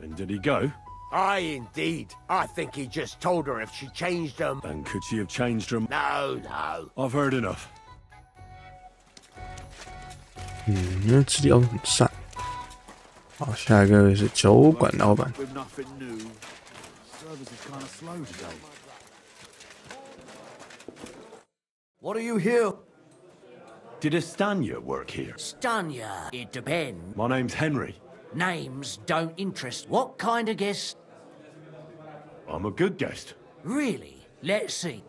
And did he go? Aye, indeed. I think he just told her if she changed them. And could she have changed them? No, no. I've heard enough. 因为资料很散。好，下一个是酒馆老板。 What are you here? Did Estanya work here? Stanya, it depends. My name's Henry. Names don't interest. What kind of guest? I'm a good guest. Really? Let's see.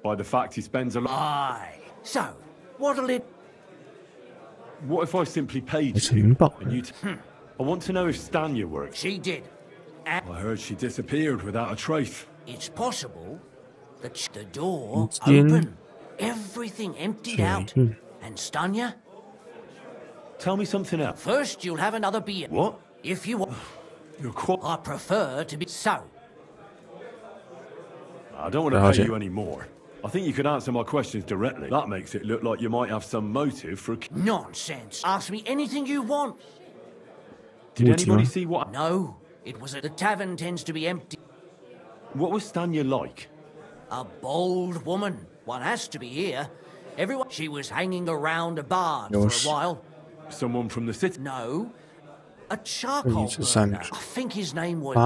By the fact he spends a lot. Aye. So, what'll it... What if I simply paid you? And you I want to know if Stanya works. She did. I heard she disappeared without a trace. It's possible that the door open. Everything emptied out. And Stanya? Tell me something else. First, you'll have another beer. What? If you want. You're quite... I prefer to be so. I don't want to pay you any more. I think you could answer my questions directly. That makes it look like you might have some motive for... Nonsense. Ask me anything you want. Did anybody see what... No. It was the tavern tends to be empty. What was Stanya like? A bold woman. One has to be here. Everyone... She was hanging around a barn for a while. Someone from the city? No. A charcoal burner. I think his name was...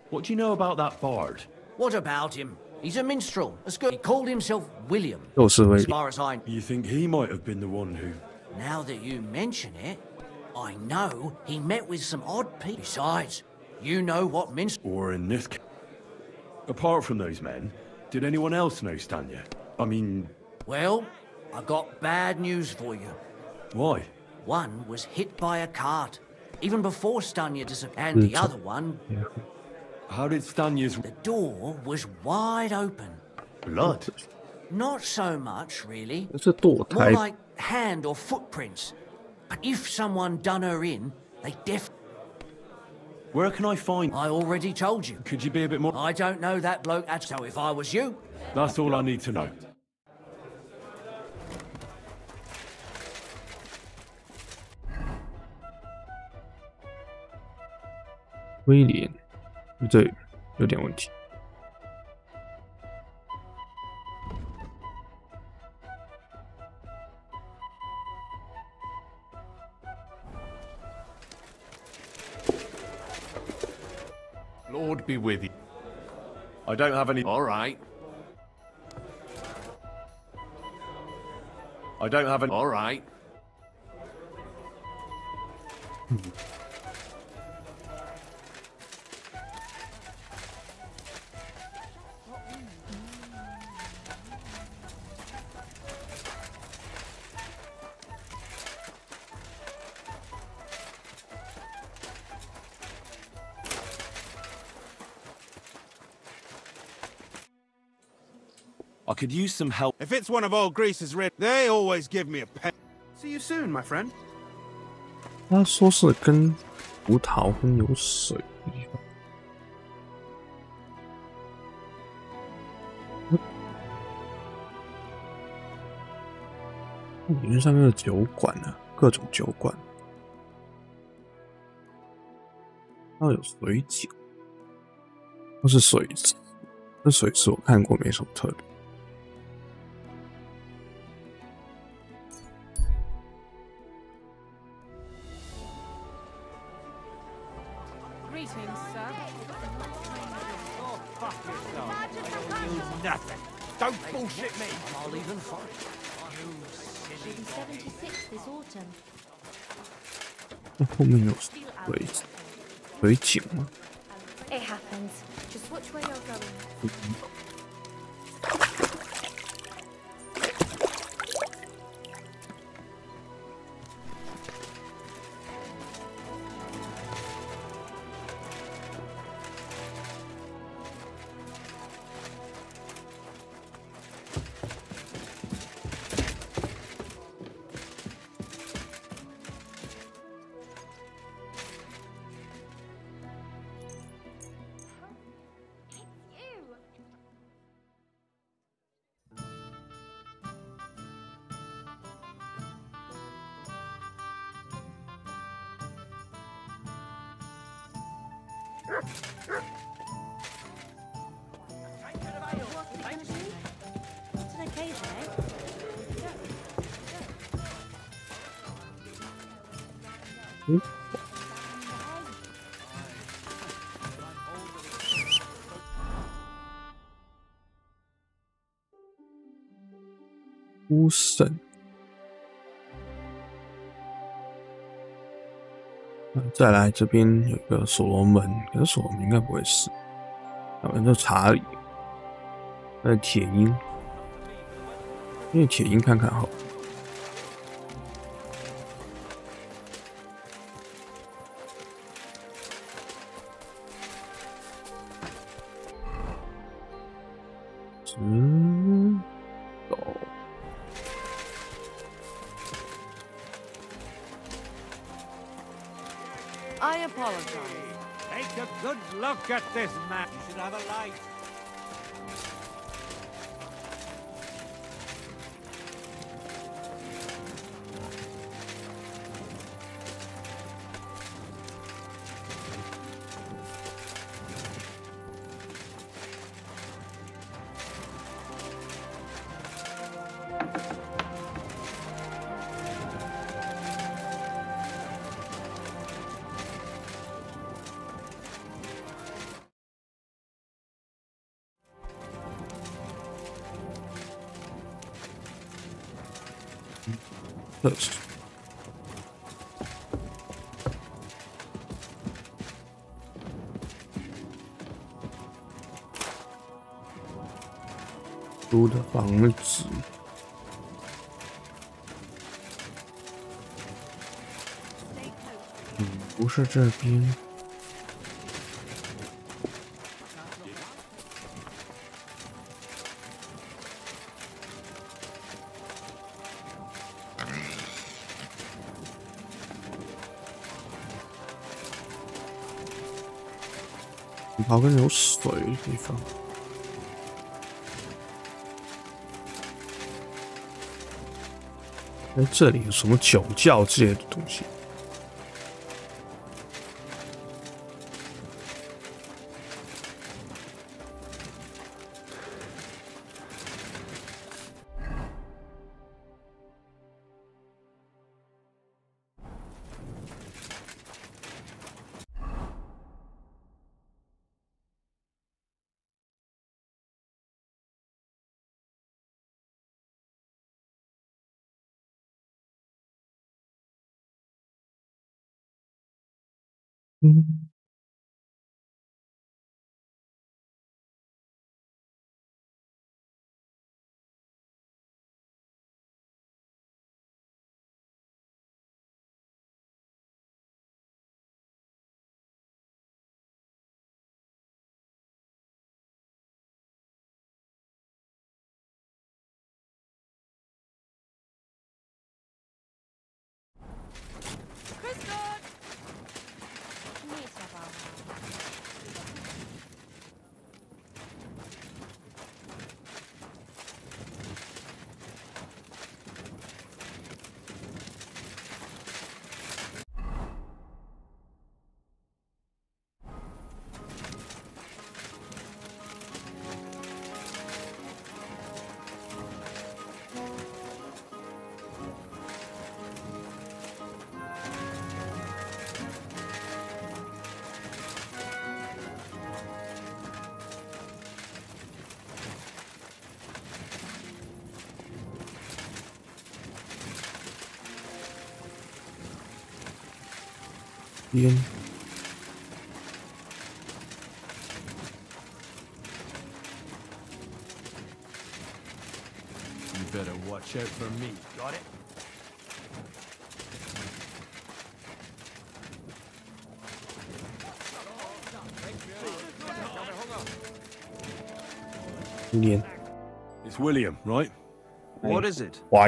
What do you know about that bard? What about him? He's a minstrel. As good. He called himself William. As far as I... You think he might have been the one who... Now that you mention it, I know he met with some odd people. Besides, you know what minstrel... Or in this case... Apart from those men, did anyone else know Stanya? I mean... Well, I got bad news for you. Why? One was hit by a cart, even before Stanya disappeared, and the other one... How did Stanya's... The door was wide open. Blood? Not so much, really. More like hand or footprints. But if someone done her in, they Where can I find... I already told you. Could you be a bit more... I don't know that bloke at so if I was you... That's all I need to know. William 这有点问题。Lord be with you. I don't have any... All right. I don't have any... All right. I could use some help. If it's one of old Greece's they always give me a pen. See you soon, my friend. 他说是跟葡萄跟有水的地方。理论上面有酒馆啊，各种酒馆。那有水井，那是水池。那水池我看过，没什么特别。Greetings, sir. Oh, fuck yourself. Nothing. Don't bullshit me. I'll even fight. You silly 76 this autumn. 那后面有水井吗？ It happens. Just watch where you're going. 乌神，再来这边有个所罗门，可是所罗门应该不会是，要不然就查理，那铁鹰，因为铁鹰看看好。I apologize. Take a good look at this map. You should have a light. Close. Blue 的房子，不是这边。好像有水的地方。哎，这里有什么酒窖之类的东西？烟。You better watch out for me. Got it? 烟。 It's William, right? What is it? My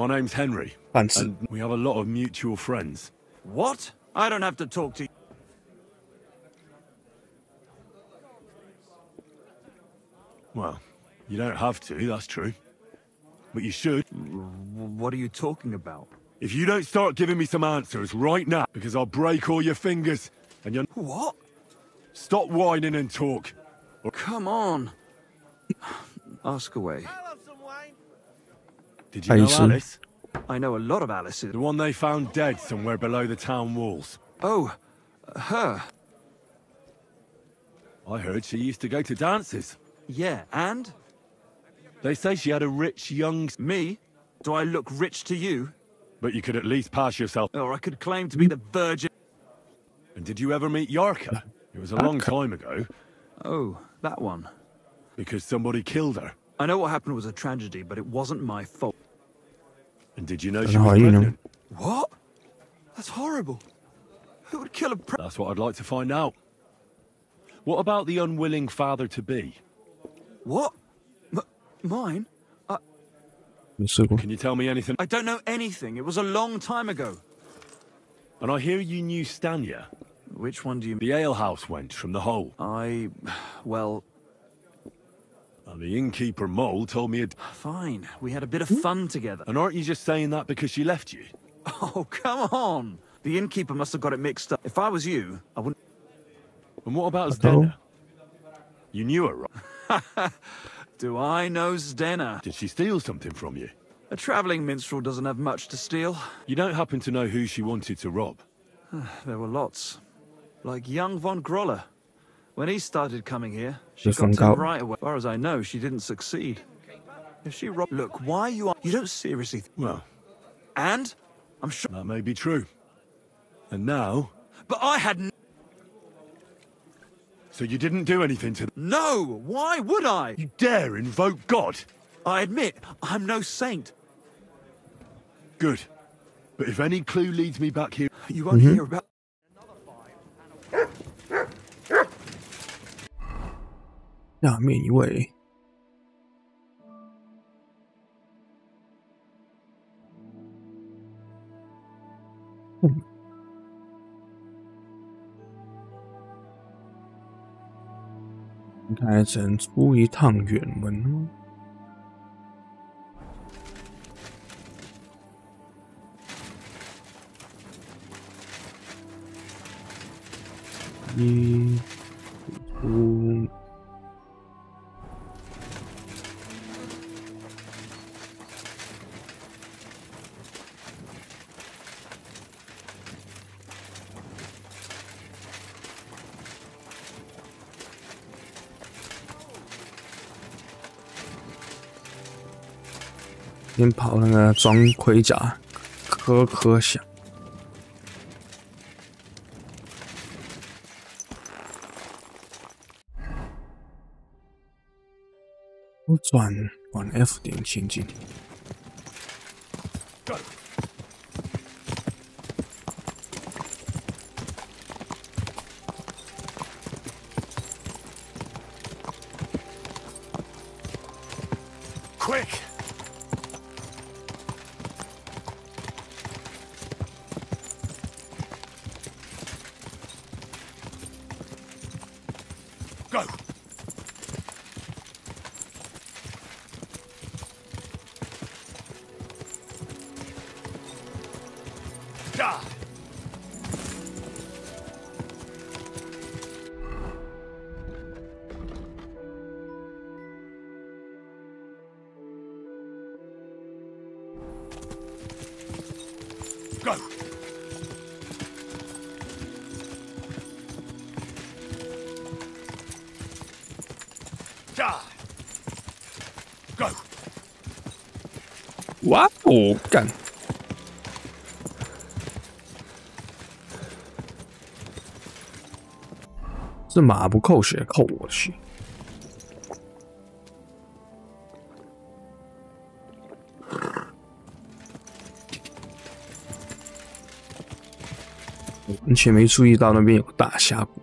name's Henry. And we have a lot of mutual friends. What? I don't have to talk to you. Well, you don't have to, that's true. But you should. What are you talking about? If you don't start giving me some answers right now, because I'll break all your fingers, and you're... What? Stop whining and talk. Come on. Ask away. Did you know Alice? I know a lot of Alice's. The one they found dead somewhere below the town walls. Oh, her. I heard she used to go to dances. Yeah, and? They say she had a rich young... Me? Do I look rich to you? But you could at least pass yourself. Or I could claim to be the virgin. And did you ever meet Yarka? It was a long time ago. Oh, that one. Because somebody killed her. I know what happened was a tragedy, but it wasn't my fault. And did you know she was pregnant? What? That's horrible. Who would kill a That's what I'd like to find out. What about the unwilling father-to-be? What? Mine? Can you tell me anything? I don't know anything. It was a long time ago. And I hear you knew Stanya. Which one do you mean? The alehouse wench from the hole. Well... the innkeeper Mole told me... Fine. We had a bit of fun together. And aren't you just saying that because she left you? Oh, come on. The innkeeper must have got it mixed up. If I was you, I wouldn't... And what about Zdena? You knew her, right? Do I know Zdena? Did she steal something from you? A travelling minstrel doesn't have much to steal. You don't happen to know who she wanted to rob? There were lots. Like young von Groller. When he started coming here, she got him right away. As far as I know, she didn't succeed. If she robbed... Look, why you don't seriously... Well... And? I'm sure... That may be true. And now... But I had... So you didn't do anything to... No! Why would I? You dare invoke God? I admit, I'm no saint. Good. But if any clue leads me back here... You won't hear about...下面一位，应该只能出一趟远门哦。先跑那个装盔甲，颗颗响。我往 F 点前进。Quick! Go! Die! Go! Die! Go! 哇哦，干！这马不扣血，扣我的血。完全没注意到那边有个大峡谷，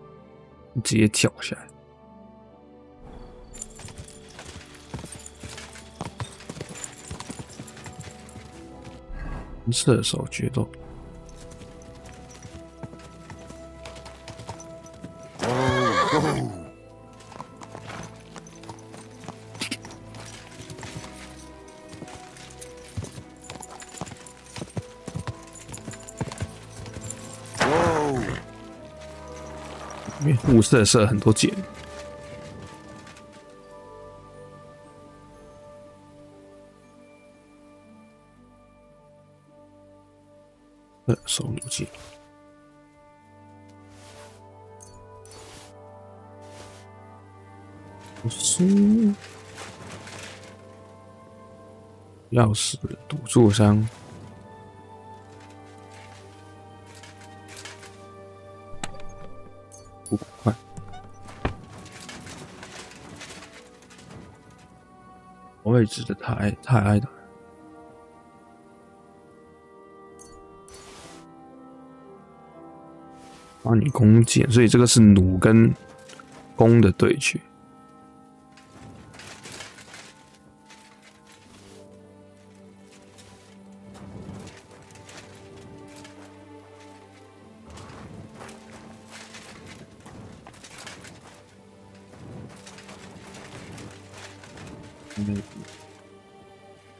直接跳下来。射手决斗。因为雾射射很多箭。手弩箭。书。钥匙赌注箱。500块。位置的太矮了。帮你弓箭，所以这个是弩跟弓的对决。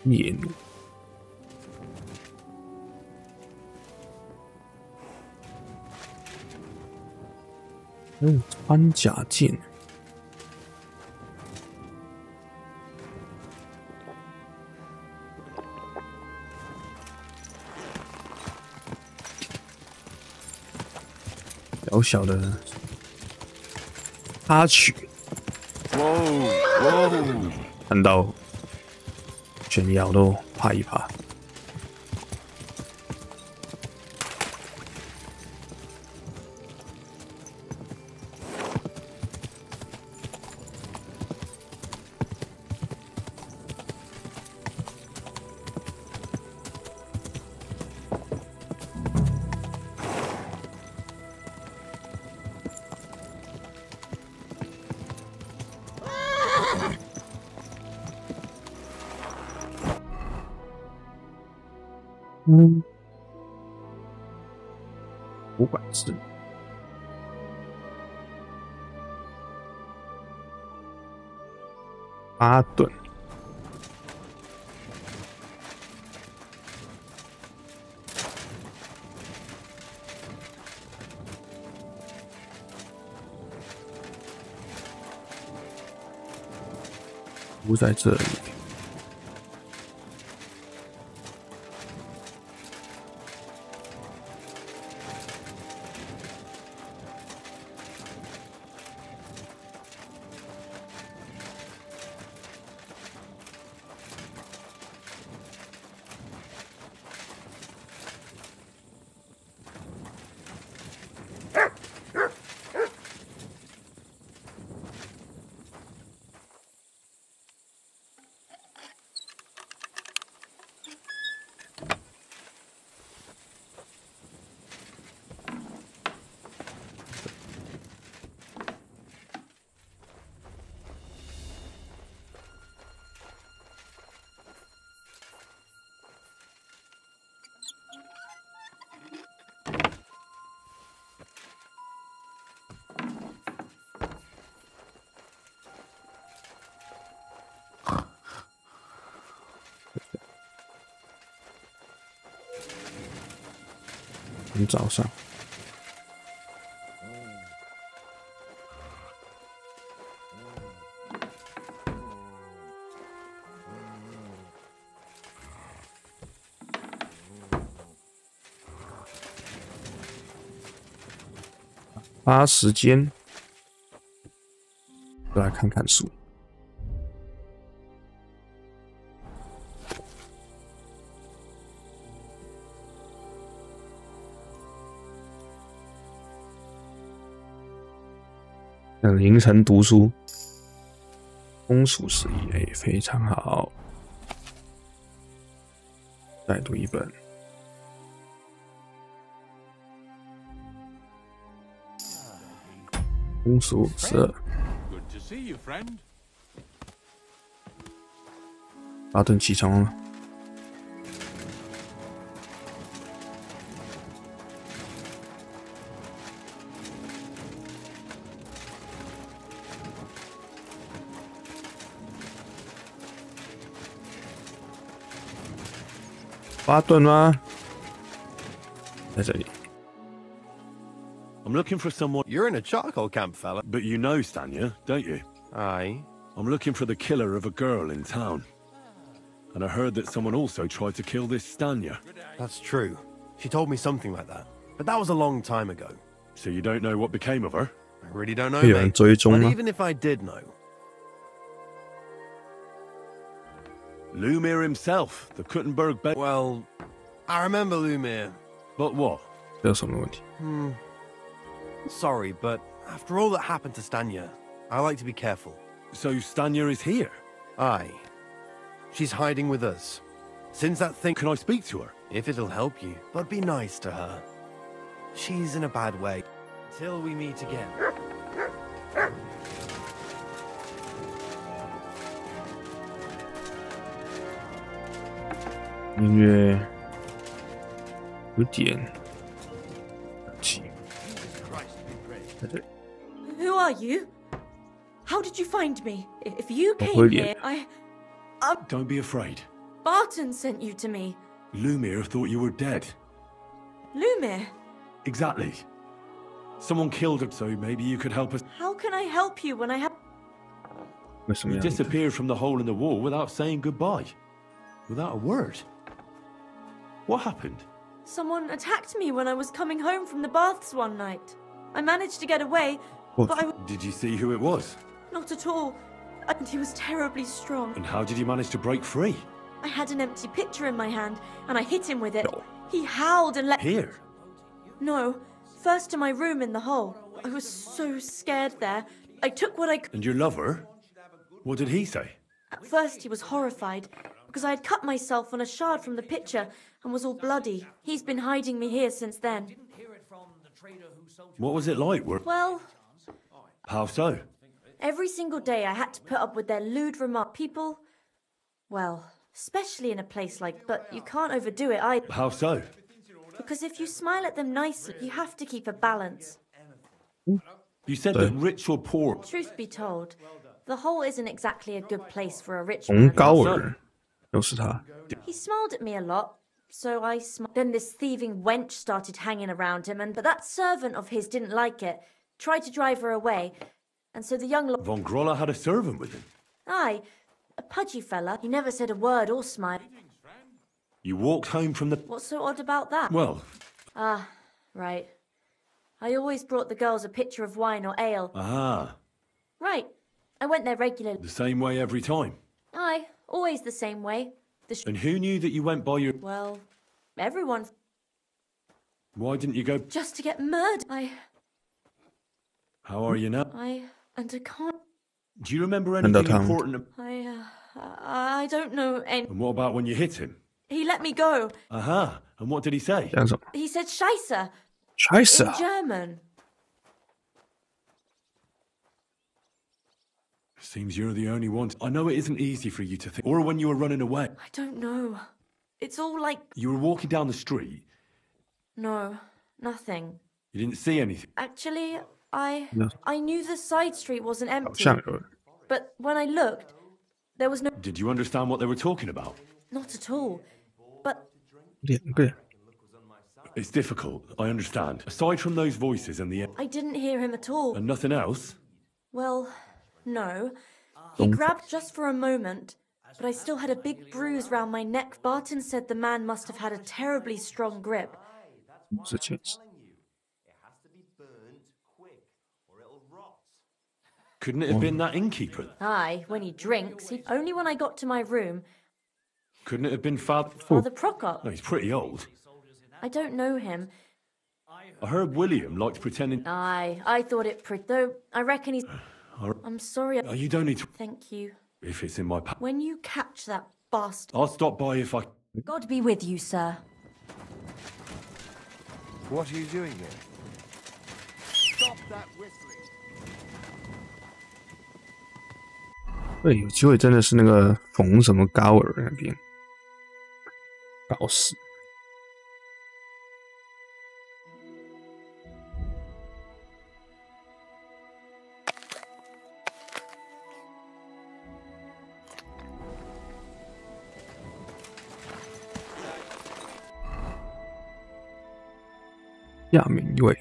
野弩。穿甲剑。小小的插曲。看到炫耀都怕一怕。不管是巴顿，不在这里。早上花时间就来看看书。凌晨读书，风俗事宜非常好。再读一本。风俗12。巴顿起床了。巴顿吗？在这里。I'm looking for someone. You're in a charcoal camp, fella. But you know Stanya, don't you? Aye. I'm looking for the killer of a girl in town. And I heard that someone also tried to kill this Stanya. That's true. She told me something like that. But that was a long time ago. So you don't know what became of her? I really don't know, mate. But even if I did know... Lumir himself, the Kuttenberg... Well, I remember Lumir. But what? Sorry, but after all that happened to Stanya, I like to be careful. So Stanya is here? Aye. She's hiding with us. Since that thing... Can I speak to her? If it'll help you. But be nice to her. She's in a bad way. Till we meet again.音乐有点急。Who are you? How did you find me? If you came here, Don't be afraid. Barton sent you to me. Lumir thought you were dead. Lumir? Exactly. Someone killed her, so maybe you could help us. How can I help you when I have... You disappeared from the hole in the wall without saying goodbye. Without a word. What happened? Someone attacked me when I was coming home from the baths one night. I managed to get away, but I... Did you see who it was? Not at all. And he was terribly strong. And how did you manage to break free? I had an empty pitcher in my hand, and I hit him with it. He howled and let... Here? No. First to my room in the hole. I was so scared there. I took what I could... And your lover? What did he say? At first he was horrified, because I had cut myself on a shard from the pitcher and was all bloody. He's been hiding me here since then. What was it like? Well... How so? Every single day I had to put up with their lewd remark. People... Well, especially in a place like... But you can't overdo it either. How so? Because if you smile at them nicely, you have to keep a balance. You said that rich or poor... Truth be told, the hole isn't exactly a good place for a rich man. He smiled at me a lot, so I smiled. Then this thieving wench started hanging around him, but that servant of his didn't like it, tried to drive her away, and so the young... Von Grolla had a servant with him? Aye, a pudgy fella. He never said a word or smiled. You walked home from the... What's so odd about that? Well... Ah, right. I always brought the girls a pitcher of wine or ale. Ah. Right. I went there regularly. The same way every time? Aye, always the same way. And who knew that you went by your... Well, everyone. Why didn't you go... Just to get murdered. How are you now? And I can't... Do you remember anything important? I don't know any... And what about when you hit him? He let me go. Aha. And what did he say? He said Scheisse. Scheisse. In German. Seems you're the only one. I know it isn't easy for you to think. Or when you were running away. I don't know. It's all like... You were walking down the street. No, nothing. You didn't see anything. Actually, I knew the side street wasn't empty. But when I looked, there was no... Did you understand what they were talking about? Not at all. But... It's difficult, I understand. Aside from those voices and the... I didn't hear him at all. And nothing else? Well, no. He grabbed just for a moment, but I still had a big bruise round my neck. Barton said the man must have had a terribly strong grip. Couldn't it have been that innkeeper? Aye, when he drinks. Only when I got to my room. Couldn't it have been Father Prokop? No, he's pretty old. I don't know him. I heard William liked pretending... Aye, I thought it though I reckon he's... I'm sorry. You don't need to... Thank you. If it's in my power. When you catch that bastard... I'll stop by if I... God be with you, sir. What are you doing here? Stop that whistling. 对，有机会真的是那个冯什么高尔那边搞死。亚明卫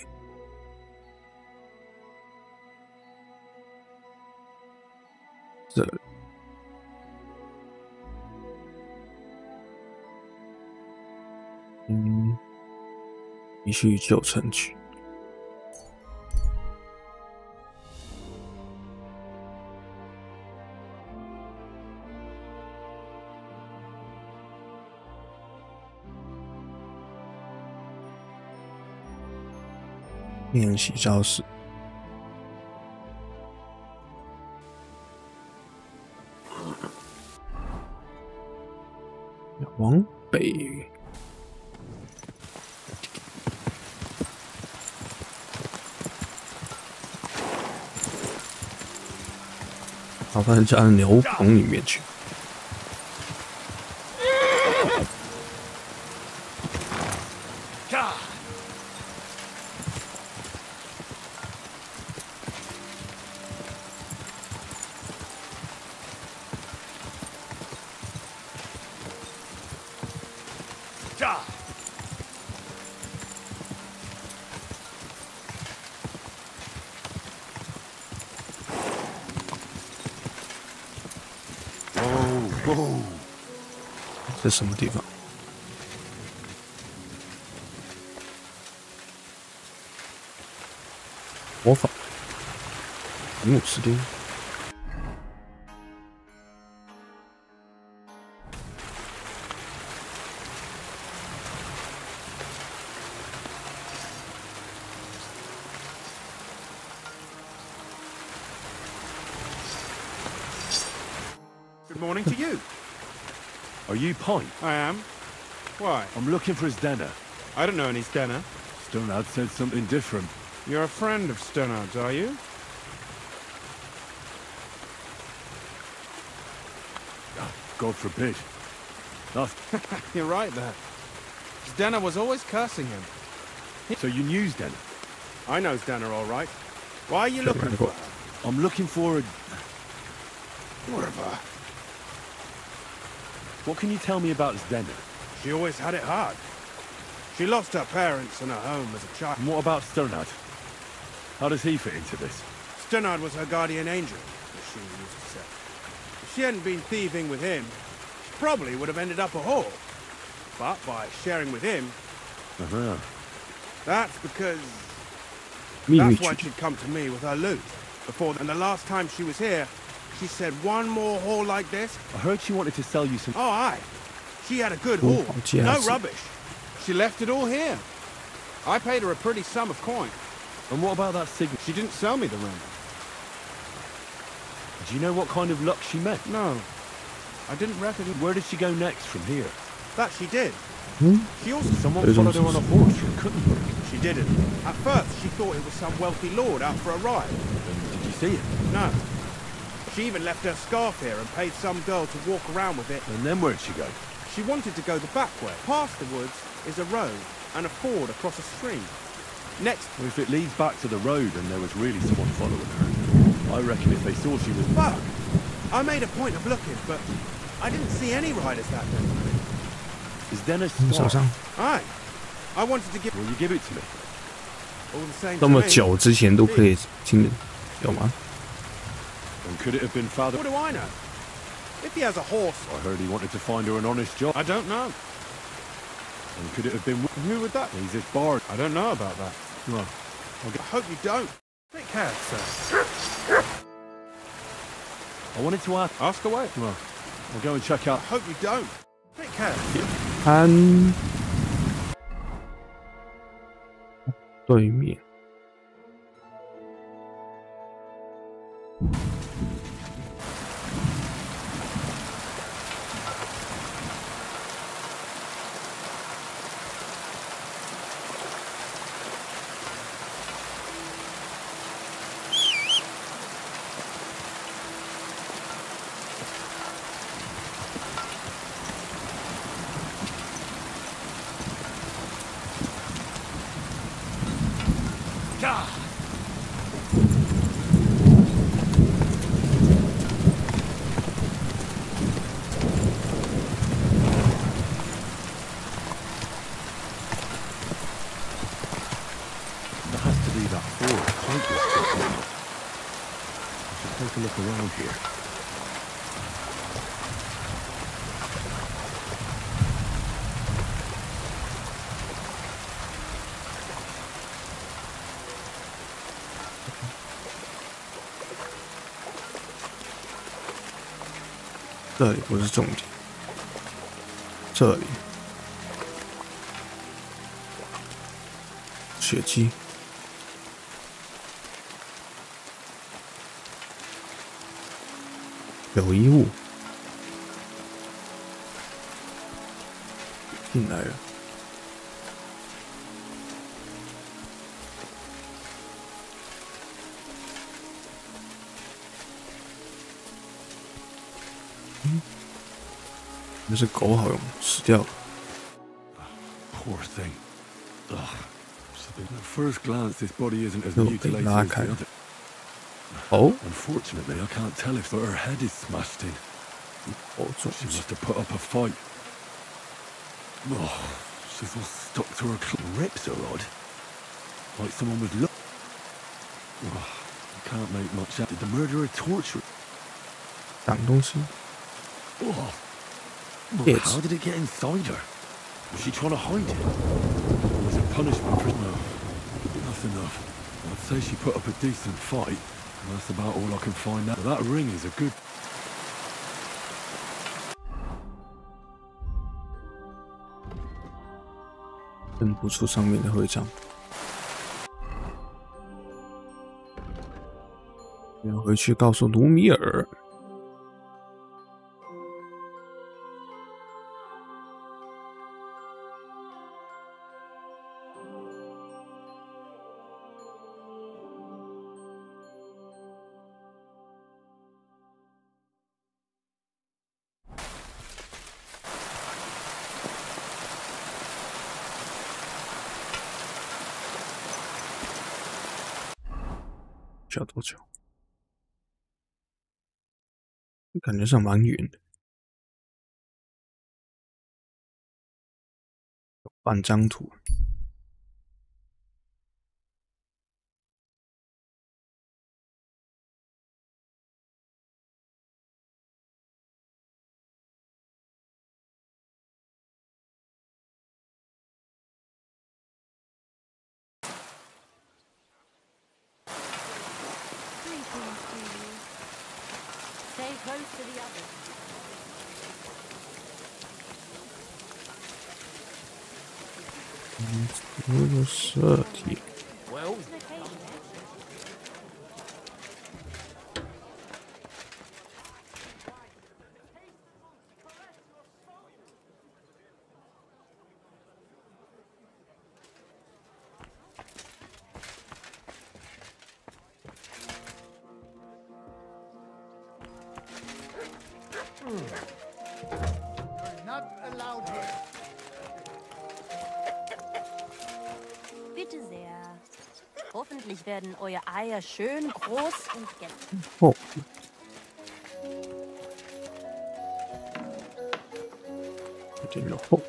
继续旧城区。练习招式。往北。把它加到牛棚里面去。这什么地方？魔法，姆斯丁。Good morning to you. Are you Pint? I am. Why? I'm looking for his Denner. I don't know any Stenner. Stonard said something different. You're a friend of Stonard's, are you? God forbid. That's... You're right there. Stenner was always cursing him. So you knew Denner? I know Stenner all right. Why are you looking for her? I'm looking for a... Whatever. What can you tell me about Denner? She always had it hard. She lost her parents and her home as a child. And what about Stonard? How does he fit into this? Stonard was her guardian angel, as she used to say. If she hadn't been thieving with him, she probably would have ended up a whore. But by sharing with him... Uh-huh. That's because... That's why she'd come to me with her loot. And the last time she was here, she said one more haul like this. I heard she wanted to sell you some... Oh, aye. She had a good haul. No rubbish. She left it all here. I paid her a pretty sum of coin. And what about that signet? She didn't sell me the ring. Do you know what kind of luck she met? No. I didn't reckon... Where did she go next from here? That she did. She also... Someone followed her on a horse from Kuttenberg. She didn't. At first, she thought it was some wealthy lord out for a ride. Did you see it? No. She even left her scarf here and paid some girl to walk around with it. And then where'd she go? She wanted to go the back way. Past the woods is a road and a ford across a stream. Next... Well, if it leads back to the road and there was really someone following her, I reckon if they saw she was... Fuck! I made a point of looking, but I didn't see any riders that day. Is Dennis smart? Aye. I wanted to give... Will you give it to me? All the same 这么久之前都可以听，有吗？ And could it have been Father... What do I know? If he has a horse... I heard he wanted to find her an honest job. I don't know. And could it have been... Who would that? He's this bard. I don't know about that. Well, I hope you don't. Take care, sir. I wanted to ask... Ask away. Well, I'll go and check out... I hope you don't. Take care. 对面。Take a look around here. 这里不是重点，这里血迹。有衣物进来了。那是狗好用，死掉了。Poor thing. At first glance, this body isn't as mutilated as the other. Oh. Unfortunately, I can't tell if her head is smashed in. She must have put up a fight. Oh, she's all stuck to her ribs are odd. Like someone was I can't make much out. Did the murderer torture her? 挡东西。Oh. How did it get inside her? Was she trying to hide it? Or was it punishment for no? That's enough. I'd say she put up a decent fight. That's about all I can find out. That ring is a good. 认不出上面的徽章。要回去告诉卢米尔。需要多久？感觉上蛮远的。有半张图。Stay close to the others. Well. Not allowed here. Bitte sehr. Hoffentlich werden eure Eier schön groß und gelb. Oh. Den noch hoch.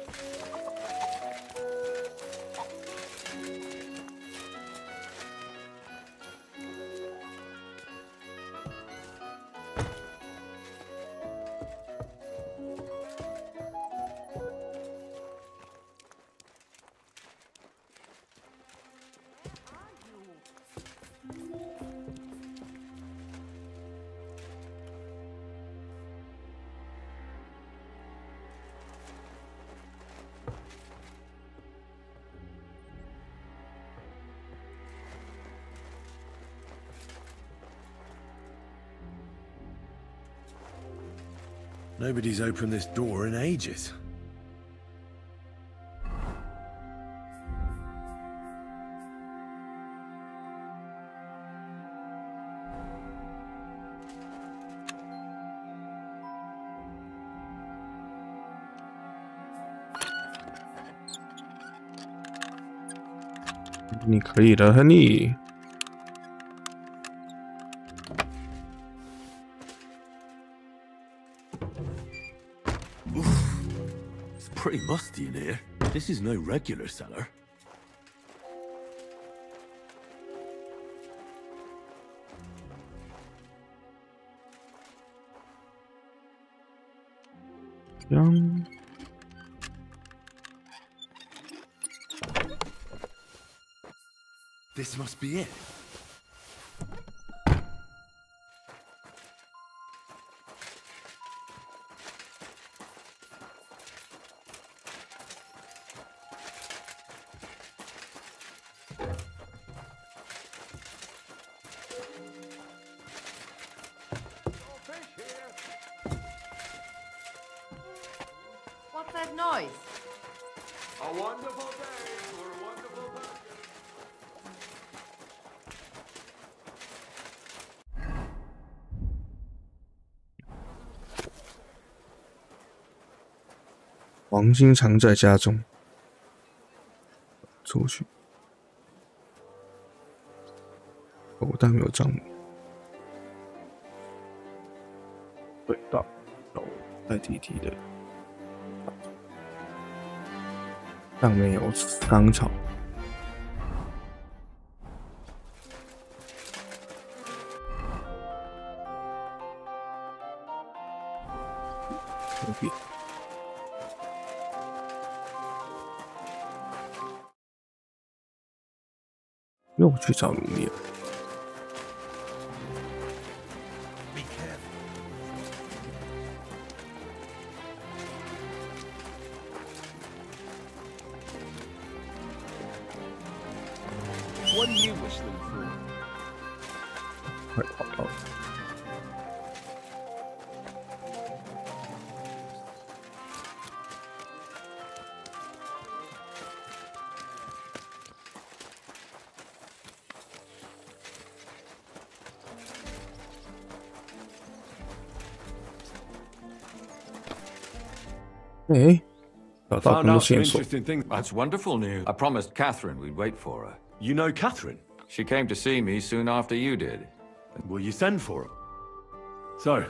Nobody's opened this door in ages. You can do it, honey. It's pretty musty in here. This is no regular cellar. Young. This must be it. noise? A wonderful day for a wonderful day. 王经常在家中，出去，口袋没有账目，轨道，带弟弟的，上面有钢草。右边。又去找卢米尔。What do you wish them for? 快跑到了。哎，找到更多线索。 That's wonderful news. I promised Catherine we'd wait for her. You know Catherine? She came to see me soon after you did. Will you send for her? So,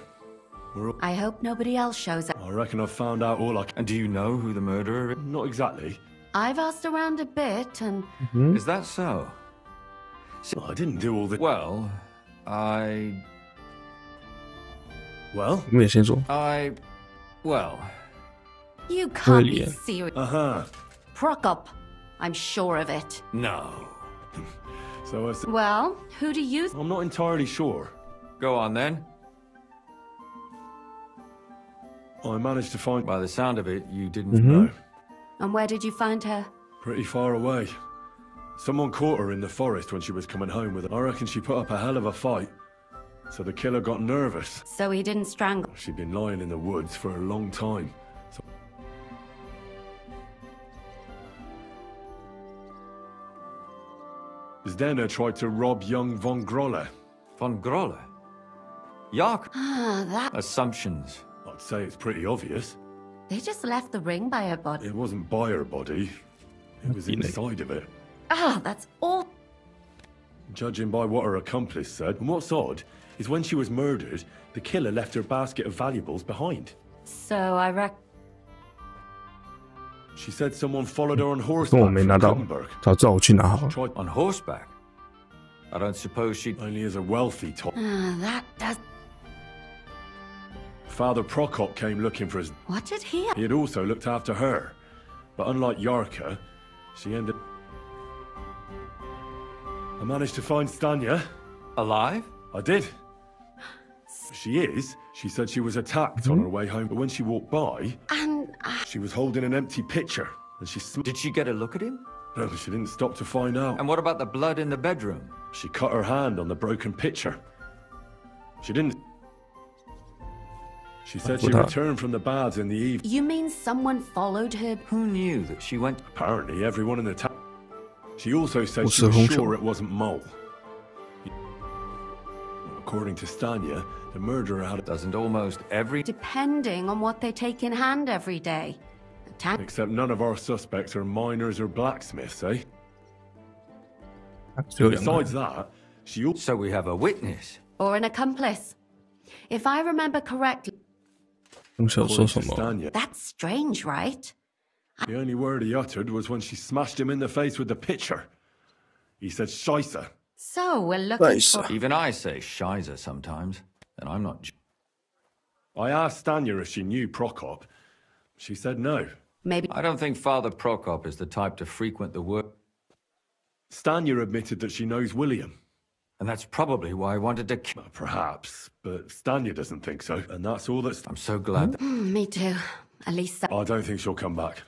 I hope nobody else shows up. I reckon I've found out all I can. And do you know who the murderer is? Not exactly. I've asked around a bit and... Is that so? I didn't do all the... Well, I... Well? 我们也先说。Well... You can't be serious. Uh-huh. Prokop, I'm sure of it. No. So I said... Well, who do you... I'm not entirely sure. Go on then. I managed to find... By the sound of it, you didn't know. And where did you find her? Pretty far away. Someone caught her in the forest when she was coming home with her. I reckon she put up a hell of a fight. So the killer got nervous. So he didn't strangle? She'd been lying in the woods for a long time. So... Zdena tried to rob young Von Grolle. Von Grolle? Yark? That... Assumptions. I'd say it's pretty obvious. They just left the ring by her body. It wasn't by her body. It was inside of it. That's all... Judging by what her accomplice said, and what's odd is when she was murdered, the killer left her basket of valuables behind. So I reckon... She said someone followed her on horseback from Gothenburg. On horseback? I don't suppose she... Only as a wealthy top. That does... Father Prokop came looking for his... What did he... He had also looked after her. But unlike Yarka, she ended... I managed to find Stanya. Alive? I did. She is. She said she was attacked on her way home, but when she walked by... And... She was holding an empty pitcher, and she... Did she get a look at him? No, she didn't stop to find out. And what about the blood in the bedroom? She cut her hand on the broken pitcher. She didn't... She said she returned from the baths in the evening. You mean someone followed her? Who knew that she went... Apparently, everyone in the town. She also said she was sure it wasn't Mole. According to Stanya, the murderer had... Doesn't almost every... Depending on what they take in hand every day. Except none of our suspects are miners or blacksmiths, eh? Besides that, she also... So we have a witness. Or an accomplice. If I remember correctly... That's strange, right? The only word he uttered was when she smashed him in the face with the pitcher. He said Scheisse. So we're looking for... Even I say Scheisse sometimes, and I'm not... I asked Stanya if she knew Prokop. She said no. Maybe... I don't think Father Prokop is the type to frequent the work... Stanya admitted that she knows William. And that's probably why I wanted to... Perhaps, but Stanya doesn't think so. And that's all that's... I'm so glad that... Me too. At least... I don't think she'll come back.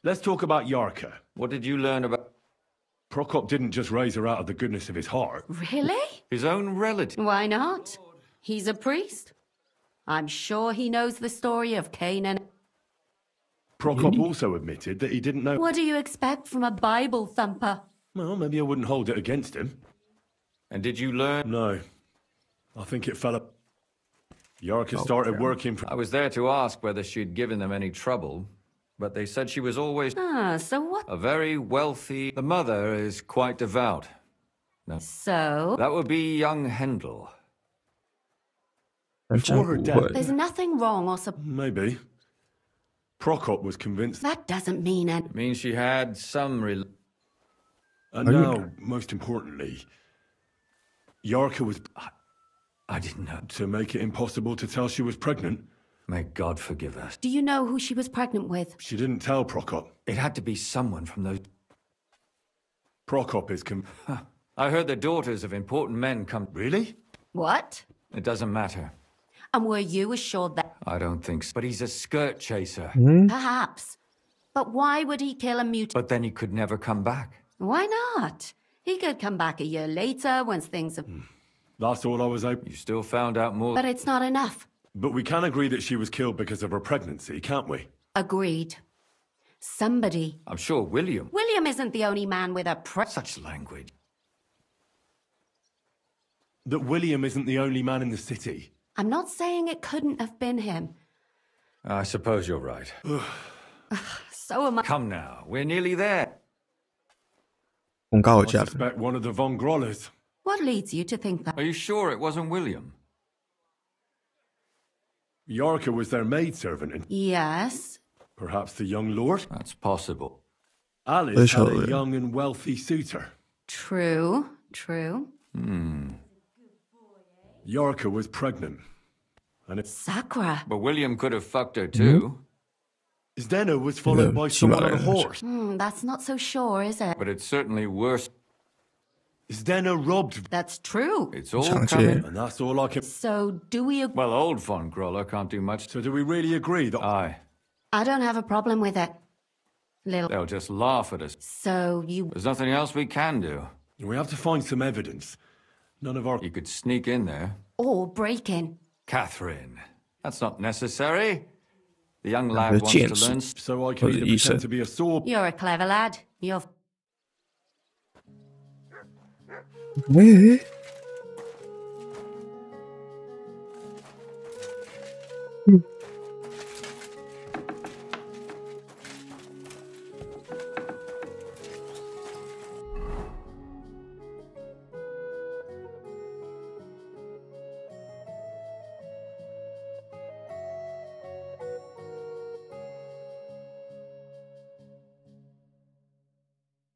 Let's talk about Yarka. What did you learn about... Prokop didn't just raise her out of the goodness of his heart. Really? His own relative. Why not? He's a priest. I'm sure he knows the story of Cain and... Prokop also admitted that he didn't know. What do you expect from a Bible thumper? Well, maybe I wouldn't hold it against him. And did you learn? No. I think it fell up. Yarka started working for... I was there to ask whether she'd given them any trouble, but they said she was always... So what? A very wealthy... The mother is quite devout. No. So? That would be young Hendel. Before her death... There's nothing wrong or... Maybe. Prokop was convinced... That doesn't mean it. It means she had some... And now, most importantly, Yarka was... I didn't know. To make it impossible to tell she was pregnant. May God forgive us. Do you know who she was pregnant with? She didn't tell Prokop. It had to be someone from those... Prokop is... I heard the daughters of important men come... Really? What? It doesn't matter. And were you assured that... I don't think so. But he's a skirt chaser. Perhaps. But why would he kill a mutant? But then he could never come back. Why not? He could come back a year later once things have... That's all I was hoping. You still found out more. But it's not enough. But we can agree that she was killed because of her pregnancy, can't we? Agreed. Somebody... I'm sure William... William isn't the only man with a Such language. That William isn't the only man in the city. I'm not saying it couldn't have been him. I suppose you're right. So am I. Come now, we're nearly there. I suspect one of the Von Grollers. What leads you to think that? Are you sure it wasn't William? Yarka was their maidservant and... Yes. Perhaps the young lord? That's possible. Alice had a young and wealthy suitor. True. True. Yarka was pregnant. And it... Sakura. But William could have fucked her too. Zdeno was followed by someone on a horse. That's not so sure, is it? But it's certainly worse. Zdeno robbed... That's true. It's all coming. And that's all I can... So, do we... Well, old Von Groller can't do much. So do we really agree that... Aye. I don't have a problem with it. They'll just laugh at us. So, you... There's nothing else we can do. We have to find some evidence. None of our... You could sneak in there. Or break in. Catherine. That's not necessary. The young lad wants to learn... So I can either pretend to be a sword... You're a clever lad. You're... Where?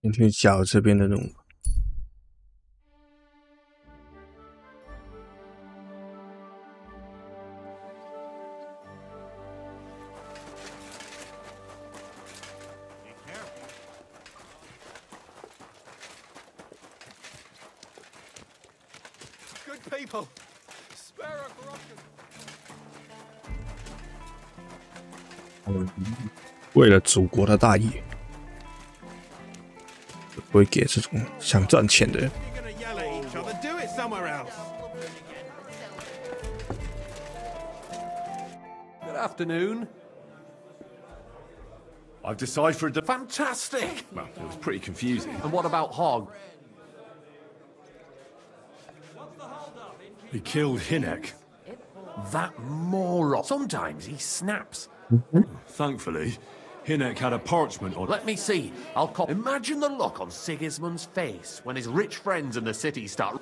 先去找这边的任务。Good people, spare a groschen. 为了祖国的大义。 不会给这种想赚钱的人。Good afternoon. I've deciphered the... Fantastic! Well, it was pretty confusing. And what about Hog? He killed Hinek. That moron. Sometimes he snaps. Thankfully, Hinek had a parchment on... Let me see. I'll cop... Imagine the look on Sigismund's face when his rich friends in the city start...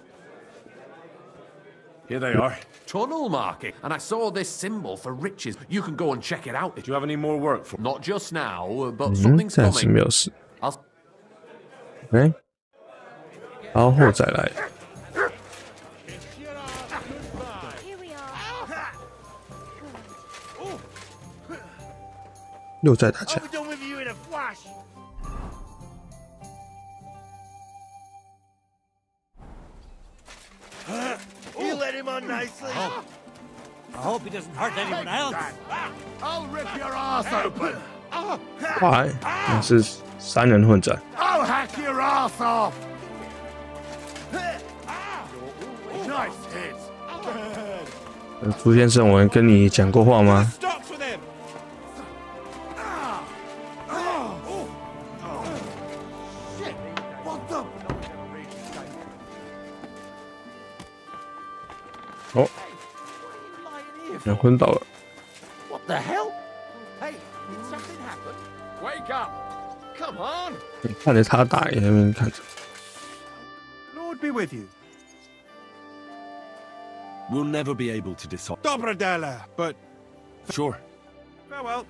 Here they are. Tunnel marking. And I saw this symbol for riches. You can go and check it out. Do you have any more work for... Not just now, but something's 暂时没有事。OK， 然后后再来。又在打架。You let him on nicely. I hope he doesn't hurt anyone else. I'll rip your ass open. 哇，那是三人混战。 I'll hack your ass off. Nice hit. 朱先生，我跟你讲过话吗？人昏倒了。What the hell? Hey, did something happen? Wake up! Come on! 你看着他打，也在那边看着。Lord be with you. We'll never be able to decide. Dobrodela, but Sure. farewell.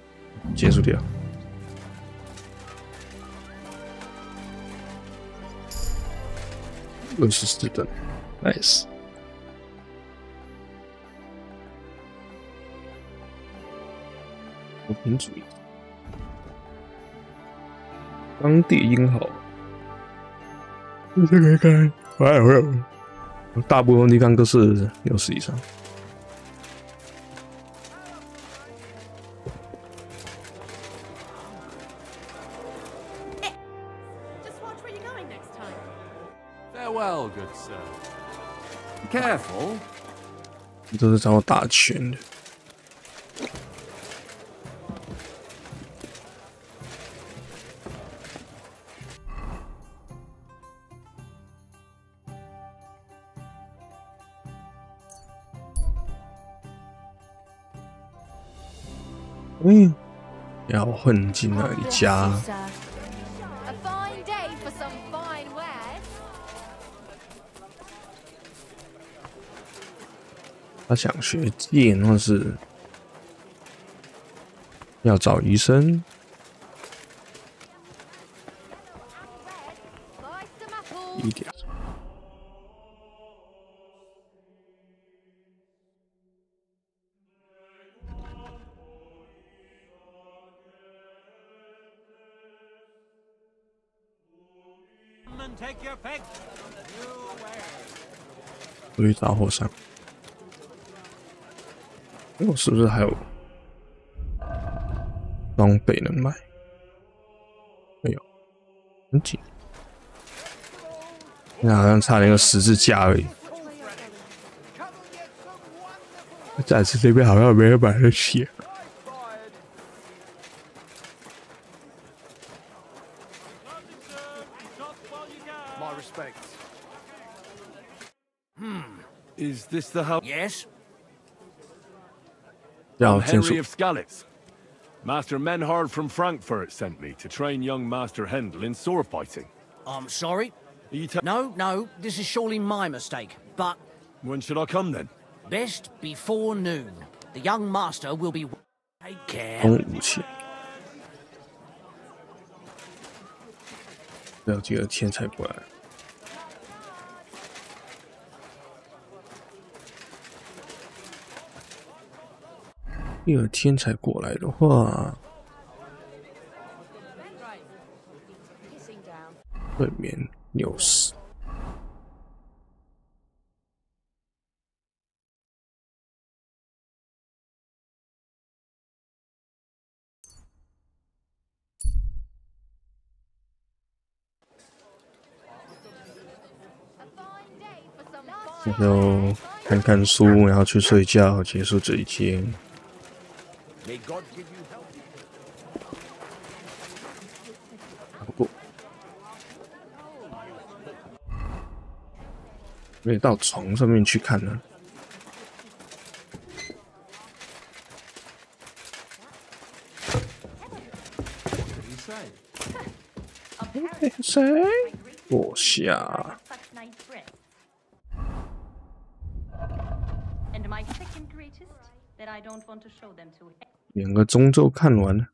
结束掉。64吨 ，nice。和平主义，当地英豪，这个看，大部分地方都是60以上。Farewell, good sir. Careful. 都是找我打拳的。要混进那一家。他想学剑，或是要找医生。一点。回去打火山。我是不是还有装备能买？没有，很紧。那好像差那个十字架而已。暂时这边好像没有买得起。Is this the house? Yes. I'm Henry of Skalitz. Master Menhard from Frankfurt sent me to train young Master Hendel in sword fighting. I'm sorry. No, this is surely my mistake, but... When should I come then? Best before noon. The young master will be... Take care. 武器。不要记得天才过来。第二天才过来的话，会免60。那就看看书，然后去睡觉，结束这一天。不过，没到床上面去看呢。谁？坐下。2个中咒看完了。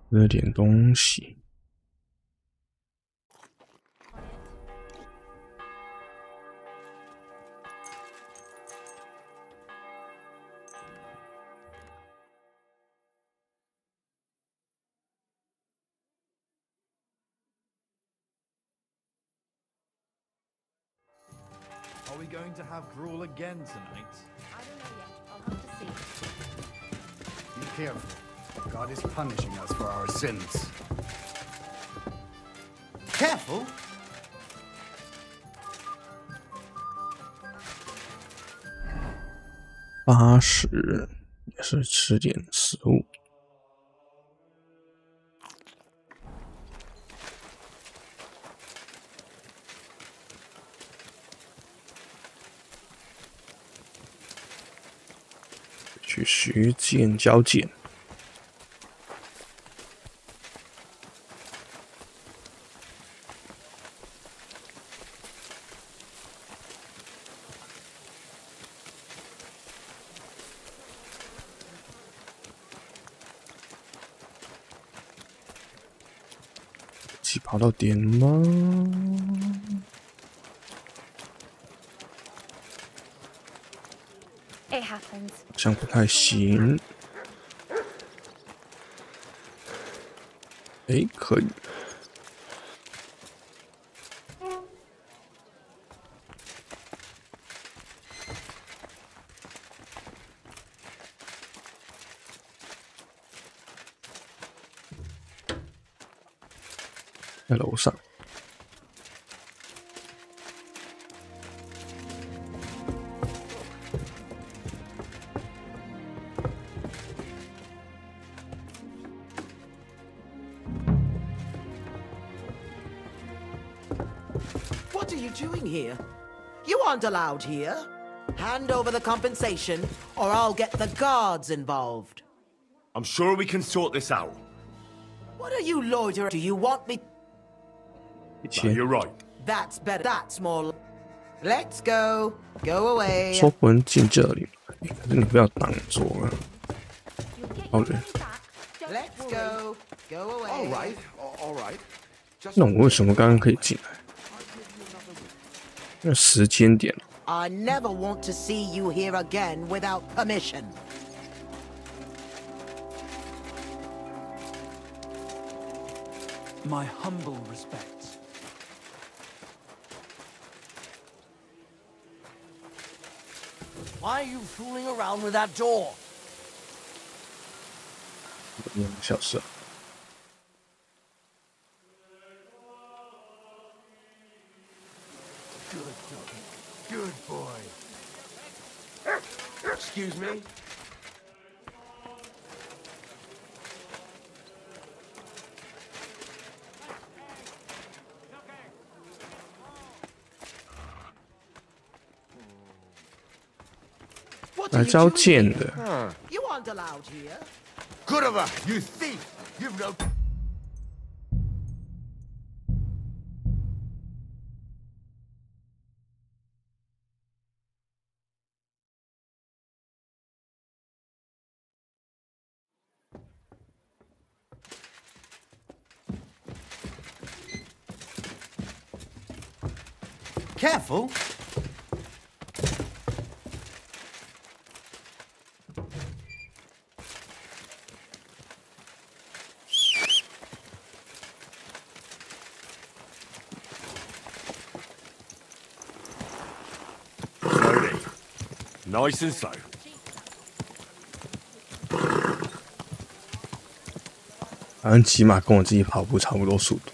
喝点东西。Are we going to have gruel again tonight? I don't know yet. I'll have to see. Be careful. God is punishing us for our sins. Careful? 80，也是吃点食物。去徐建交界。一起跑到点吗？ It happens. 好像不太行。哎，可以。在楼上。 What are you doing here? You aren't allowed here. Hand over the compensation, or I'll get the guards involved. I'm sure we can sort this out. What are you loitering? Do you want me? No, you're right. That's better. That's more. Let's go. Go away. 说不能进这里，可是你不要挡住啊！好的。 Let's go. Go away. All right. All right. 那我为什么刚刚可以进来？那时间点。 I never want to see you here again without permission. My humble respects. Why are you fooling around with that door? 2小时。 Good boy. Excuse me? What 来 are you 交 doing 剑 here? 的。 You aren't allowed here. Good of her, you thief! You've no... Careful. Slowly. Nice and slow. 反正起码跟我自己跑步差不多速度。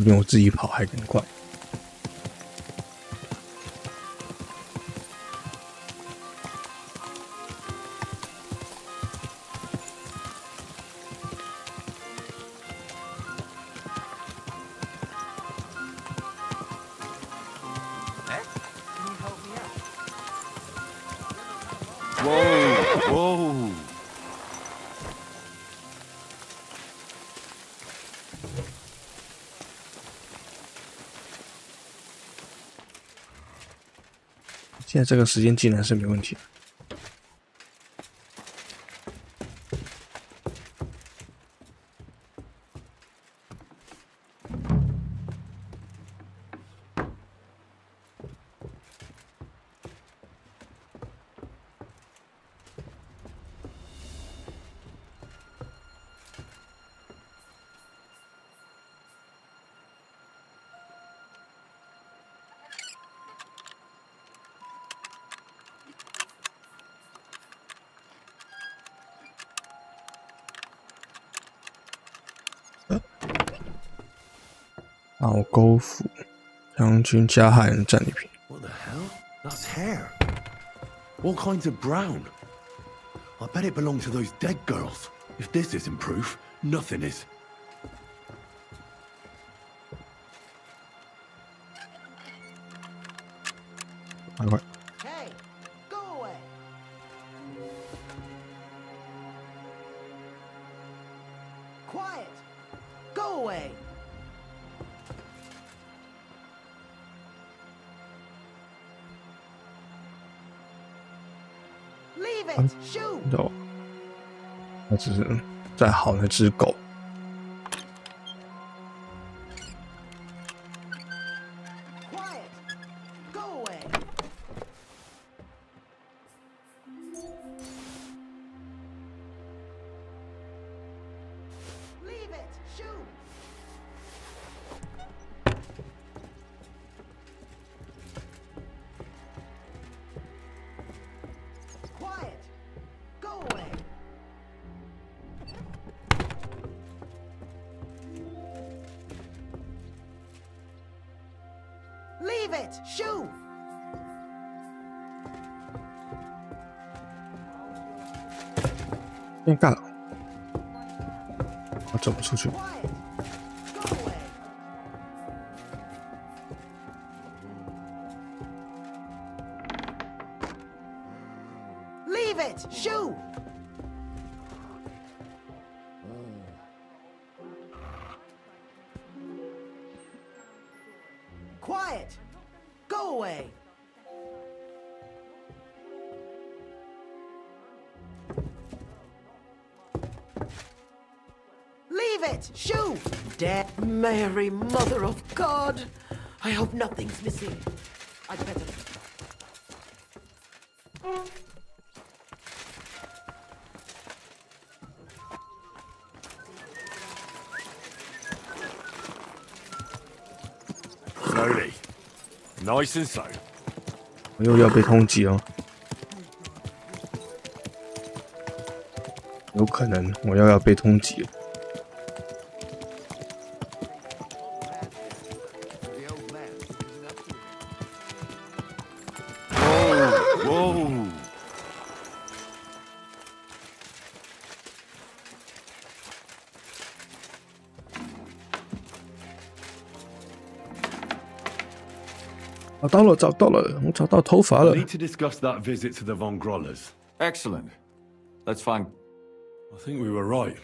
比我自己跑还更快。Whoa! Whoa! 现在这个时间竟然是没问题的。老沟府将军加害人战利品。 What the hell? That's hair. All kinds of brown. I bet it belonged to those dead girls. If this isn't proof, nothing is. Hey, go away. Quiet. Go away. Leave it. Shoo. 有，那只是再好那只狗。 Leave it! Shoo! 变干了，我走不出去。 Leave it! Shoo! Quiet! Go away! Leave it! Shoo! Dead Mary, Mother of God! I hope nothing's missing. I'd better... Slowly. Nice and slow. 我又要被通缉了，有可能我又要被通缉了。 找到了，找到了，我找到头发了。 We need to discuss that visit to the Von Grollers. Excellent. Let's find. I think we were right.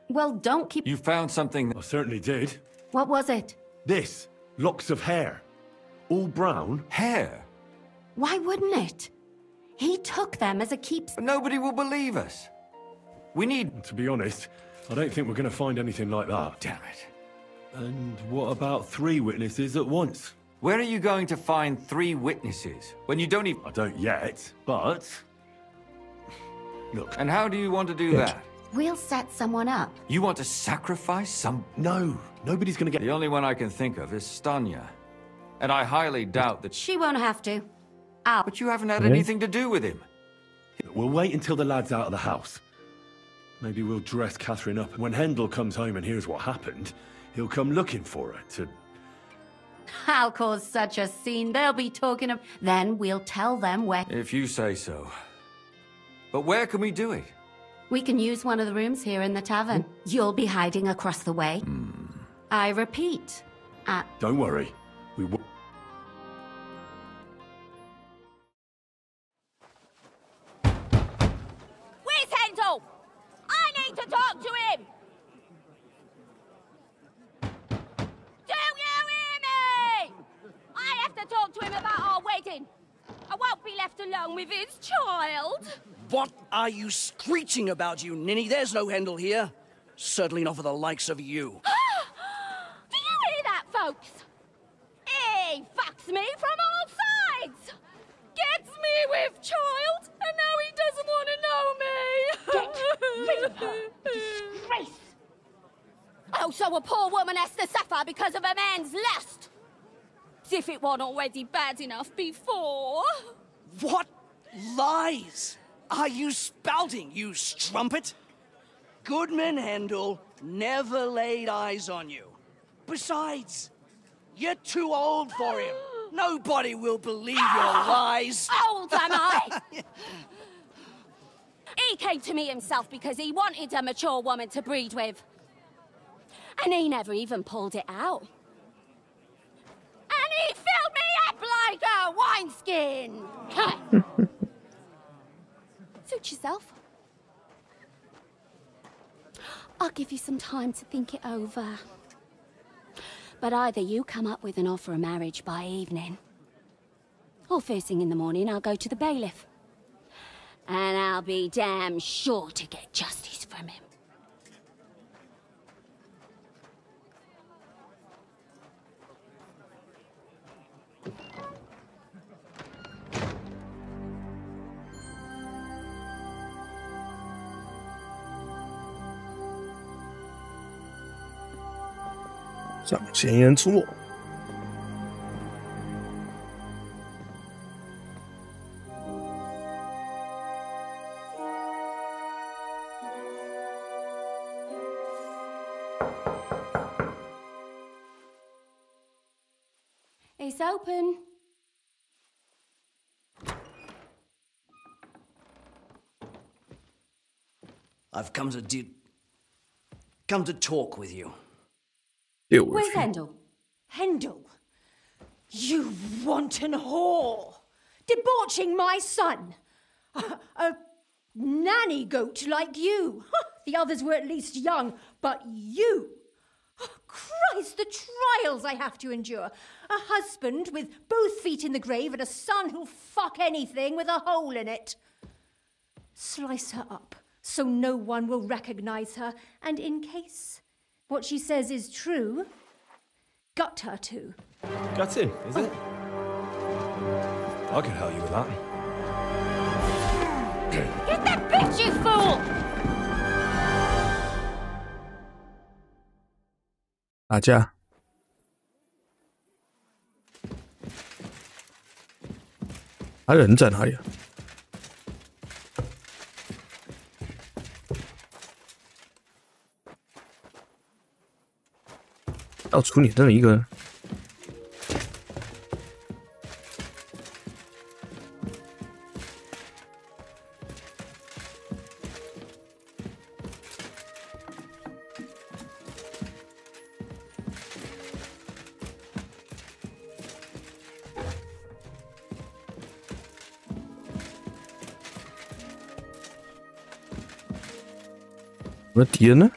Well, don't keep. You found something. I certainly did. What was it? This. Locks of hair. All brown. Hair? Why wouldn't it? He took them as a keeps. But nobody will believe us. We need. To be honest, I don't think we're going to find anything like that. Damn it. And what about 3 witnesses at once? Where are you going to find 3 witnesses when you don't even... I don't yet, but... Look. And how do you want to do that? We'll set someone up. You want to sacrifice some... No, nobody's going to get... The only one I can think of is Stanya. And I highly doubt that... She won't have to. But you haven't had anything to do with him. We'll wait until the lad's out of the house. Maybe we'll dress Catherine up. When Hendel comes home and hears what happened, he'll come looking for her to... I'll cause such a scene, they'll be talking of... Then we'll tell them where... If you say so. But where can we do it? We can use one of the rooms here in the tavern. You'll be hiding across the way. I repeat, Don't worry. We will... Where's Hendel? I need to talk to him! To talk to him about our wedding. I won't be left alone with his child. What are you screeching about, you ninny? There's no Hendel here. Certainly not for the likes of you. Do you hear that, folks? He fucks me from all sides. Gets me with child, and now he doesn't want to know me. Get rid of her. Disgrace. Oh, so a poor woman has to suffer because of a man's lust. As if it wasn't already bad enough before. What lies are you spouting, you strumpet? Goodman Hendel never laid eyes on you. Besides, You're too old for him. Nobody will believe your lies. Old am I? He came to me himself because he wanted a mature woman to breed with. And he never even pulled it out. And he filled me up like a wineskin. Suit yourself. I'll give you some time to think it over. But either you come up with an offer of marriage by evening, or first thing in the morning I'll go to the bailiff. And I'll be damn sure to get justice from him.让嫌疑人出没。It's open. I've come to talk with you. Where's Hendel? Hendel? You wanton whore! Debauching my son! A nanny goat like you! The others were at least young, but you! Oh, Christ, the trials I have to endure! A husband with both feet in the grave and a son who'll fuck anything with a hole in it. Slice her up so no one will recognize her, and in case what she says is true, gut her too. Gutting, is it? I can help you with that. Get that bitch, you fool! 打架。他人在哪里啊？要处理这么一个人。我的敌人呢？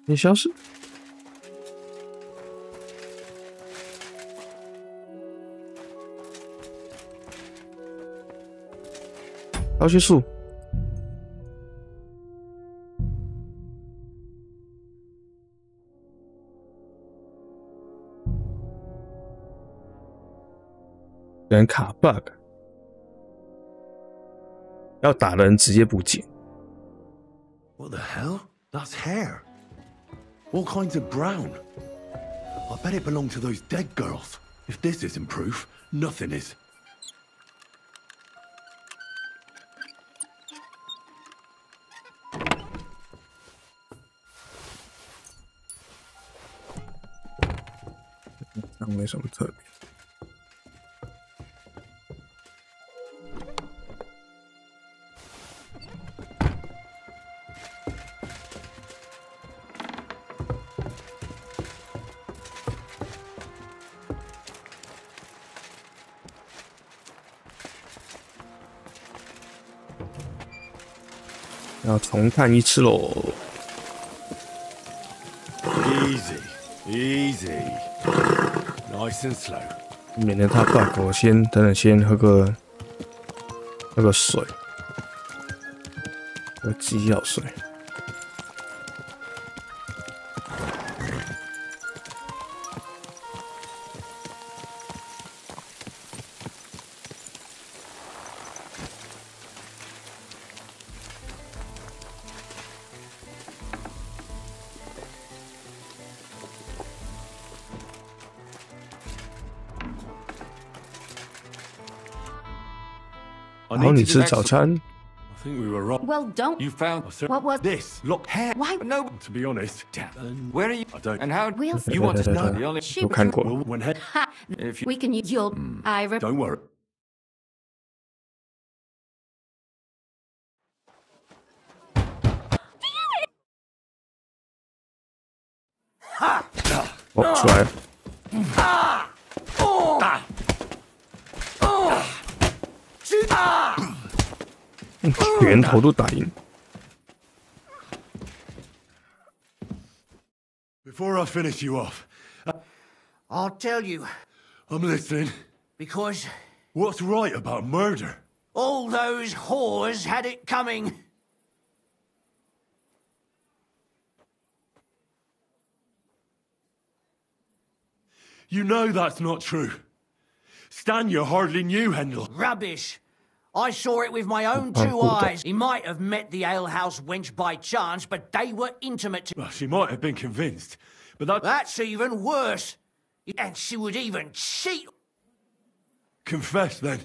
没消失。要去树。人卡 bug， 要打的人直接不见。What the hell? That's hair. All kinds of brown. I bet it belonged to those dead girls. If this isn't proof, nothing is. That 没什么特别。要重看一次喽。Easy, easy, nice and slow. 免得他 bug， 我先先喝个水，喝鸡药水。I 然后 need 你 to 吃 do 早 extra. 餐， I think we were right. Well, don't. You found What was This. Look, hair. Why? no. To be honest, Where are you? I don't. And how? We'll You want to know the only? 有看过。 Well, when hair. Ha! If you We can use you'll. I Don't worry. Ha! 哦，出来了， Ah! Oh! Ah! Oh! Ah! 拳头都打赢。 Before I finish you off, I'll tell you, I'm listening. because What's right about murder? all those whores had it coming. You know that's not true. Stan, you hardly knew Hendel. Rubbish. I saw it with my own two eyes. He might have met the alehouse wench by chance, but they were intimate. Well, she might have been convinced, but That's even worse. And she would even cheat. Confess then.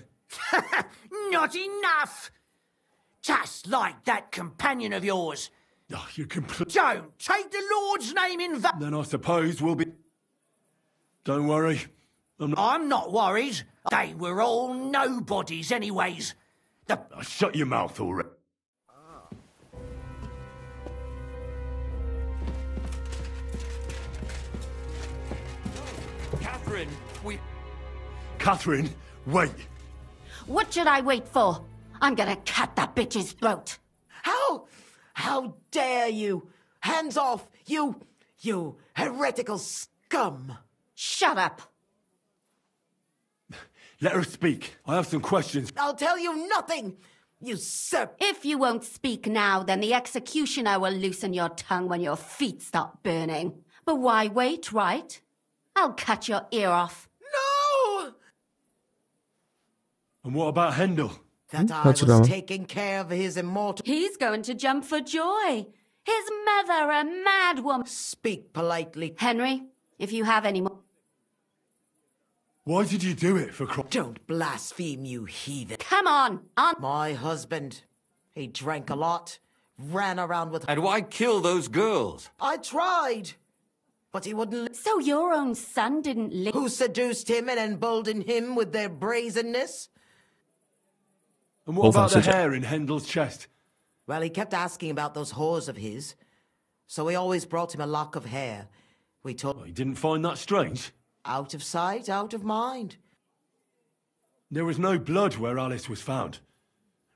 Not enough. Just like that companion of yours. Oh, you complete. Don't take the Lord's name in vain. Then I suppose we'll be. Don't worry. I'm not worried. They were all nobodies anyways. Shut your mouth already. Catherine, Catherine, wait. What should I wait for? I'm gonna cut that bitch's throat. How dare you? Hands off, you heretical scum. Shut up. Let her speak. I have some questions. I'll tell you nothing, you If you won't speak now, then the executioner will loosen your tongue when your feet start burning. But why wait, right? I'll cut your ear off. No! And what about Hendel? That I was taking care of his immortal... He's going to jump for joy. His mother, a mad woman. Speak politely. Henry, if you have any more... Why did you do it, for Christ? Don't blaspheme, you heathen. Come on. My husband. He drank a lot, ran around with... And why kill those girls? I tried, but he wouldn't... So your own son didn't live... Who seduced him and emboldened him with their brazenness? And what about the hair in Hendel's chest? Well, he kept asking about those whores of his, so we always brought him a lock of hair. We told... He didn't find that strange? Out of sight, out of mind. There was no blood where Alice was found.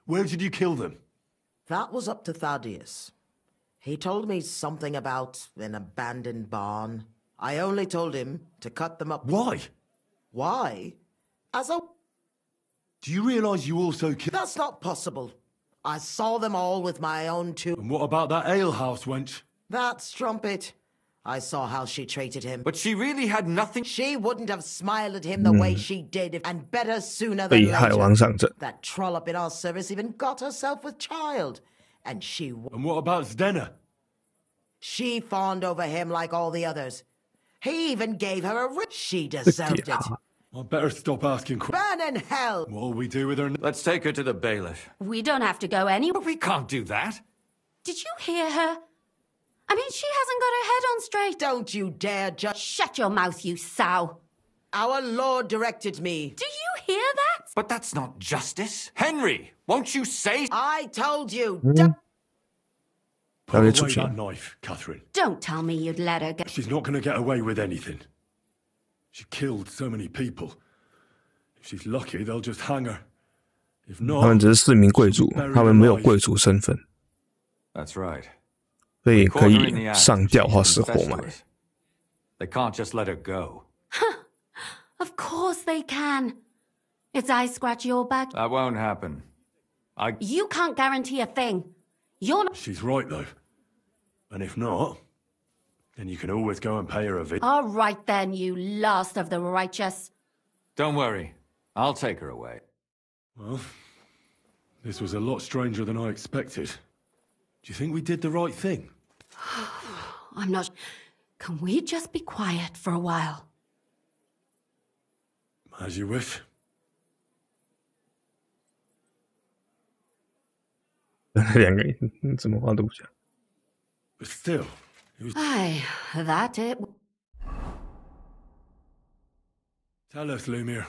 Where did you kill them? That was up to Thaddeus. He told me something about an abandoned barn. I only told him to cut them up. Why? Why? As a... Do you realise you also killed... That's not possible. I saw them all with my own two... And what about that alehouse wench? That strumpet. I saw how she treated him. But she really had nothing... She wouldn't have smiled at him the way she did, and better sooner than later. That trollop in our service even got herself with child. And she... And what about Zdenna? She fawned over him like all the others. He even gave her a rip. She deserved it. I better stop asking questions. Burn in hell! What'll we do with her? Let's take her to the bailiff. We don't have to go anywhere. We can't do that. Did you hear her? I mean, she hasn't got her head on straight. Don't you dare just... Shut your mouth, you sow. Our Lord directed me. Do you hear that? But that's not justice. Henry, won't you say... I told you. Put away that knife, Catherine. Don't tell me you'd let her go. She's not going to get away with anything. She killed so many people. If she's lucky, they'll just hang her. If 他们 not... 只是4名贵族，他们没有贵族身份， That's right. 所以可以上吊或是活埋。 They can't just let her go. Of course they can. It's I scratch your back. That won't happen. You can't guarantee a thing. You're not... She's right, though. And if not, then you can always go and pay her a visit. All right then, you last of the righteous. Don't worry. I'll take her away. Well, this was a lot stranger than I expected. Do you think we did the right thing? I'm not... Can we just be quiet for a while? As you wish. 两个人怎么话都不讲。But still, it was... Aye, that it... Tell us, Lumiere.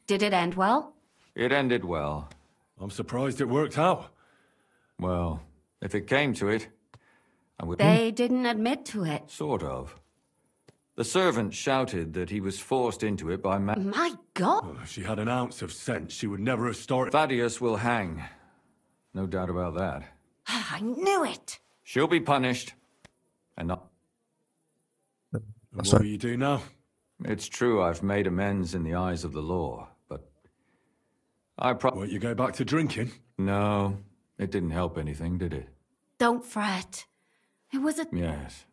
Did it end well? It ended well. I'm surprised it worked out. Well, if it came to it, I would... They didn't admit to it. Sort of. The servant shouted that he was forced into it by My God! Well, if she had an ounce of sense, she would never have started... Thaddeus will hang. No doubt about that. I knew it! She'll be punished. And not... And what will you do now? It's true I've made amends in the eyes of the law, but... Won't you go back to drinking? No. It didn't help anything, did it? Don't fret. It was a... Yes.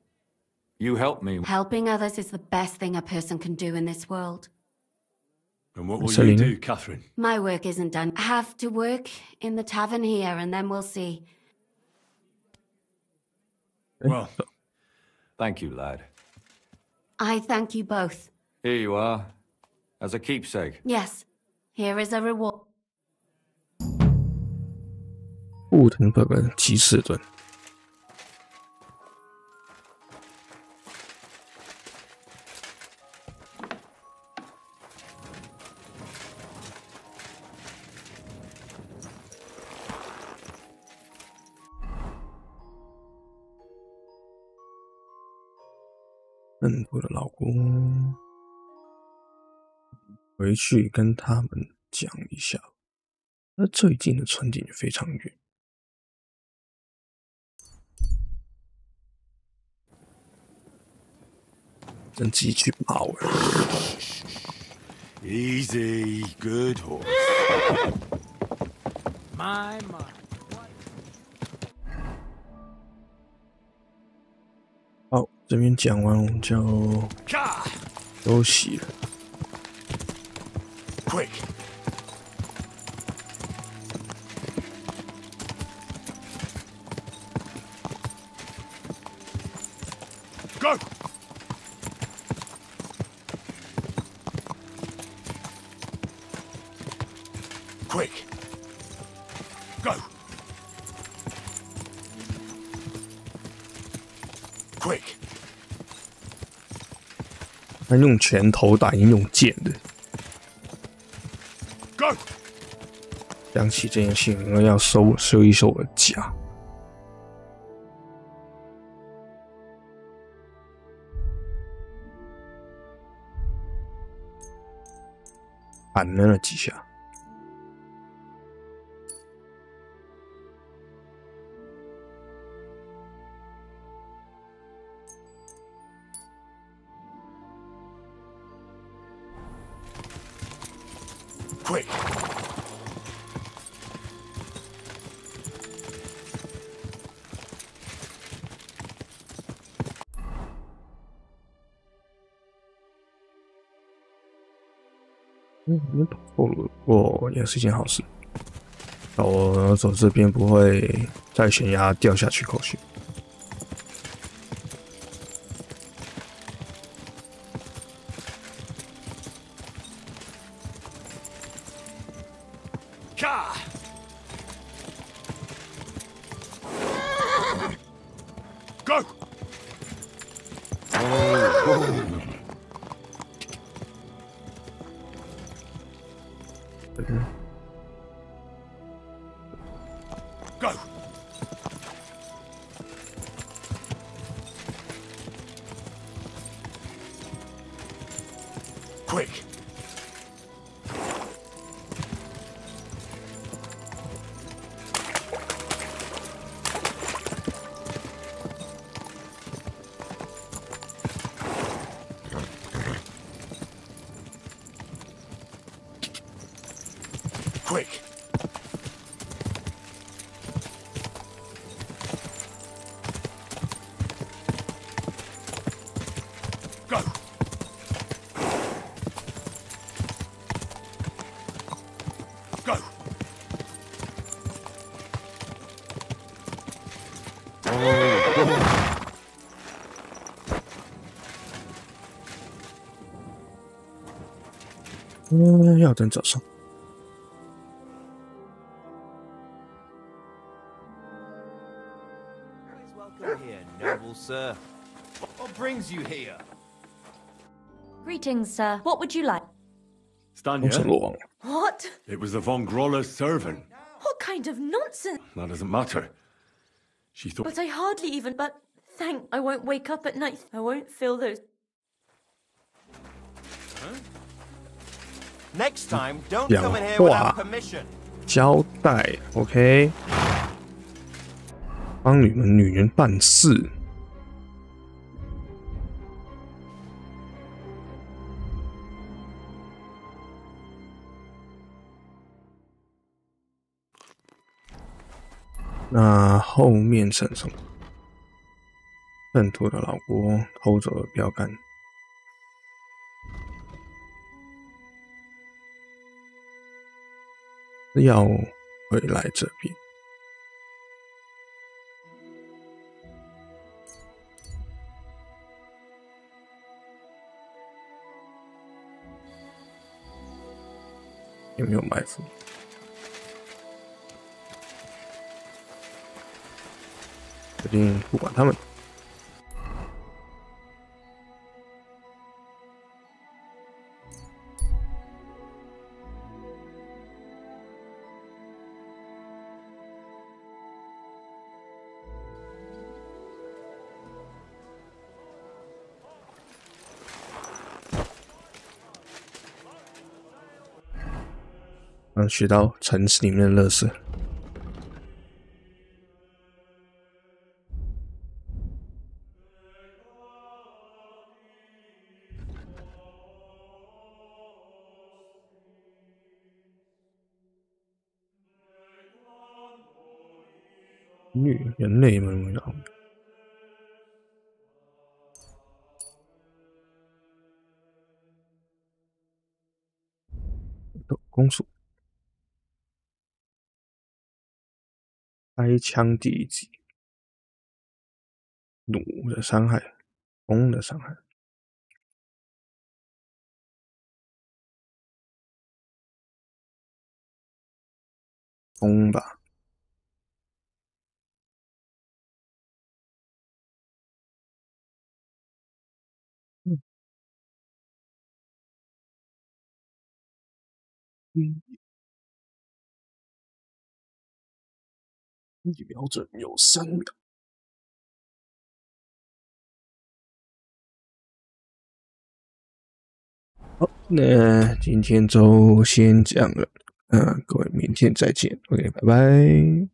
You helped me. Helping others is the best thing a person can do in this world. And what will you do, Catherine? My work isn't done. I have to work in the tavern here, and then we'll see. Well, thank you, lad. I thank you both. Here you are. As a keepsake. Yes. Here is a reward. 布腾伯格骑士盾。认错的老公，回去跟他们讲一下。那最近的船景非常远。真自己去跑了。Easy, good horse. My. 好，这边讲完，我们就休息了。Quick. Go. Quick. Go. Quick. 他用拳头打，赢用剑的。Go. 想起这件事，我要收一收我的甲。按了几下。Quick.跑错路过也是一件好事。我走这边不会在悬崖掉下去口血。Go. Go. Quick. Quick. Go. Go.要等早上。sir. What brings you here? Greetings, sir. What would you like? Stanya? What? It was the Von Groller's servant. What kind of nonsense? That doesn't matter. She thought... But I hardly even... But thank... I won't wake up at night. I won't feel those... Huh? Next time, don't come in here without permission. 交代 ，OK， 帮你们女人办事。那后面剩什么？圣徒的老国偷走了标杆。要回来这边。有没有埋伏？决定不管他们。学到城市里面的垃圾。人类们公主。开枪第一集，弩的伤害，弓的伤害，弓吧。一瞄准有3秒。好，那今天就先这样了。各位明天再见。OK， 拜拜。